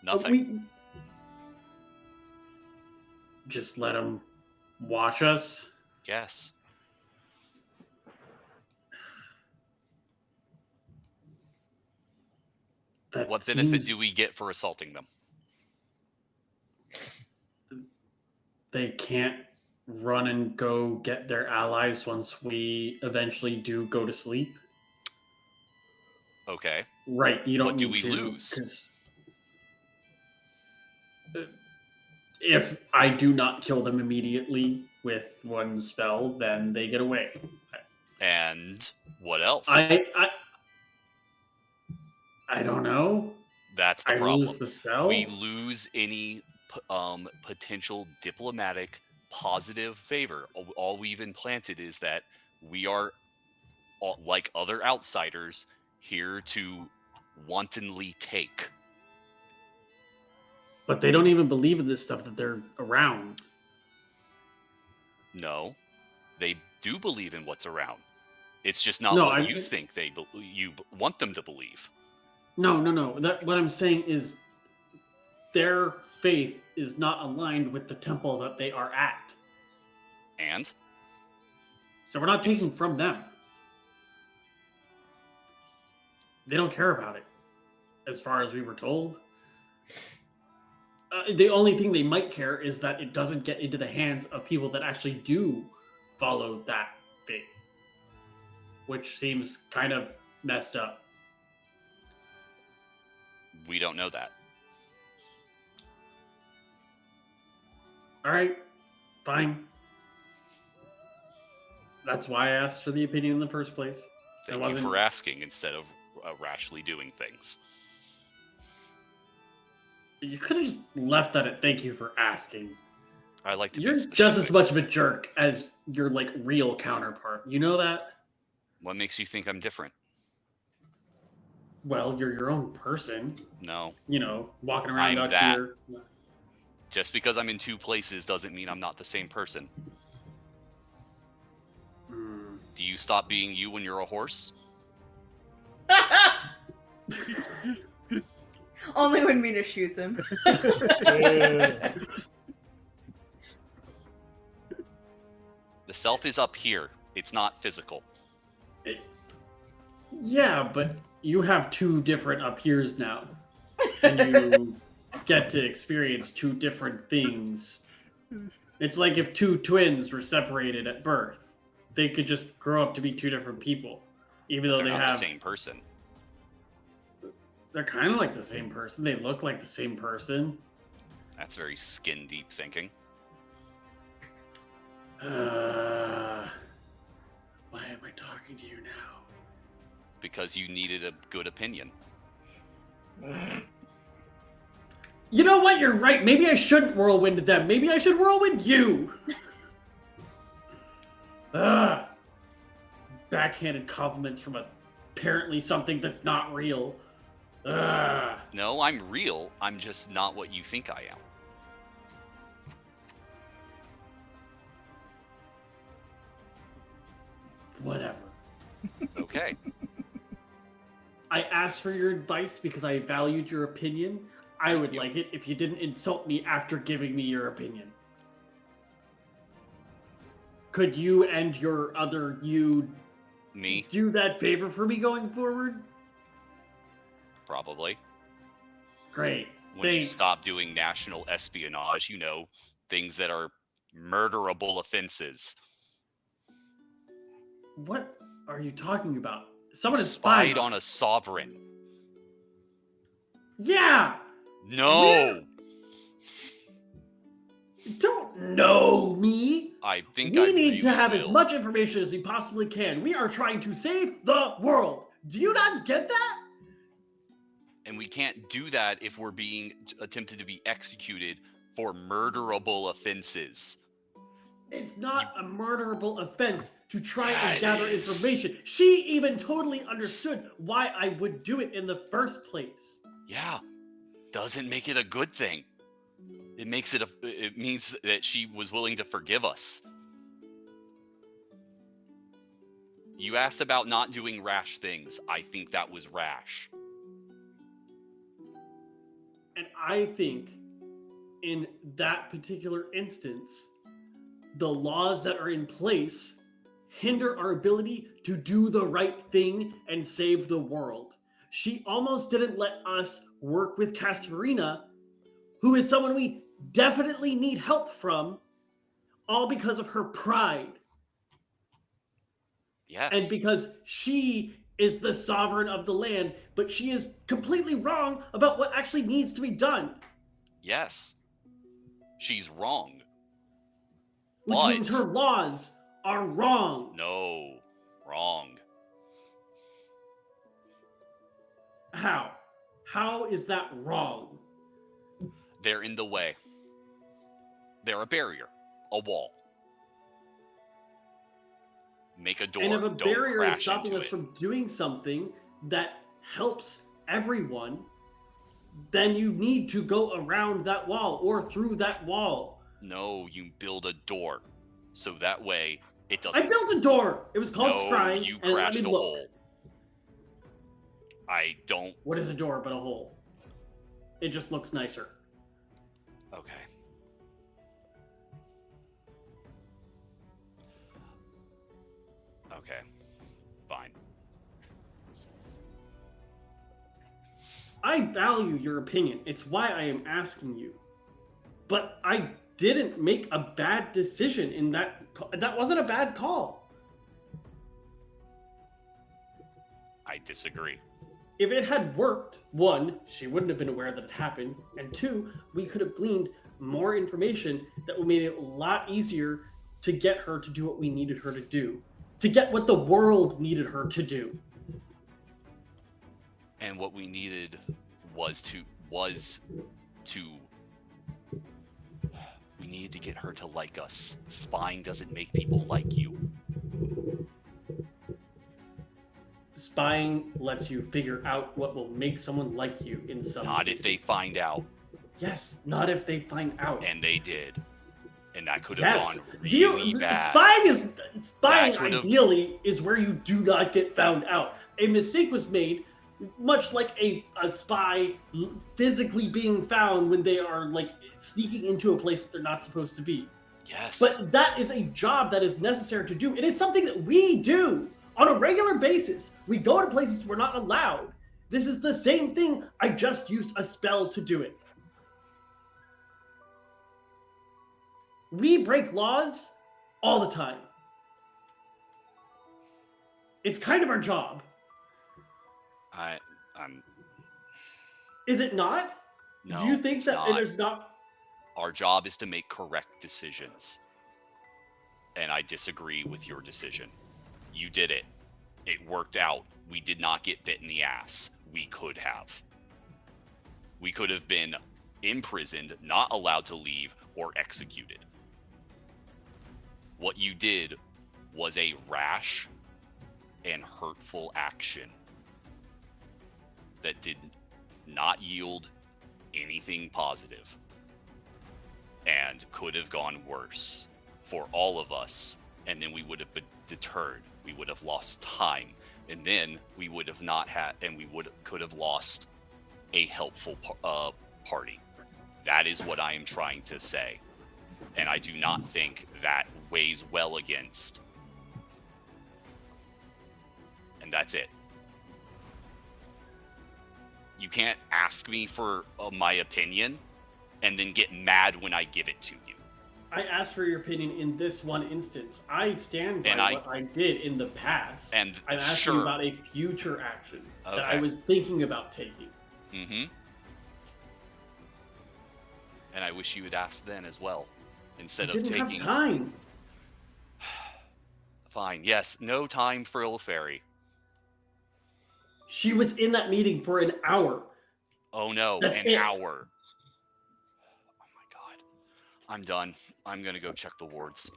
Nothing. Just let them watch us. Yes. That What benefit do seems- we get for assaulting them? They can't run and go get their allies once we eventually do go to sleep. Okay. Right, you don't What do need we to, lose? 'cause, if I do not kill them immediately with one spell, then they get away. And what else? I don't know. That's the I problem. lose the spell. We lose any potential diplomatic positive favor. All we've implanted is that we are, like other outsiders, here to wantonly take. But they don't even believe in this stuff that they're around. No, they do believe in what's around. It's just not No, what I- you think you want them to believe. No. What I'm saying is their faith is not aligned with the temple that they are at. And So we're not taking from them. They don't care about it, as far as we were told. The only thing they might care is that it doesn't get into the hands of people that actually do follow that faith, which seems kind of messed up. we don't know that. All right, fine. That's why I asked for the opinion in the first place. Thank you for asking instead of rashly doing things. You could have just left that at "thank you for asking." I like to You're be just as specific. much of a jerk as your like real counterpart. You know that? What makes you think I'm different? Well, you're your own person. No. You know, walking around I'm out that. here. Just because I'm in two places doesn't mean I'm not the same person. Hmm. Do you stop being you when you're a horse? Only when Mina shoots him. The self is up here. It's not physical. Yeah, but you have two different up heres now, and you get to experience two different things. It's like if two twins were separated at birth, they could just grow up to be two different people, even though They're they not have. the same person. They're kind of like the same person. They look like the same person. That's very skin deep thinking. Why am I talking to you now? Because you needed a good opinion. You know what? You're right. Maybe I shouldn't whirlwind them. Maybe I should whirlwind you. Backhanded compliments from apparently something that's not real. No, I'm real. I'm just not what you think I am. Whatever. Okay. I asked for your advice because I valued your opinion. I would you. like it if you didn't insult me after giving me your opinion. Could you and your other you Me, do that favor for me going forward? probably. Great. When you Thanks. stop doing national espionage, you know, things that are murderable offenses. What are you talking about? Someone is Spied spying on a sovereign. Yeah! No! Don't know me! I think We I need to really have as will. much information as we possibly can. We are trying to save the world. Do you not get that? And we can't do that if we're being attempted to be executed for murderable offenses. It's not a murderable offense to try Yeah, and it gather is. information. She even totally understood why I would do it in the first place. Yeah. Doesn't make it a good thing. It makes it it means that she was willing to forgive us. You asked about not doing rash things. I think that was rash. And I think in that particular instance, the laws that are in place hinder our ability to do the right thing and save the world. she almost didn't let us work with Castorina, who is someone we definitely need help from, all because of her pride. Yes. And because she is the sovereign of the land, but she is completely wrong about what actually needs to be done. Yes. She's wrong. Which But- means her laws are wrong. No. Wrong. How? How is that wrong? They're in the way. They're a barrier. A wall. Make a door. And if a Don't barrier is crash stopping into us it. from doing something that helps everyone, then you need to go around that wall or through that wall. No, you build a door. So that way it doesn't. I built a door. It was called No, scrying. you and let crashed me a look. hole. I don't. What is a door but a hole? It just looks nicer. Okay. Okay. Fine. I value your opinion. It's why I am asking you. But I didn't make a bad decision in that. That wasn't a bad call. I disagree. If it had worked, one, she wouldn't have been aware that it happened, and two, we could have gleaned more information that would make it a lot easier to get her to do what we needed her to do, to get what the world needed her to do. And what we needed was to we needed to get her to like us. Spying doesn't make people like you. Spying lets you figure out what will make someone like you in some Not if they find out. Yes, not if they find out. And they did. And that could have Yes. gone really bad. Spying That could've- ideally is where you do not get found out. A mistake was made, much like a spy physically being found when they are like sneaking into a place that they're not supposed to be. Yes. But that is a job that is necessary to do. It is something that we do on a regular basis. We go to places we're not allowed. This is the same thing. I just used a spell to do it. We break laws all the time. It's kind of our job. I'm Is it not? no. Do you think it's that not. there's not? Our job is to make correct decisions. And I disagree with your decision. You did it. It worked out. We did not get bit in the ass. We could have. We could have been imprisoned, not allowed to leave, or executed. What you did was a rash and hurtful action that did not yield anything positive and could have gone worse for all of us. And then we would have been deterred. We would have lost time, and then we would have not had, and we could have lost a helpful party. That is what I am trying to say, and I do not think that weighs well against. And that's it. You can't ask me for my opinion and then get mad when I give it to you. I asked for your opinion in this one instance. I stand by And what I did in the past. And I'm asking sure. about a future action that I Okay. was thinking about taking. Mm-hmm. And I wish you had asked then as well, instead I of didn't taking. have time. Fine. Yes. No time for Ilfairy. She was in that meeting for an hour. Oh no, That's an it. hour. Oh my god. I'm done. I'm gonna go check the wards.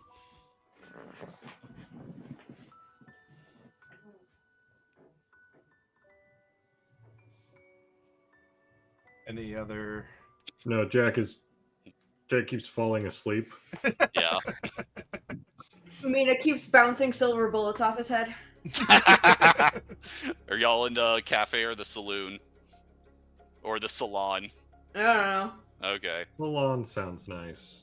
Any other? No, Jack keeps falling asleep. Yeah. I mean, it keeps bouncing silver bullets off his head. Are y'all in the cafe or the saloon? Or the salon? I don't know. Okay. Milan sounds nice.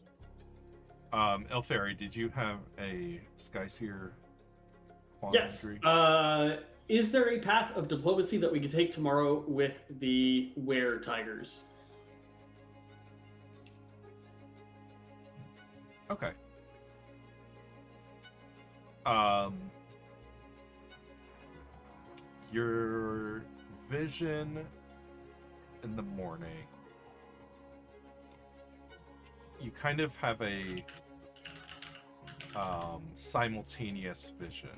Elfairy, did you have a Skyseer quantum Yes. tree? is there a path of diplomacy that we could take tomorrow with the Weretigers? Okay. Your vision in the morning, you kind of have a simultaneous vision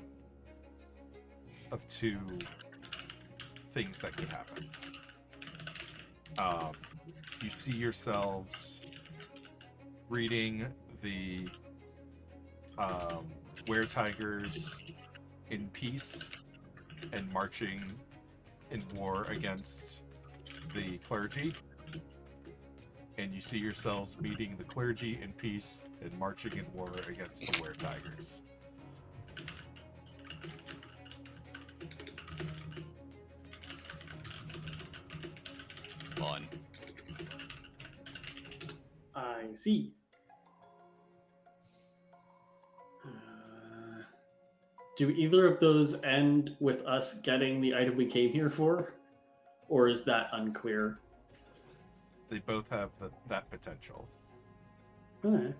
of two things that could happen. You see yourselves reading the Weretigers in peace and marching in war against the Clergy. And you see yourselves meeting the Clergy in peace and marching in war against the Weretigers. Fun. I see. Do either of those end with us getting the item we came here for? Or is that unclear? They both have that potential. Alright.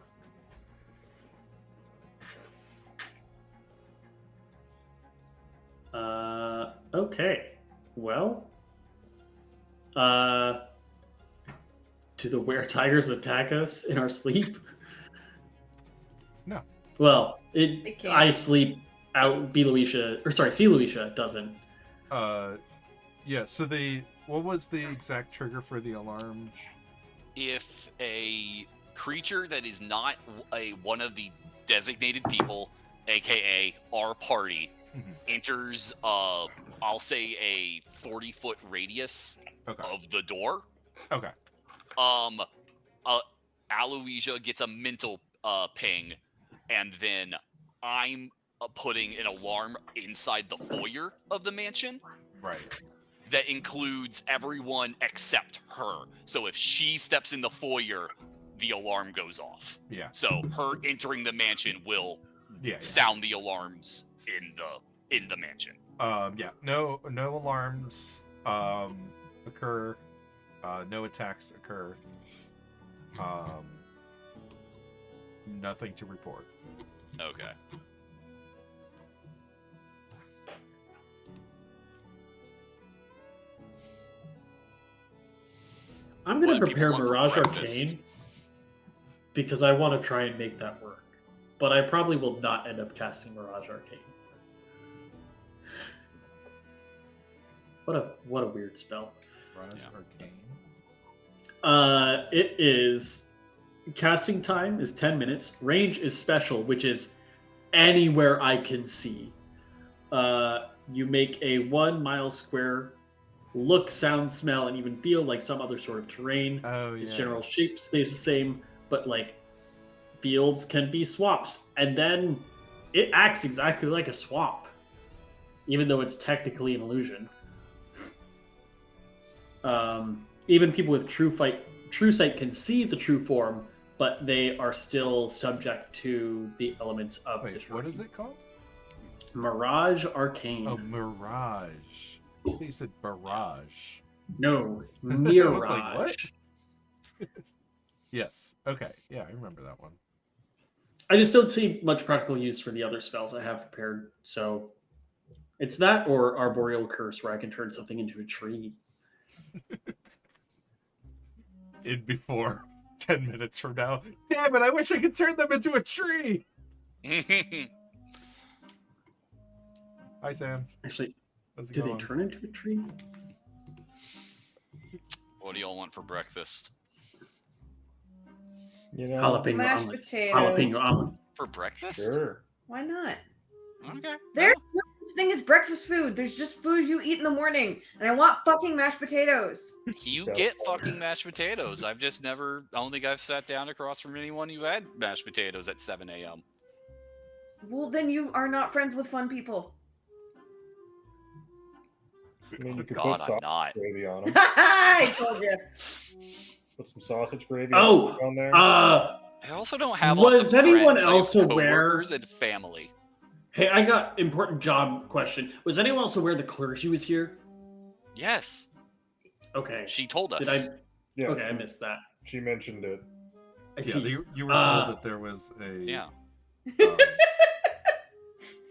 Okay. Well. Do the Weretigers attack us in our sleep? No. Well, They can't. I sleep out. C. Luisha doesn't. Yeah, so what was the exact trigger for the alarm? If a creature that is not one of the designated people, aka our party, enters, I'll say a 40-foot radius of the door. Okay. Aloysia gets a mental ping, and then I'm putting an alarm inside the foyer of the mansion. Right. That includes everyone except her. So if she steps in the foyer, the alarm goes off. Yeah. So her entering the mansion will sound the alarms in the mansion. Yeah. No alarms occur. No attacks occur. Nothing to report. Okay. I'm going to What, prepare people want for Mirage breakfast? Arcane because I want to try and make that work. But I probably will not end up casting Mirage Arcane. What a weird spell. Mirage Arcane. It is casting time is 10 minutes. Range is special, which is anywhere I can see. You make a 1 mile square look, sound, smell, and even feel like some other sort of terrain. Oh, yeah. Its general shape stays the same, but like fields can be swaps. And then it acts exactly like a swamp, even though it's technically an illusion. Even people with true sight can see the true form, but they are still subject to the elements of the terrain. What is it called? Mirage Arcane. Oh, Mirage. They said barrage. No, I Mirage. was like, what? Yes. Okay. Yeah, I remember that one. I just don't see much practical use for the other spells I have prepared. So it's that or Arboreal Curse, where I can turn something into a tree. In before 10 minutes from now. Damn it, I wish I could turn them into a tree. Hi, Sam. Actually, How's it do going? they turn into a tree? What do y'all want for breakfast? You know, Jalapeno Mashed omelets. potatoes. Jalapeno omelets. For breakfast? sure. Why not? Okay. There's no such thing as breakfast food. There's just food you eat in the morning, and I want fucking mashed potatoes. You get fucking mashed potatoes. I don't think I've sat down across from anyone who had mashed potatoes at 7 a.m. Well, then you are not friends with fun people. I mean, you could God, put I'm sausage not. gravy on them. I told you. Put some sausage gravy Oh, on there. I also don't have Was lots of anyone friends. I have else aware- coworkers and family. Hey, I got important job question. Was anyone else aware the clergy was here? Yes, Okay. she told us. Did I? Yeah, Okay, I missed that. she mentioned it. I Yeah, see. you were told that there was Yeah.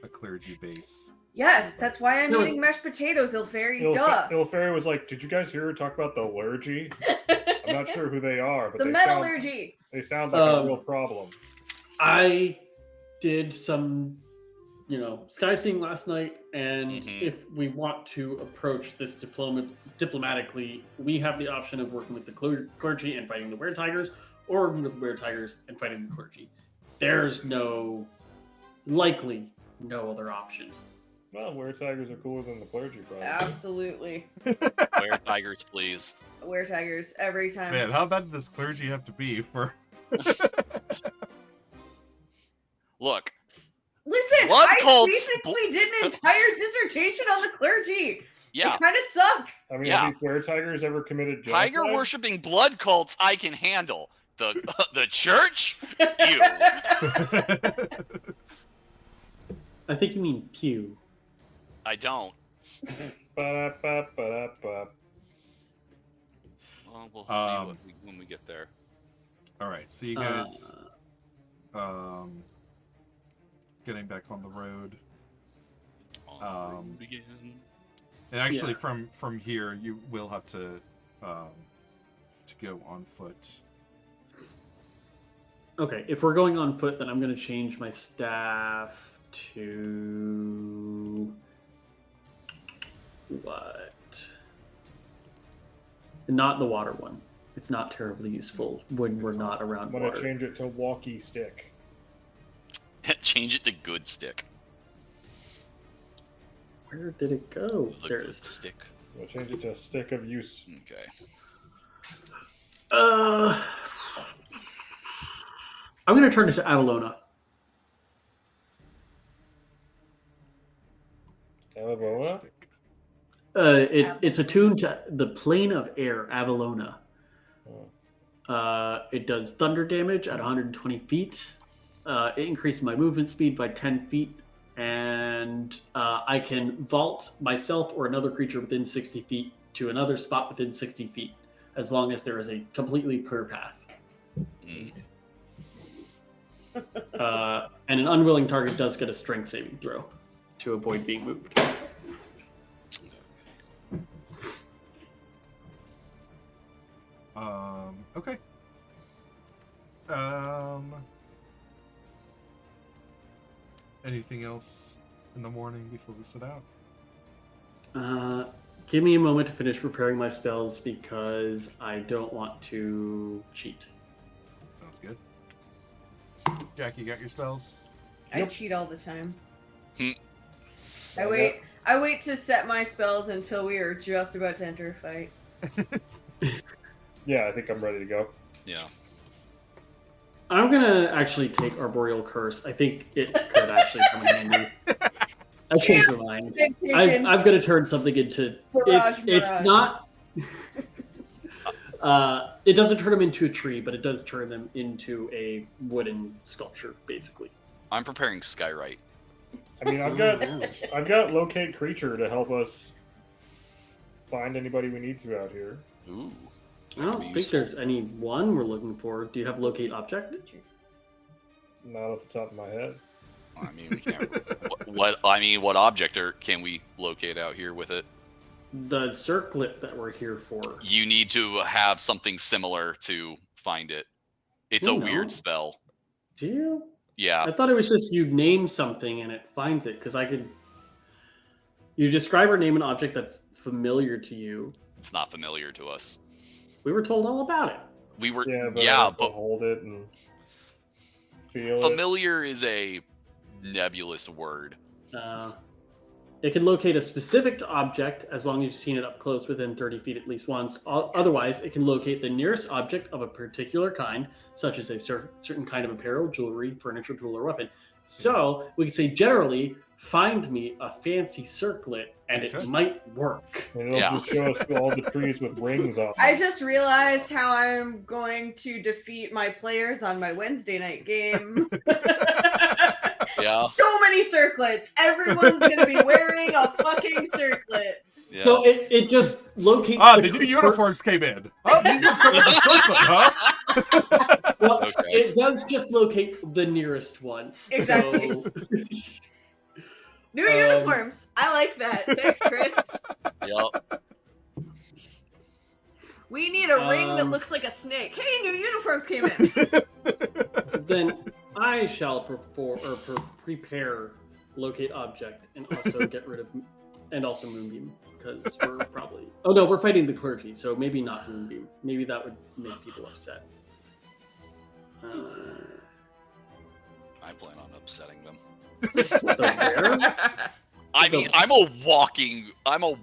a clergy base. Yes, that's why I'm There eating mashed potatoes, Ilferi. Duh. Ilferi was like, "Did you guys hear her talk about the Clergy? I'm not sure who they are, but The they metallurgy. sound like a real problem." I did some, sky seeing last night, and Mhm. if we want to approach this diplomatically, we have the option of working with the clergy and fighting the Weretigers, or working with the Weretigers and fighting the clergy. There's likely no other option. Well, Weretigers are cooler than the Clergy, probably. Absolutely. Weretigers, please. Weretigers every time. Man, how bad did this clergy have to be for? Look, Listen, Blood I cults- basically did an entire dissertation on the clergy. yeah, They kind of suck. I mean, Yeah. have these Weretigers ever committed genocide? tiger worshipping blood cults I can handle. The church? Ew. I think you mean pew. I don't. Ba-da-ba-ba-da-ba. Well, we'll see when we get there. All right, so you guys getting back on the road. Begin. And actually, Yeah. from here, you will have to go on foot. Okay, if we're going on foot, then I'm going to change my staff to what? Not the water one. It's not terribly useful when we're not around I'm gonna water. change it to Walkie Stick. Change it to good stick. Where did it go? The There good it is. stick. I'm gonna change it to Stick of Use. Okay. I'm going to turn it to Avalona. Alabama? It's attuned to the plane of air, Avalona. It does thunder damage at 120 feet. It increases my movement speed by 10 feet. And I can vault myself or another creature within 60 feet to another spot within 60 feet, as long as there is a completely clear path. Mm. And an unwilling target does get a strength saving throw to avoid being moved. Okay. Anything else in the morning before we set out? Give me a moment to finish preparing my spells because I don't want to cheat. Sounds good. Jack, you got your spells? I Yep. cheat all the time. Hmm. I wait to set my spells until we are just about to enter a fight. Yeah, I think I'm ready to go. Yeah. I'm gonna actually take Arboreal Curse. I think it could actually come in handy. I changed my mind. I'm gonna turn something into. It's Mirage. not. It doesn't turn them into a tree, but it does turn them into a wooden sculpture, basically. I'm preparing Skywrite. I mean, I've got Locate Creature to help us find anybody we need to out here. Ooh. I don't think there's any one we're looking for. Do you have Locate Object? Not off the top of my head. I mean, we can't. what object can we locate out here with it? The circlet that we're here for. You need to have something similar to find it. It's a No. weird spell. Do you? Yeah. I thought it was just you name something and it finds it, because I could. You describe or name an object that's familiar to you. It's not familiar to us. We were told all about it. We were. Yeah, but I Yeah, have to but hold it and feel it. familiar is a nebulous word. It can locate a specific object as long as you've seen it up close within 30 feet at least once. Otherwise, it can locate the nearest object of a particular kind, such as a certain kind of apparel, jewelry, furniture, tool, or weapon. So we can say generally, find me a fancy circlet, and it Okay. might work. And it'll Yeah. just show us all the trees with rings on them. I just realized how I'm going to defeat my players on my Wednesday night game. Yeah. So many circlets. Everyone's gonna be wearing a fucking circlet. Yeah. So it just locates The new uniforms came in. Oh, these ones come with a circlet, huh? Well, Okay. it does just locate the nearest one. Exactly. So, New uniforms. I like that. Thanks, Chris. Yep. We need a ring that looks like a snake. Hey, new uniforms came in. then I shall prepare locate object and also get rid of and also moonbeam because we're probably we're fighting the clergy, so maybe not moonbeam. Maybe that would make people upset. I plan on upsetting them. The where? I mean, I'm a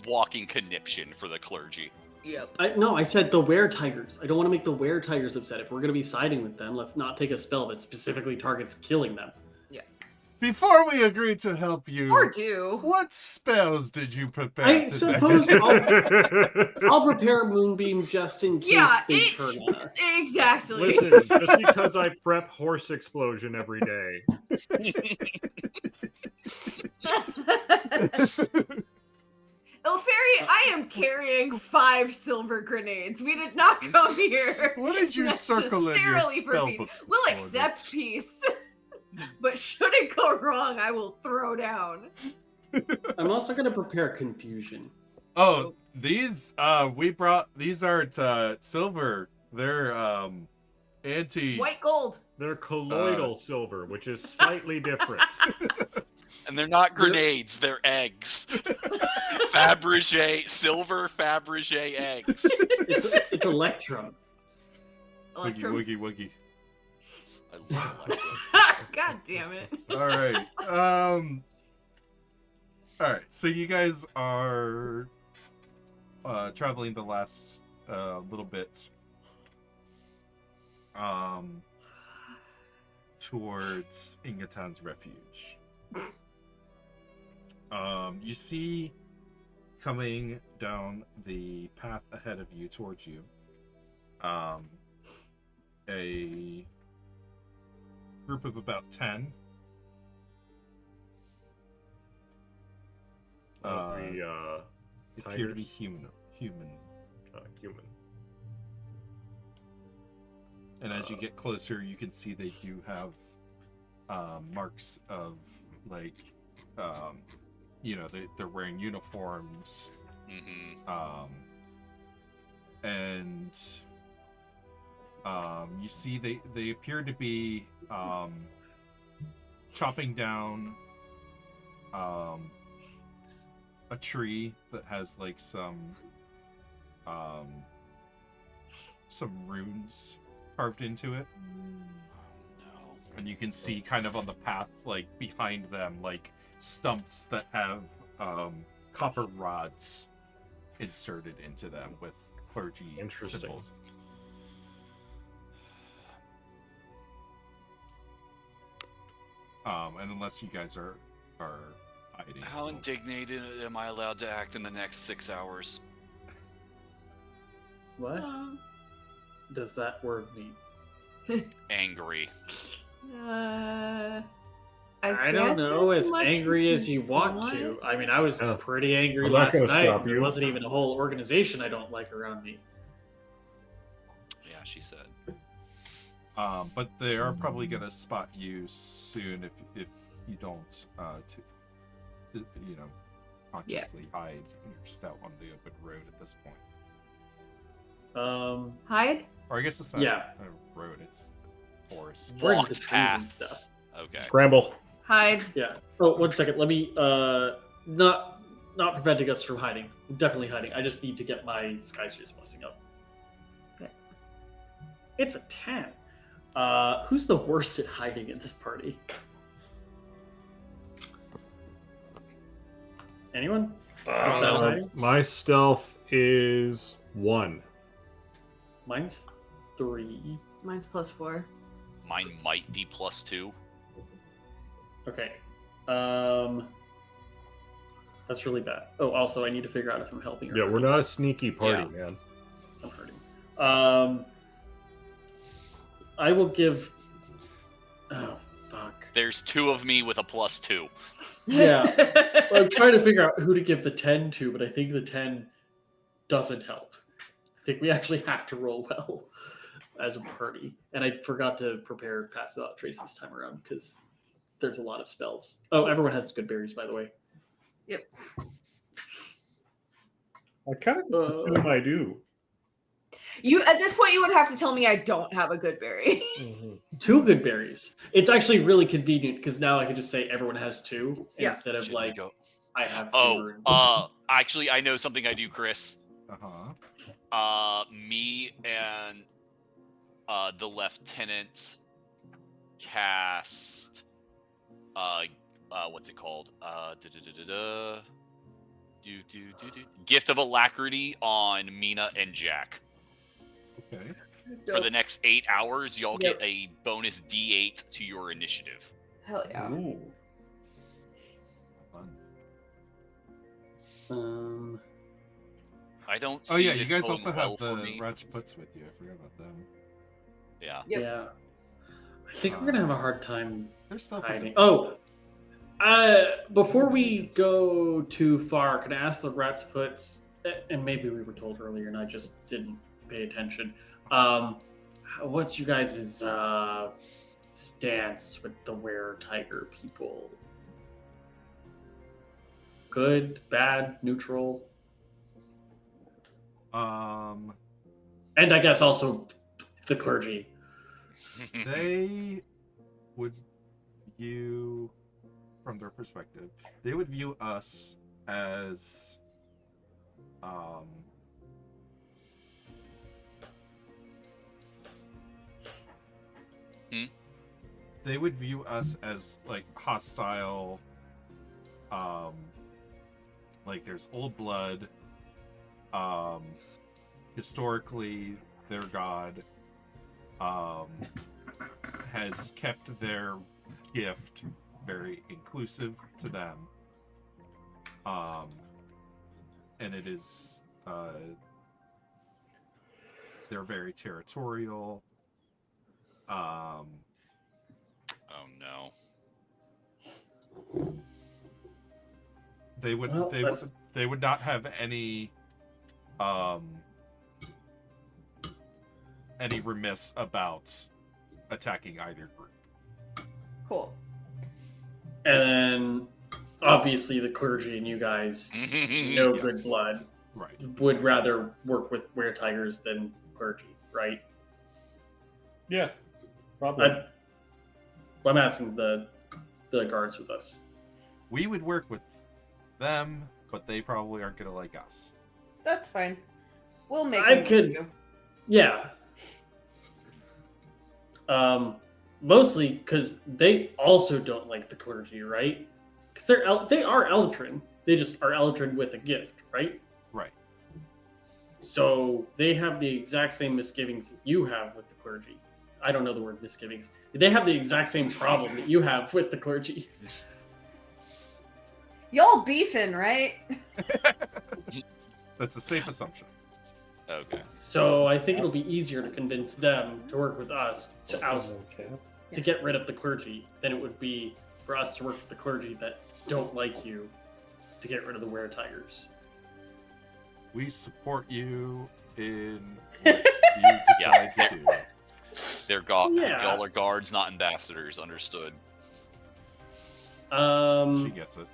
walking conniption for the clergy. Yep. I said the Weretigers. I don't want to make the Weretigers upset. If we're going to be siding with them, let's not take a spell that specifically targets killing them. Before we agreed to help you, Or do. what spells did you prepare I today? suppose I'll prepare Moonbeam just in case they turn on us. Exactly. Listen, just because I prep horse explosion every day. Ilferi, I am carrying 5 silver grenades. We did not come here. What did you circle in your necessarily for spell peace. book? We'll this morning? accept peace. But should it go wrong, I will throw down. I'm also going to prepare Confusion. Oh, these these aren't silver. They're anti. White gold. They're colloidal silver, which is slightly different. And they're not grenades, they're eggs. Silver Fabergé eggs. It's Electrum. Electrum. Woogie woogie. I love Electrum. God damn it. All right. All right. So you guys are traveling the last little bit towards Ingatan's refuge. You see coming down the path ahead of you towards you a group of about 10 appear to be human. Human. And as you get closer, you can see they do have marks of like they're wearing uniforms. Mm-hmm. And you see they appear to be chopping down a tree that has like some runes carved into it. No. And you can see kind of on the path, like behind them, like stumps that have copper rods inserted into them with clergy Interesting. symbols. And unless you guys are hiding. How indignated am I allowed to act in the next 6 hours? What does that word mean? Angry. I don't guess know, as much angry as you want want. to. I mean, I was Yeah. pretty angry I'm not last gonna night. stop There you. wasn't even a whole organization I don't like around me. Yeah, she said. But they are probably gonna spot you soon if you don't consciously hide. You're just out on the open road at this point. Hide? Or I guess it's not Yeah. a road, it's forest. We're in Walk the trees and paths. stuff. Okay. Scramble. Hide. Yeah. Oh, 1 second. Let me not preventing us from hiding. Definitely hiding. I just need to get my Sky Series blessing up. Okay. It's a 10. Who's the worst at hiding in this party? Anyone? Without hiding? My stealth is 1. Mine's 3. Mine's +4. Mine might be +2. Okay. That's really bad. Oh, also, I need to figure out if I'm helping or Yeah, not. we're not a sneaky party, Yeah. man. I'm hurting. I will give. Oh fuck! There's 2 of me with a +2. Yeah. Well, I'm trying to figure out who to give the 10 to, but I think the 10 doesn't help. I think we actually have to roll well as a party. And I forgot to prepare Pass Without Trace this time around because there's a lot of spells. Oh, everyone has good berries, by the way. I kind of just assume I do. You at this point you would have to tell me I don't have a good berry. 2 good berries. It's actually really convenient because now I can just say everyone has 2 Yeah. instead of Should we like go? I have Oh, fewer. actually, I know something I do, Chris. Me and the lieutenant cast what's it called? Gift of Alacrity on Mina and Jack. Okay. For the next 8 hours, y'all Yep. get a bonus D8 to your initiative. Hell yeah. Ooh. Fun. I don't see Oh yeah, you this guys going also well have for the me. Rajputs with you. I forgot about them. Yeah. Yep. Yeah. I think we're gonna have a hard time Their stuff hiding. is Oh, before we go too far, can I ask the Rajputs? And maybe we were told earlier, and I just didn't pay attention. What's you guys' stance with the Weretiger people? Good, bad, neutral, and I guess also the clergy. They would view, from their perspective, they would view us as they would view us as like hostile, like there's old blood, historically their god has kept their gift very inclusive to them, and it is they're very territorial. Oh no. They would Well, they would not have any remiss about attacking either group. Cool. And then obviously the clergy and you guys, no Yeah. good blood, Right. would rather work with Weretigers than clergy, right? Yeah, probably. I'm asking the guards with us. We would work with them, but they probably aren't gonna like us. That's fine. We'll make I them could- with you. Yeah. Mostly because they also don't like the clergy, right? Because they are Eldrin. They just are Eldrin with a gift, right? Right. So they have the exact same misgivings that you have with the clergy. I don't know the word misgivings. They have the exact same problem that you have with the clergy. Y'all beefing, right? That's a safe assumption. Okay. So I think it'll be easier to convince them to work with us to to get rid of the clergy than it would be for us to work with the clergy that don't like you to get rid of the Weretigers. We support you in what you decide to do. Yeah. Y'all are guards, not ambassadors. Understood. She gets it.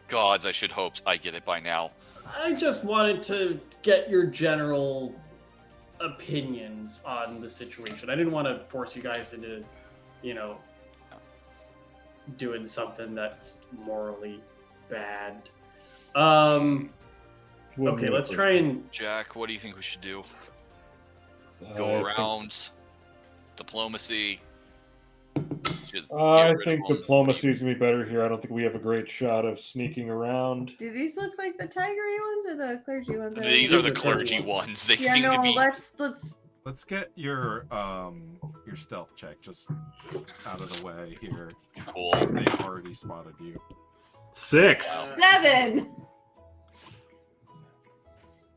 Gods, I should hope I get it by now. I just wanted to get your general opinions on the situation. I didn't want to force you guys into, doing something that's morally bad. Okay, let's try and... Jack, what do you think we should do? I Go think- around, diplomacy. Just get I rid of think them. diplomacy is gonna be better here. I don't think we have a great shot of sneaking around. Do these look like the tigery ones or the clergy ones? These are the These are clergy clergy ones. They Yeah, seem no, to be. Let's get your stealth check just out of the way here. Cool. See if they've already spotted you. 6. 7.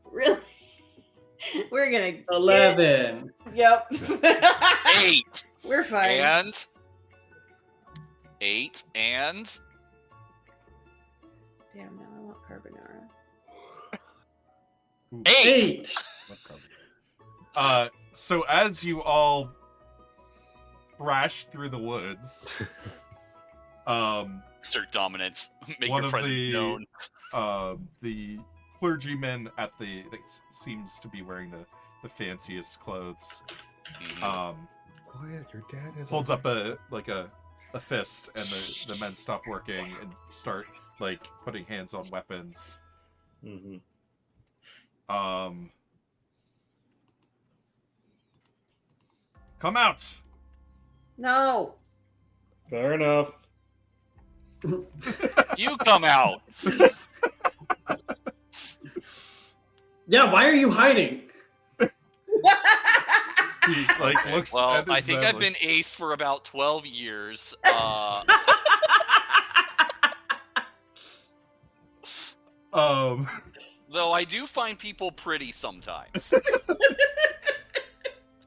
Really? We're gonna 11. Yep. 8. We're fine. And 8 and Damn, now I want carbonara. 8. So as you all crash through the woods, Assert dominance. Make one your of presence known. the clergyman that seems to be wearing the fanciest clothes, Mhm. Quiet, your dad has holds up a fist, and the men stop working and start like putting hands on weapons. Mm-hmm. Come out. No. Fair enough. You come out. Yeah, why are you hiding? He like Okay, looks. well, at his I think men I've like, been ace for about 12 years. Though I do find people pretty sometimes.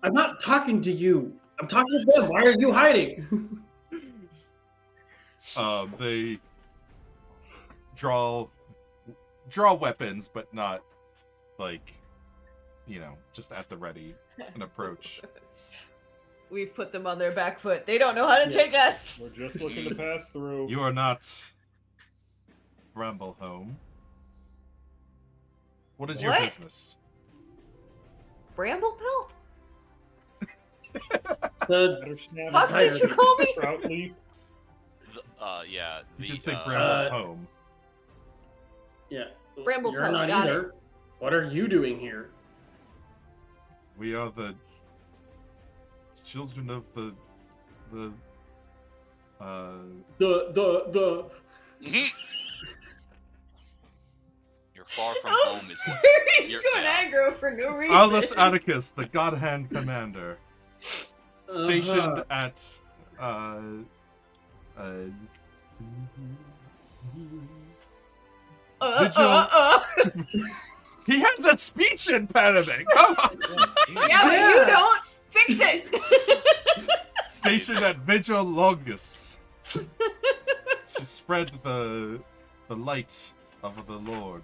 I'm not talking to you. I'm talking to them. Why are you hiding? They draw weapons, but not like, just at the ready and approach. We've put them on their back foot. They don't know how to take us. We're just looking to pass through. You are not Brambleholm. What is your What? business? Bramblebelt? The Better snap Fuck a did you call me? Trout leap. Yeah. You could say uh, Brambleholm. yeah. Bramble You're Pelt, not got either. What are you doing here? We are the children of the The Mhm. You're far from Oh, home is what. He's You're- going yeah. aggro for no reason. Aulus Atticus, the God Hand Commander, stationed at Vigil. He has a speech impediment. Come on. Yeah, but you don't. Fix it. Stationed at Vigil Longus to spread the light of the Lord.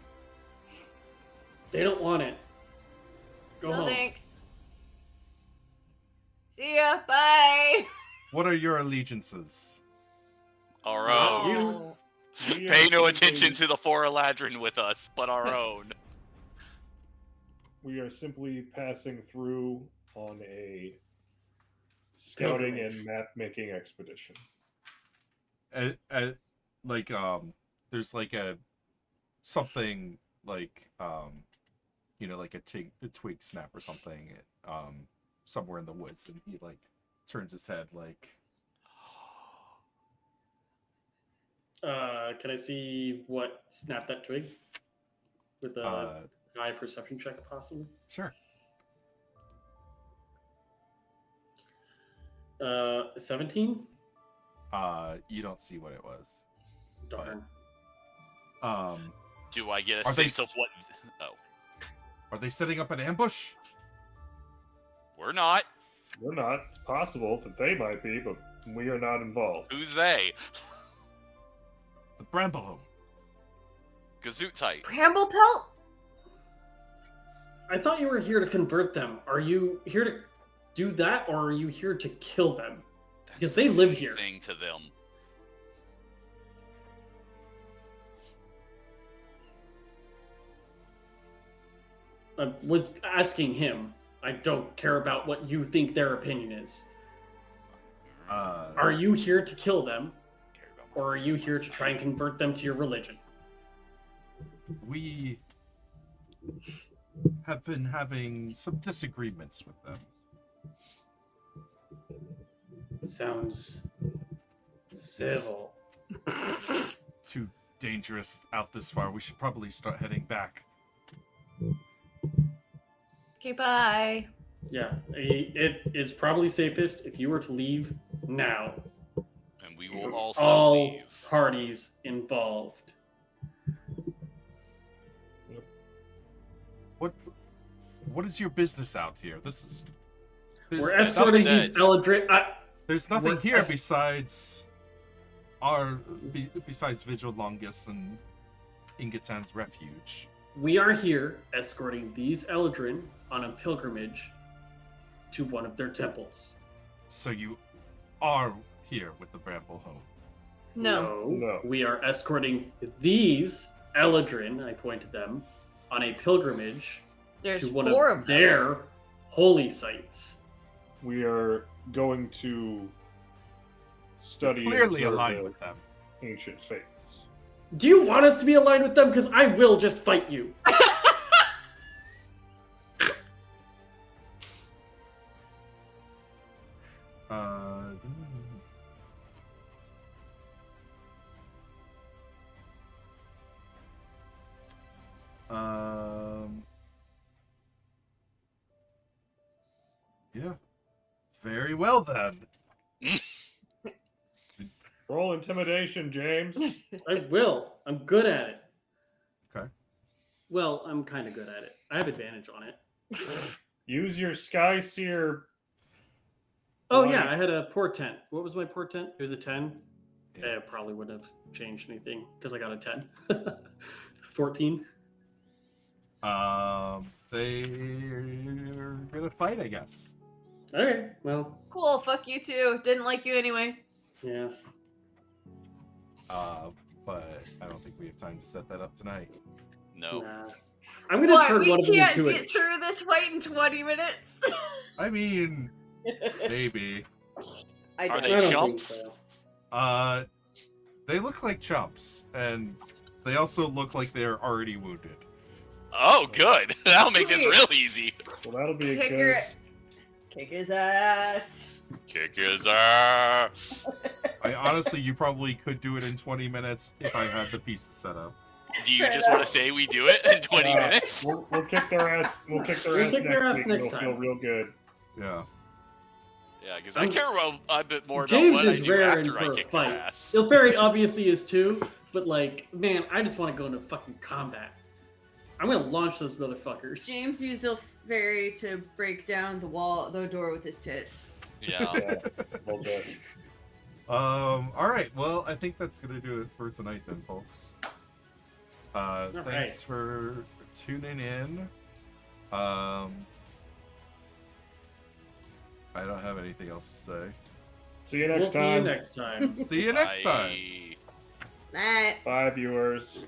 They don't want it. Go No home. thanks. See ya. Bye. What are your allegiances? Our Wow. own. Oh. We are Pay no simply- attention to the Foreladrin with us, but our own. We are simply passing through on a scouting Pilgrimage. and map making expedition. There's like a something like like a twig snap or something somewhere in the woods, and he like turns his head like, Can I see what snapped that twig? With a high perception check, possible. sure. 17. You don't see what it was. Darn. Do I get a Are they sense of what? Oh, Are they setting up an ambush? we're not. We're not. It's possible that they might be, but we are not involved. Who's they? The Brambleholm. Gazootite. Bramblebelt? I thought you were here to convert them. Are you here to do that, or are you here to kill them? Because they the live same here. Thing to them. I was asking him. I don't care about what you think their opinion is. Are you here to kill them, Care about my or are you here to try and convert them to your religion? We have been having some disagreements with them. Sounds civil. Too dangerous out this far. We should probably start heading back. Okay, bye. Yeah, it's probably safest if you were to leave now. And we will also All leave. parties involved. What is your business out here? This is We're there's escorting sense. these Eldritch. There's nothing We're here es- besides besides Vigil Longus and Ingatan's refuge. We are here escorting these Eldrin on a pilgrimage to one of their temples. So you are here with the Bramble Home. No. We are escorting these Eldrin, I pointed them, on a pilgrimage There's to one 4 of of them. their holy sites. We are going to study and Clearly observe aligned the with them. ancient faiths. Do you want us to be aligned with them? Because I will just fight you. Yeah. Very well then. Roll intimidation, James. I will. I'm good at it. Okay. Well, I'm kind of good at it. I have advantage on it. Use your Sky Seer. Oh, Why- yeah, I had a portent. What was my portent? It was a 10. Yeah. It probably wouldn't have changed anything because I got a 10. 14. They're gonna fight, I guess. Okay, well, Cool, fuck you too. Didn't like you anyway. yeah. But I don't think we have time to set that up tonight. No. Nah. I'm going to What? turn We one of them can't into get through this fight in 20 minutes? I mean, maybe. I Are don't. they I don't think chumps? so. They look like chumps, and they also look like they're already wounded. Oh, good. That'll make this real easy. Well, that'll be a Kick, good. kick his ass. Kick his ass. You probably could do it in 20 minutes if I had the pieces set up. Do you just want to say we do it in 20 minutes? We'll kick their ass. We'll kick their We'll ass kick next their ass week. next We'll feel time. real good. Yeah. Yeah, because I care a bit more about James what I is do raring after for I a kick their fight. ass. Ilferi obviously is too, but like, man, I just want to go into fucking combat. I'm going to launch those motherfuckers. James used a fairy to break down the door with his tits. Yeah. Yeah, well done. All right. Well, I think that's gonna do it for tonight, then, folks. Thanks right. for tuning in. I don't have anything else to say. See you We'll next see you time. next time. See you next time. Bye. Night. Bye, viewers.